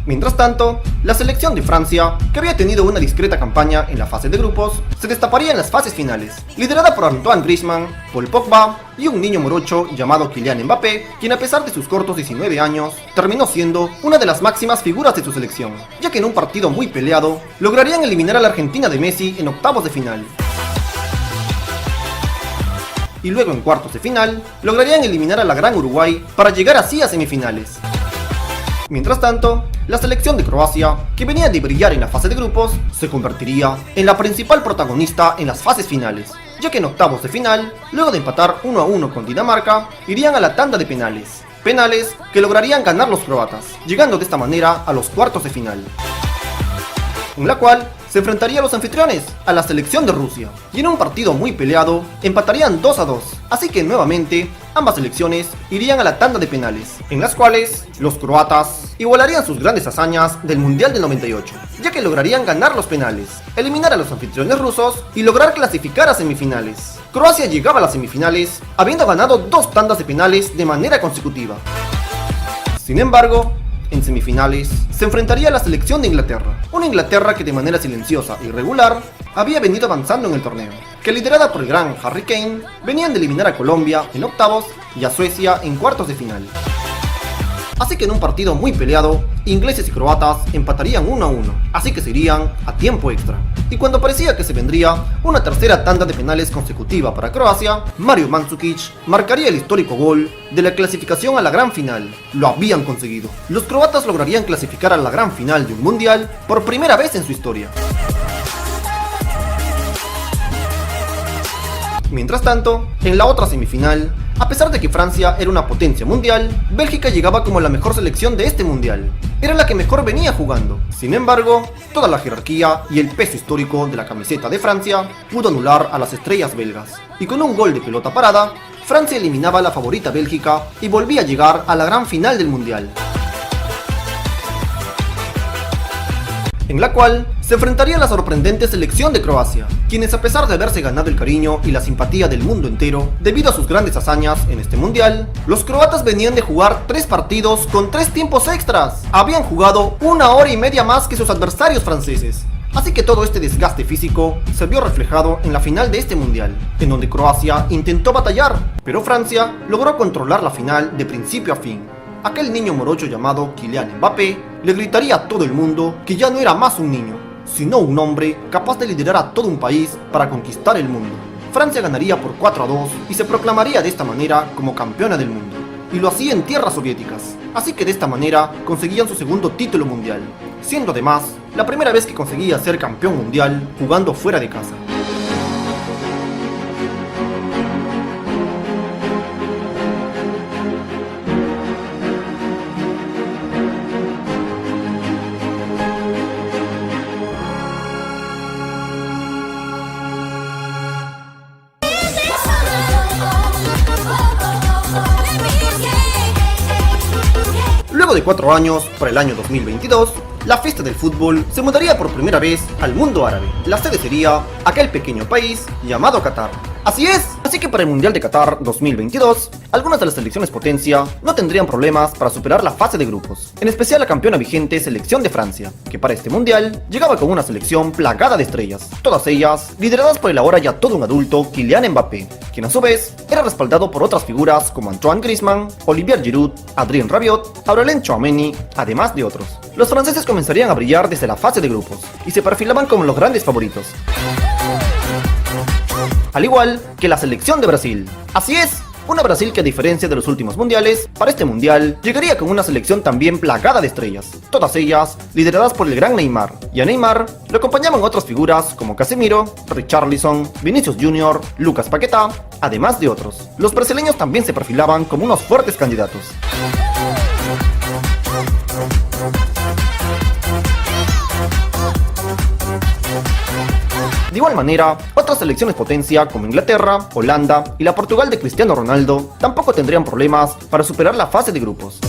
Mientras tanto, la selección de Francia, que había tenido una discreta campaña en la fase de grupos, se destaparía en las fases finales, liderada por Antoine Griezmann, Paul Pogba y un niño morocho llamado Kylian Mbappé, quien a pesar de sus cortos 19 años, terminó siendo una de las máximas figuras de su selección, ya que en un partido muy peleado, lograrían eliminar a la Argentina de Messi en octavos de final. Y luego en cuartos de final, lograrían eliminar a la gran Uruguay para llegar así a semifinales. Mientras tanto, la selección de Croacia, que venía de brillar en la fase de grupos, se convertiría en la principal protagonista en las fases finales, ya que en octavos de final, luego de empatar 1-1 con Dinamarca, irían a la tanda de penales que lograrían ganar los croatas, llegando de esta manera a los cuartos de final, en la cual se enfrentaría a los anfitriones, a la selección de Rusia, y en un partido muy peleado, empatarían 2-2, así que nuevamente, ambas selecciones irían a la tanda de penales, en las cuales los croatas igualarían sus grandes hazañas del Mundial del 98, ya que lograrían ganar los penales, eliminar a los anfitriones rusos y lograr clasificar a semifinales. Croacia llegaba a las semifinales, habiendo ganado 2 tandas de penales de manera consecutiva. Sin embargo, en semifinales, se enfrentaría a la selección de Inglaterra, una Inglaterra que de manera silenciosa y regular había venido avanzando en el torneo, que liderada por el gran Harry Kane, venían de eliminar a Colombia en octavos y a Suecia en cuartos de final. Así que en un partido muy peleado, ingleses y croatas empatarían 1-1, así que se irían a tiempo extra. Y cuando parecía que se vendría una tercera tanda de penales consecutiva para Croacia, Mario Mandzukic marcaría el histórico gol de la clasificación a la gran final. Lo habían conseguido. Los croatas lograrían clasificar a la gran final de un mundial por primera vez en su historia. Mientras tanto, en la otra semifinal, a pesar de que Francia era una potencia mundial, Bélgica llegaba como la mejor selección de este mundial. era la que mejor venía jugando. Sin embargo, toda la jerarquía y el peso histórico de la camiseta de Francia pudo anular a las estrellas belgas. Y con un gol de pelota parada, Francia eliminaba a la favorita Bélgica y volvía a llegar a la gran final del Mundial, en la cual se enfrentaría a la sorprendente selección de Croacia, quienes a pesar de haberse ganado el cariño y la simpatía del mundo entero debido a sus grandes hazañas en este mundial, los croatas venían de jugar 3 partidos con 3 tiempos extras. Habían jugado 1 hora y media más que sus adversarios franceses. Así que todo este desgaste físico se vio reflejado en la final de este mundial, en donde Croacia intentó batallar, pero Francia logró controlar la final de principio a fin. Aquel niño morocho llamado Kylian Mbappé le gritaría a todo el mundo que ya no era más un niño, sino un hombre capaz de liderar a todo un país para conquistar el mundo. Francia ganaría por 4-2 y se proclamaría de esta manera como campeona del mundo, y lo hacía en tierras soviéticas, así que de esta manera conseguían su segundo título mundial, siendo además la primera vez que conseguía ser campeón mundial jugando fuera de casa. Luego de 4 años, para el año 2022, la fiesta del fútbol se mudaría por primera vez al mundo árabe. La sede sería aquel pequeño país llamado Qatar. Así es, así que para el Mundial de Qatar 2022, algunas de las selecciones potencia no tendrían problemas para superar la fase de grupos. En especial la campeona vigente selección de Francia, que para este Mundial llegaba con una selección plagada de estrellas, todas ellas lideradas por el ahora ya todo un adulto Kylian Mbappé, quien a su vez era respaldado por otras figuras como Antoine Griezmann, Olivier Giroud, Adrien Rabiot, Aurélien Tchouaméni, además de otros. Los franceses comenzarían a brillar desde la fase de grupos y se perfilaban como los grandes favoritos, al igual que la selección de Brasil. Así es, una Brasil que a diferencia de los últimos mundiales, para este mundial llegaría con una selección también plagada de estrellas, todas ellas lideradas por el gran Neymar, y a Neymar lo acompañaban otras figuras como Casemiro, Richarlison, Vinicius Jr., Lucas Paquetá, además de otros. Los brasileños también se perfilaban como unos fuertes candidatos. De igual manera, otras selecciones potencia como Inglaterra, Holanda y la Portugal de Cristiano Ronaldo tampoco tendrían problemas para superar la fase de grupos.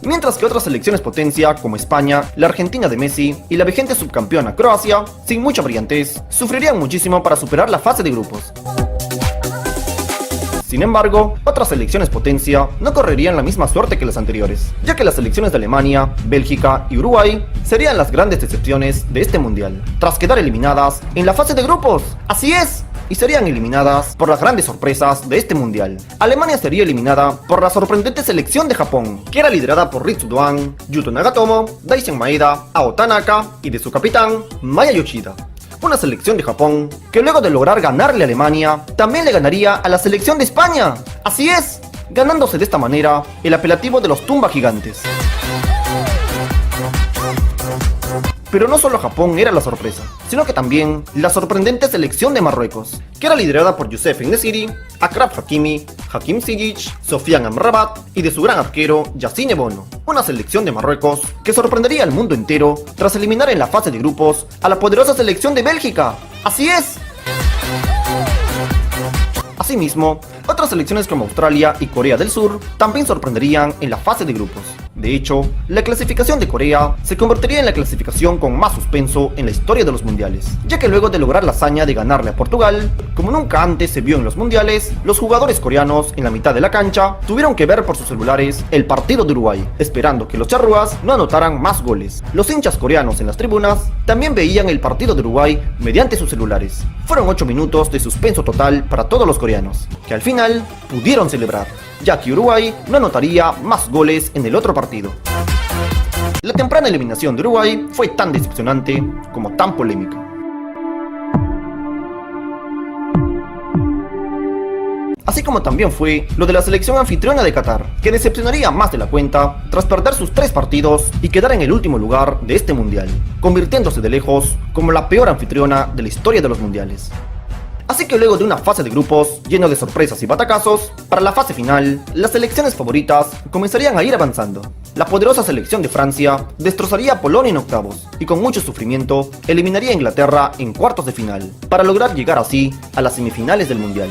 Mientras que otras selecciones potencia como España, la Argentina de Messi y la vigente subcampeona Croacia, sin mucha brillantez, sufrirían muchísimo para superar la fase de grupos. Sin embargo, otras selecciones potencia no correrían la misma suerte que las anteriores, ya que las selecciones de Alemania, Bélgica y Uruguay serían las grandes decepciones de este mundial, tras quedar eliminadas en la fase de grupos. Así es, y serían eliminadas por las grandes sorpresas de este mundial. Alemania sería eliminada por la sorprendente selección de Japón, que era liderada por Ritsu Doan, Yuto Nagatomo, Daisen Maeda, Ao Tanaka y de su capitán, Maya Yoshida. Una selección de Japón que luego de lograr ganarle a Alemania, también le ganaría a la selección de España. Así es, ganándose de esta manera el apelativo de los Tumba Gigantes. Pero no solo Japón era la sorpresa, sino que también la sorprendente selección de Marruecos, que era liderada por Youssef En-Nesyri, Achraf Hakimi, Hakim Ziyech, Sofiane Amrabat y de su gran arquero Yassine Bono. Una selección de Marruecos que sorprendería al mundo entero tras eliminar en la fase de grupos a la poderosa selección de Bélgica. ¡Así es! Asimismo, otras selecciones como Australia y Corea del Sur también sorprenderían en la fase de grupos. De hecho, la clasificación de Corea se convertiría en la clasificación con más suspenso en la historia de los mundiales, ya que luego de lograr la hazaña de ganarle a Portugal, como nunca antes se vio en los mundiales, los jugadores coreanos en la mitad de la cancha tuvieron que ver por sus celulares el partido de Uruguay, esperando que los charrúas no anotaran más goles. Los hinchas coreanos en las tribunas también veían el partido de Uruguay mediante sus celulares. Fueron 8 minutos de suspenso total para todos los coreanos, que al final pudieron celebrar, ya que Uruguay no anotaría más goles en el otro partido. La temprana eliminación de Uruguay fue tan decepcionante como tan polémica. Así como también fue lo de la selección anfitriona de Qatar, que decepcionaría más de la cuenta tras perder sus 3 partidos y quedar en el último lugar de este mundial, convirtiéndose de lejos como la peor anfitriona de la historia de los mundiales. Así que luego de una fase de grupos lleno de sorpresas y batacazos, para la fase final, las selecciones favoritas comenzarían a ir avanzando. La poderosa selección de Francia destrozaría a Polonia en octavos y con mucho sufrimiento eliminaría a Inglaterra en cuartos de final, para lograr llegar así a las semifinales del Mundial.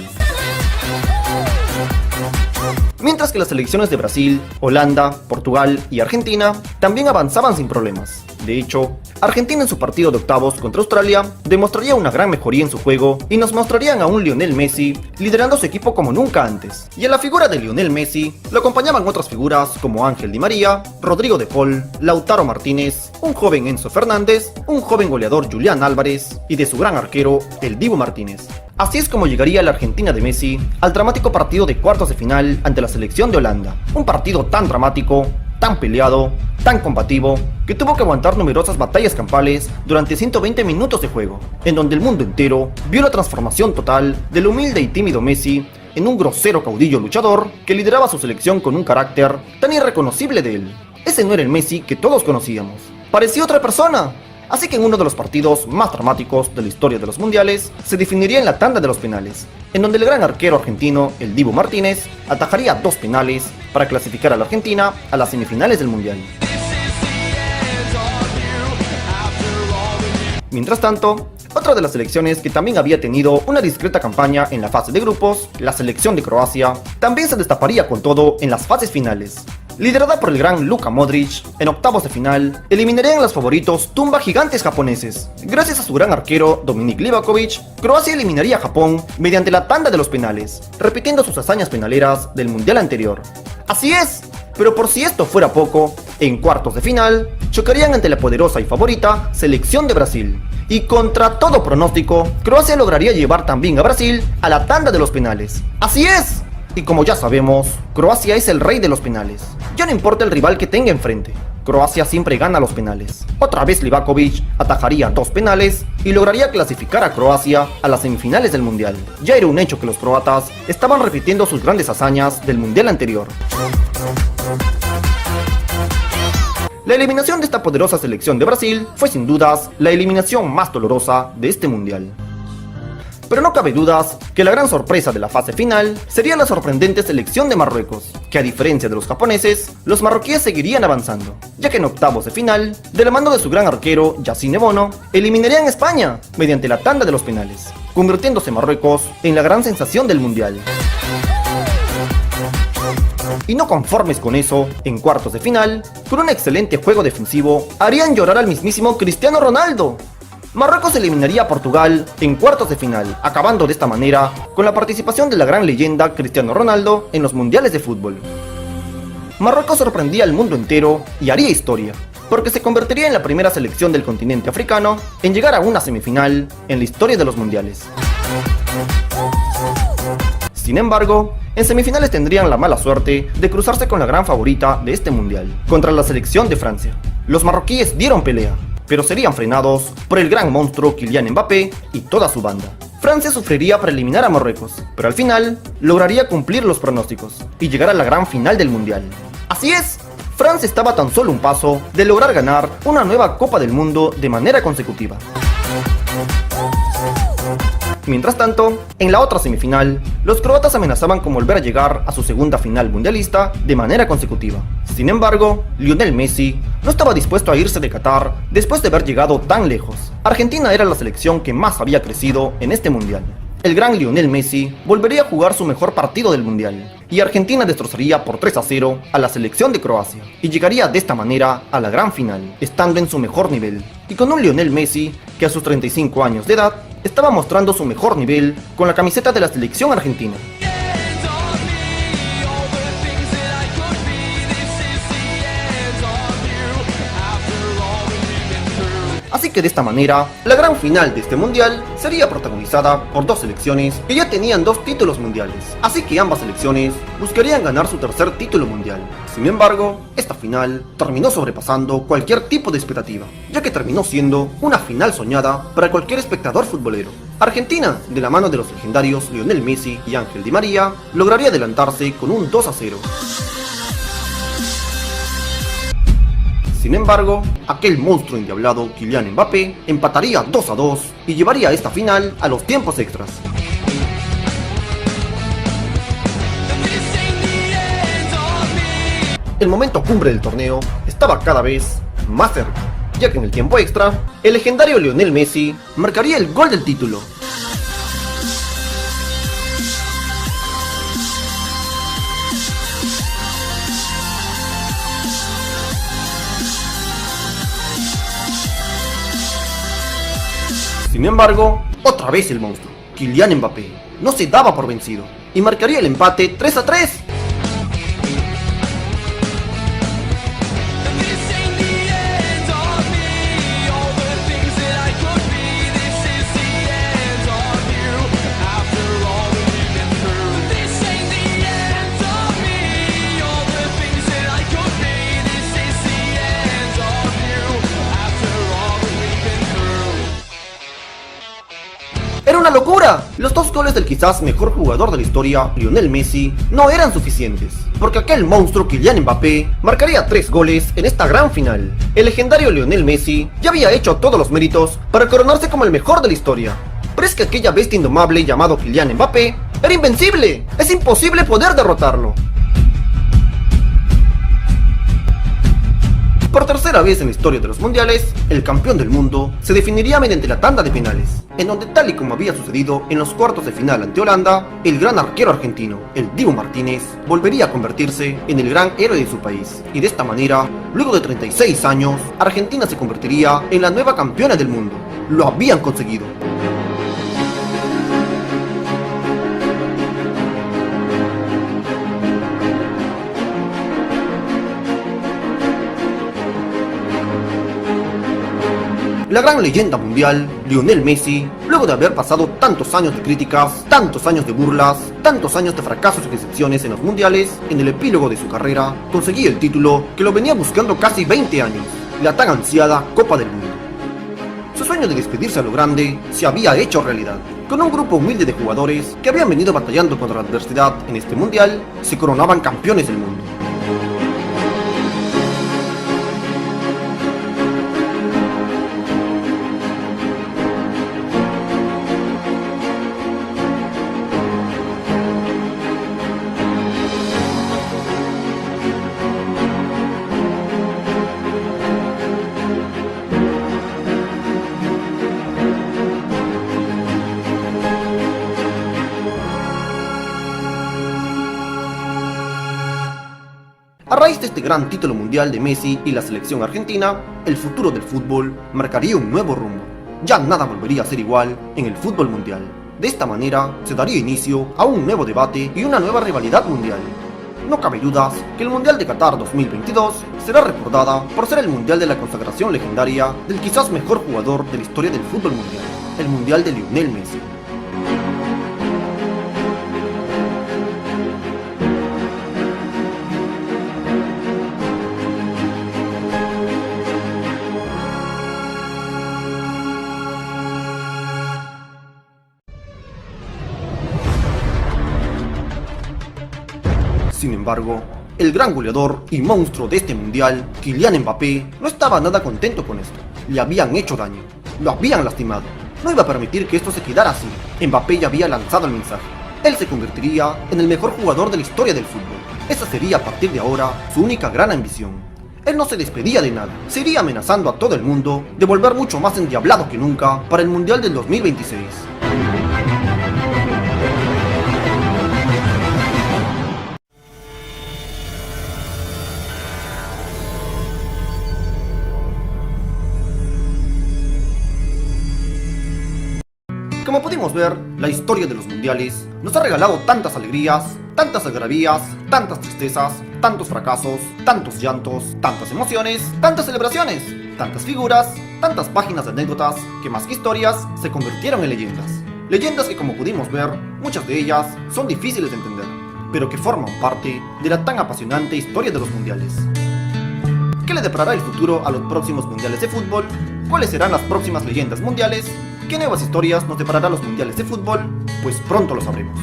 Mientras que las selecciones de Brasil, Holanda, Portugal y Argentina también avanzaban sin problemas. De hecho, Argentina en su partido de octavos contra Australia demostraría una gran mejoría en su juego y nos mostrarían a un Lionel Messi liderando su equipo como nunca antes. Y a la figura de Lionel Messi lo acompañaban otras figuras como Ángel Di María, Rodrigo de Paul, Lautaro Martínez, un joven Enzo Fernández, un joven goleador Julián Álvarez y de su gran arquero, el Dibu Martínez. Así es como llegaría la Argentina de Messi al dramático partido de cuartos de final ante la selección de Holanda. Un partido tan dramático, tan peleado, tan combativo, que tuvo que aguantar numerosas batallas campales durante 120 minutos de juego, en donde el mundo entero vio la transformación total del humilde y tímido Messi en un grosero caudillo luchador que lideraba a su selección con un carácter tan irreconocible de él. Ese no era el Messi que todos conocíamos, parecía otra persona. Así que en uno de los partidos más dramáticos de la historia de los mundiales, se definiría en la tanda de los penales, en donde el gran arquero argentino, el Dibu Martínez, atajaría 2 penales para clasificar a la Argentina a las semifinales del mundial. Mientras tanto, otra de las selecciones que también había tenido una discreta campaña en la fase de grupos, la selección de Croacia, también se destaparía con todo en las fases finales. Liderada por el gran Luka Modric, en octavos de final, eliminarían a los favoritos tumba gigantes japoneses. Gracias a su gran arquero, Dominik Livakovic, Croacia eliminaría a Japón mediante la tanda de los penales, repitiendo sus hazañas penaleras del mundial anterior. Así es, pero por si esto fuera poco, en cuartos de final, chocarían ante la poderosa y favorita selección de Brasil. Y contra todo pronóstico, Croacia lograría llevar también a Brasil a la tanda de los penales. ¡Así es! Y como ya sabemos, Croacia es el rey de los penales. Ya no importa el rival que tenga enfrente, Croacia siempre gana los penales. Otra vez Livakovic atajaría 2 penales y lograría clasificar a Croacia a las semifinales del mundial. Ya era un hecho que los croatas estaban repitiendo sus grandes hazañas del mundial anterior. La eliminación de esta poderosa selección de Brasil fue sin dudas la eliminación más dolorosa de este mundial. Pero no cabe dudas que la gran sorpresa de la fase final sería la sorprendente selección de Marruecos, que a diferencia de los japoneses, los marroquíes seguirían avanzando, ya que en octavos de final, de la mano de su gran arquero Yassine Bono, eliminarían a España mediante la tanda de los penales, convirtiéndose Marruecos en la gran sensación del mundial. Y no conformes con eso, en cuartos de final, con un excelente juego defensivo, harían llorar al mismísimo Cristiano Ronaldo. Marruecos eliminaría a Portugal en cuartos de final, acabando de esta manera con la participación de la gran leyenda Cristiano Ronaldo en los mundiales de fútbol. Marruecos sorprendía al mundo entero y haría historia, porque se convertiría en la primera selección del continente africano en llegar a una semifinal en la historia de los mundiales. Sin embargo, en semifinales tendrían la mala suerte de cruzarse con la gran favorita de este mundial, contra la selección de Francia. Los marroquíes dieron pelea, pero serían frenados por el gran monstruo Kylian Mbappé y toda su banda. Francia sufriría para eliminar a Marruecos, pero al final lograría cumplir los pronósticos y llegar a la gran final del mundial. Así es, Francia estaba tan solo un paso de lograr ganar una nueva Copa del Mundo de manera consecutiva. Mientras tanto, en la otra semifinal, los croatas amenazaban con volver a llegar a su segunda final mundialista de manera consecutiva. Sin embargo, Lionel Messi no estaba dispuesto a irse de Qatar después de haber llegado tan lejos. Argentina era la selección que más había crecido en este mundial. El gran Lionel Messi volvería a jugar su mejor partido del mundial, y Argentina destrozaría por 3-0 a la selección de Croacia, y llegaría de esta manera a la gran final, estando en su mejor nivel, y con un Lionel Messi que a sus 35 años de edad estaba mostrando su mejor nivel con la camiseta de la selección argentina. Así que de esta manera, la gran final de este mundial sería protagonizada por 2 selecciones que ya tenían 2 títulos mundiales, así que ambas selecciones buscarían ganar su tercer título mundial. Sin embargo, esta final terminó sobrepasando cualquier tipo de expectativa, ya que terminó siendo una final soñada para cualquier espectador futbolero. Argentina, de la mano de los legendarios Lionel Messi y Ángel Di María, lograría adelantarse con un 2-0. Sin embargo, aquel monstruo endiablado Kylian Mbappé empataría 2-2 y llevaría esta final a los tiempos extras. el momento cumbre del torneo estaba cada vez más cerca, ya que en el tiempo extra, el legendario Lionel Messi marcaría el gol del título. Sin embargo, otra vez el monstruo, Kylian Mbappé, no se daba por vencido y marcaría el empate 3-3. ¡Era una locura! Los 2 goles del quizás mejor jugador de la historia, Lionel Messi, no eran suficientes, porque aquel monstruo Kylian Mbappé marcaría 3 goles en esta gran final. El legendario Lionel Messi ya había hecho todos los méritos para coronarse como el mejor de la historia. Pero es que aquella bestia indomable llamado Kylian Mbappé era invencible. Es imposible poder derrotarlo. Por tercera vez en la historia de los mundiales, el campeón del mundo se definiría mediante la tanda de penales, en donde, tal y como había sucedido en los cuartos de final ante Holanda, el gran arquero argentino, el Dibu Martínez, volvería a convertirse en el gran héroe de su país. Y de esta manera, luego de 36 años, Argentina se convertiría en la nueva campeona del mundo. Lo habían conseguido. La gran leyenda mundial, Lionel Messi, luego de haber pasado tantos años de críticas, tantos años de burlas, tantos años de fracasos y decepciones en los mundiales, en el epílogo de su carrera, conseguía el título que lo venía buscando casi 20 años, la tan ansiada Copa del Mundo. Su sueño de despedirse a lo grande se había hecho realidad. Con un grupo humilde de jugadores que habían venido batallando contra la adversidad en este mundial, se coronaban campeones del mundo. A raíz de este gran título mundial de Messi y la selección argentina, el futuro del fútbol marcaría un nuevo rumbo. Ya nada volvería a ser igual en el fútbol mundial. De esta manera se daría inicio a un nuevo debate y una nueva rivalidad mundial. No cabe dudas que el Mundial de Qatar 2022 será recordada por ser el mundial de la consagración legendaria del quizás mejor jugador de la historia del fútbol mundial, el mundial de Lionel Messi. Sin embargo, el gran goleador y monstruo de este mundial, Kylian Mbappé, no estaba nada contento con esto. Le habían hecho daño, lo habían lastimado. No iba a permitir que esto se quedara así. Mbappé ya había lanzado el mensaje. Él se convertiría en el mejor jugador de la historia del fútbol. Esa sería a partir de ahora su única gran ambición. Él no se despedía de nada, se iría amenazando a todo el mundo de volver mucho más endiablado que nunca para el Mundial del 2026. Como pudimos ver, la historia de los mundiales nos ha regalado tantas alegrías, tantas algarabías, tantas tristezas, tantos fracasos, tantos llantos, tantas emociones, tantas celebraciones, tantas figuras, tantas páginas de anécdotas que más que historias se convirtieron en leyendas. Leyendas que, como pudimos ver, muchas de ellas son difíciles de entender, pero que forman parte de la tan apasionante historia de los mundiales. ¿Qué le deparará el futuro a los próximos mundiales de fútbol? ¿Cuáles serán las próximas leyendas mundiales? ¿Qué nuevas historias nos deparará los mundiales de fútbol? Pues pronto lo sabremos.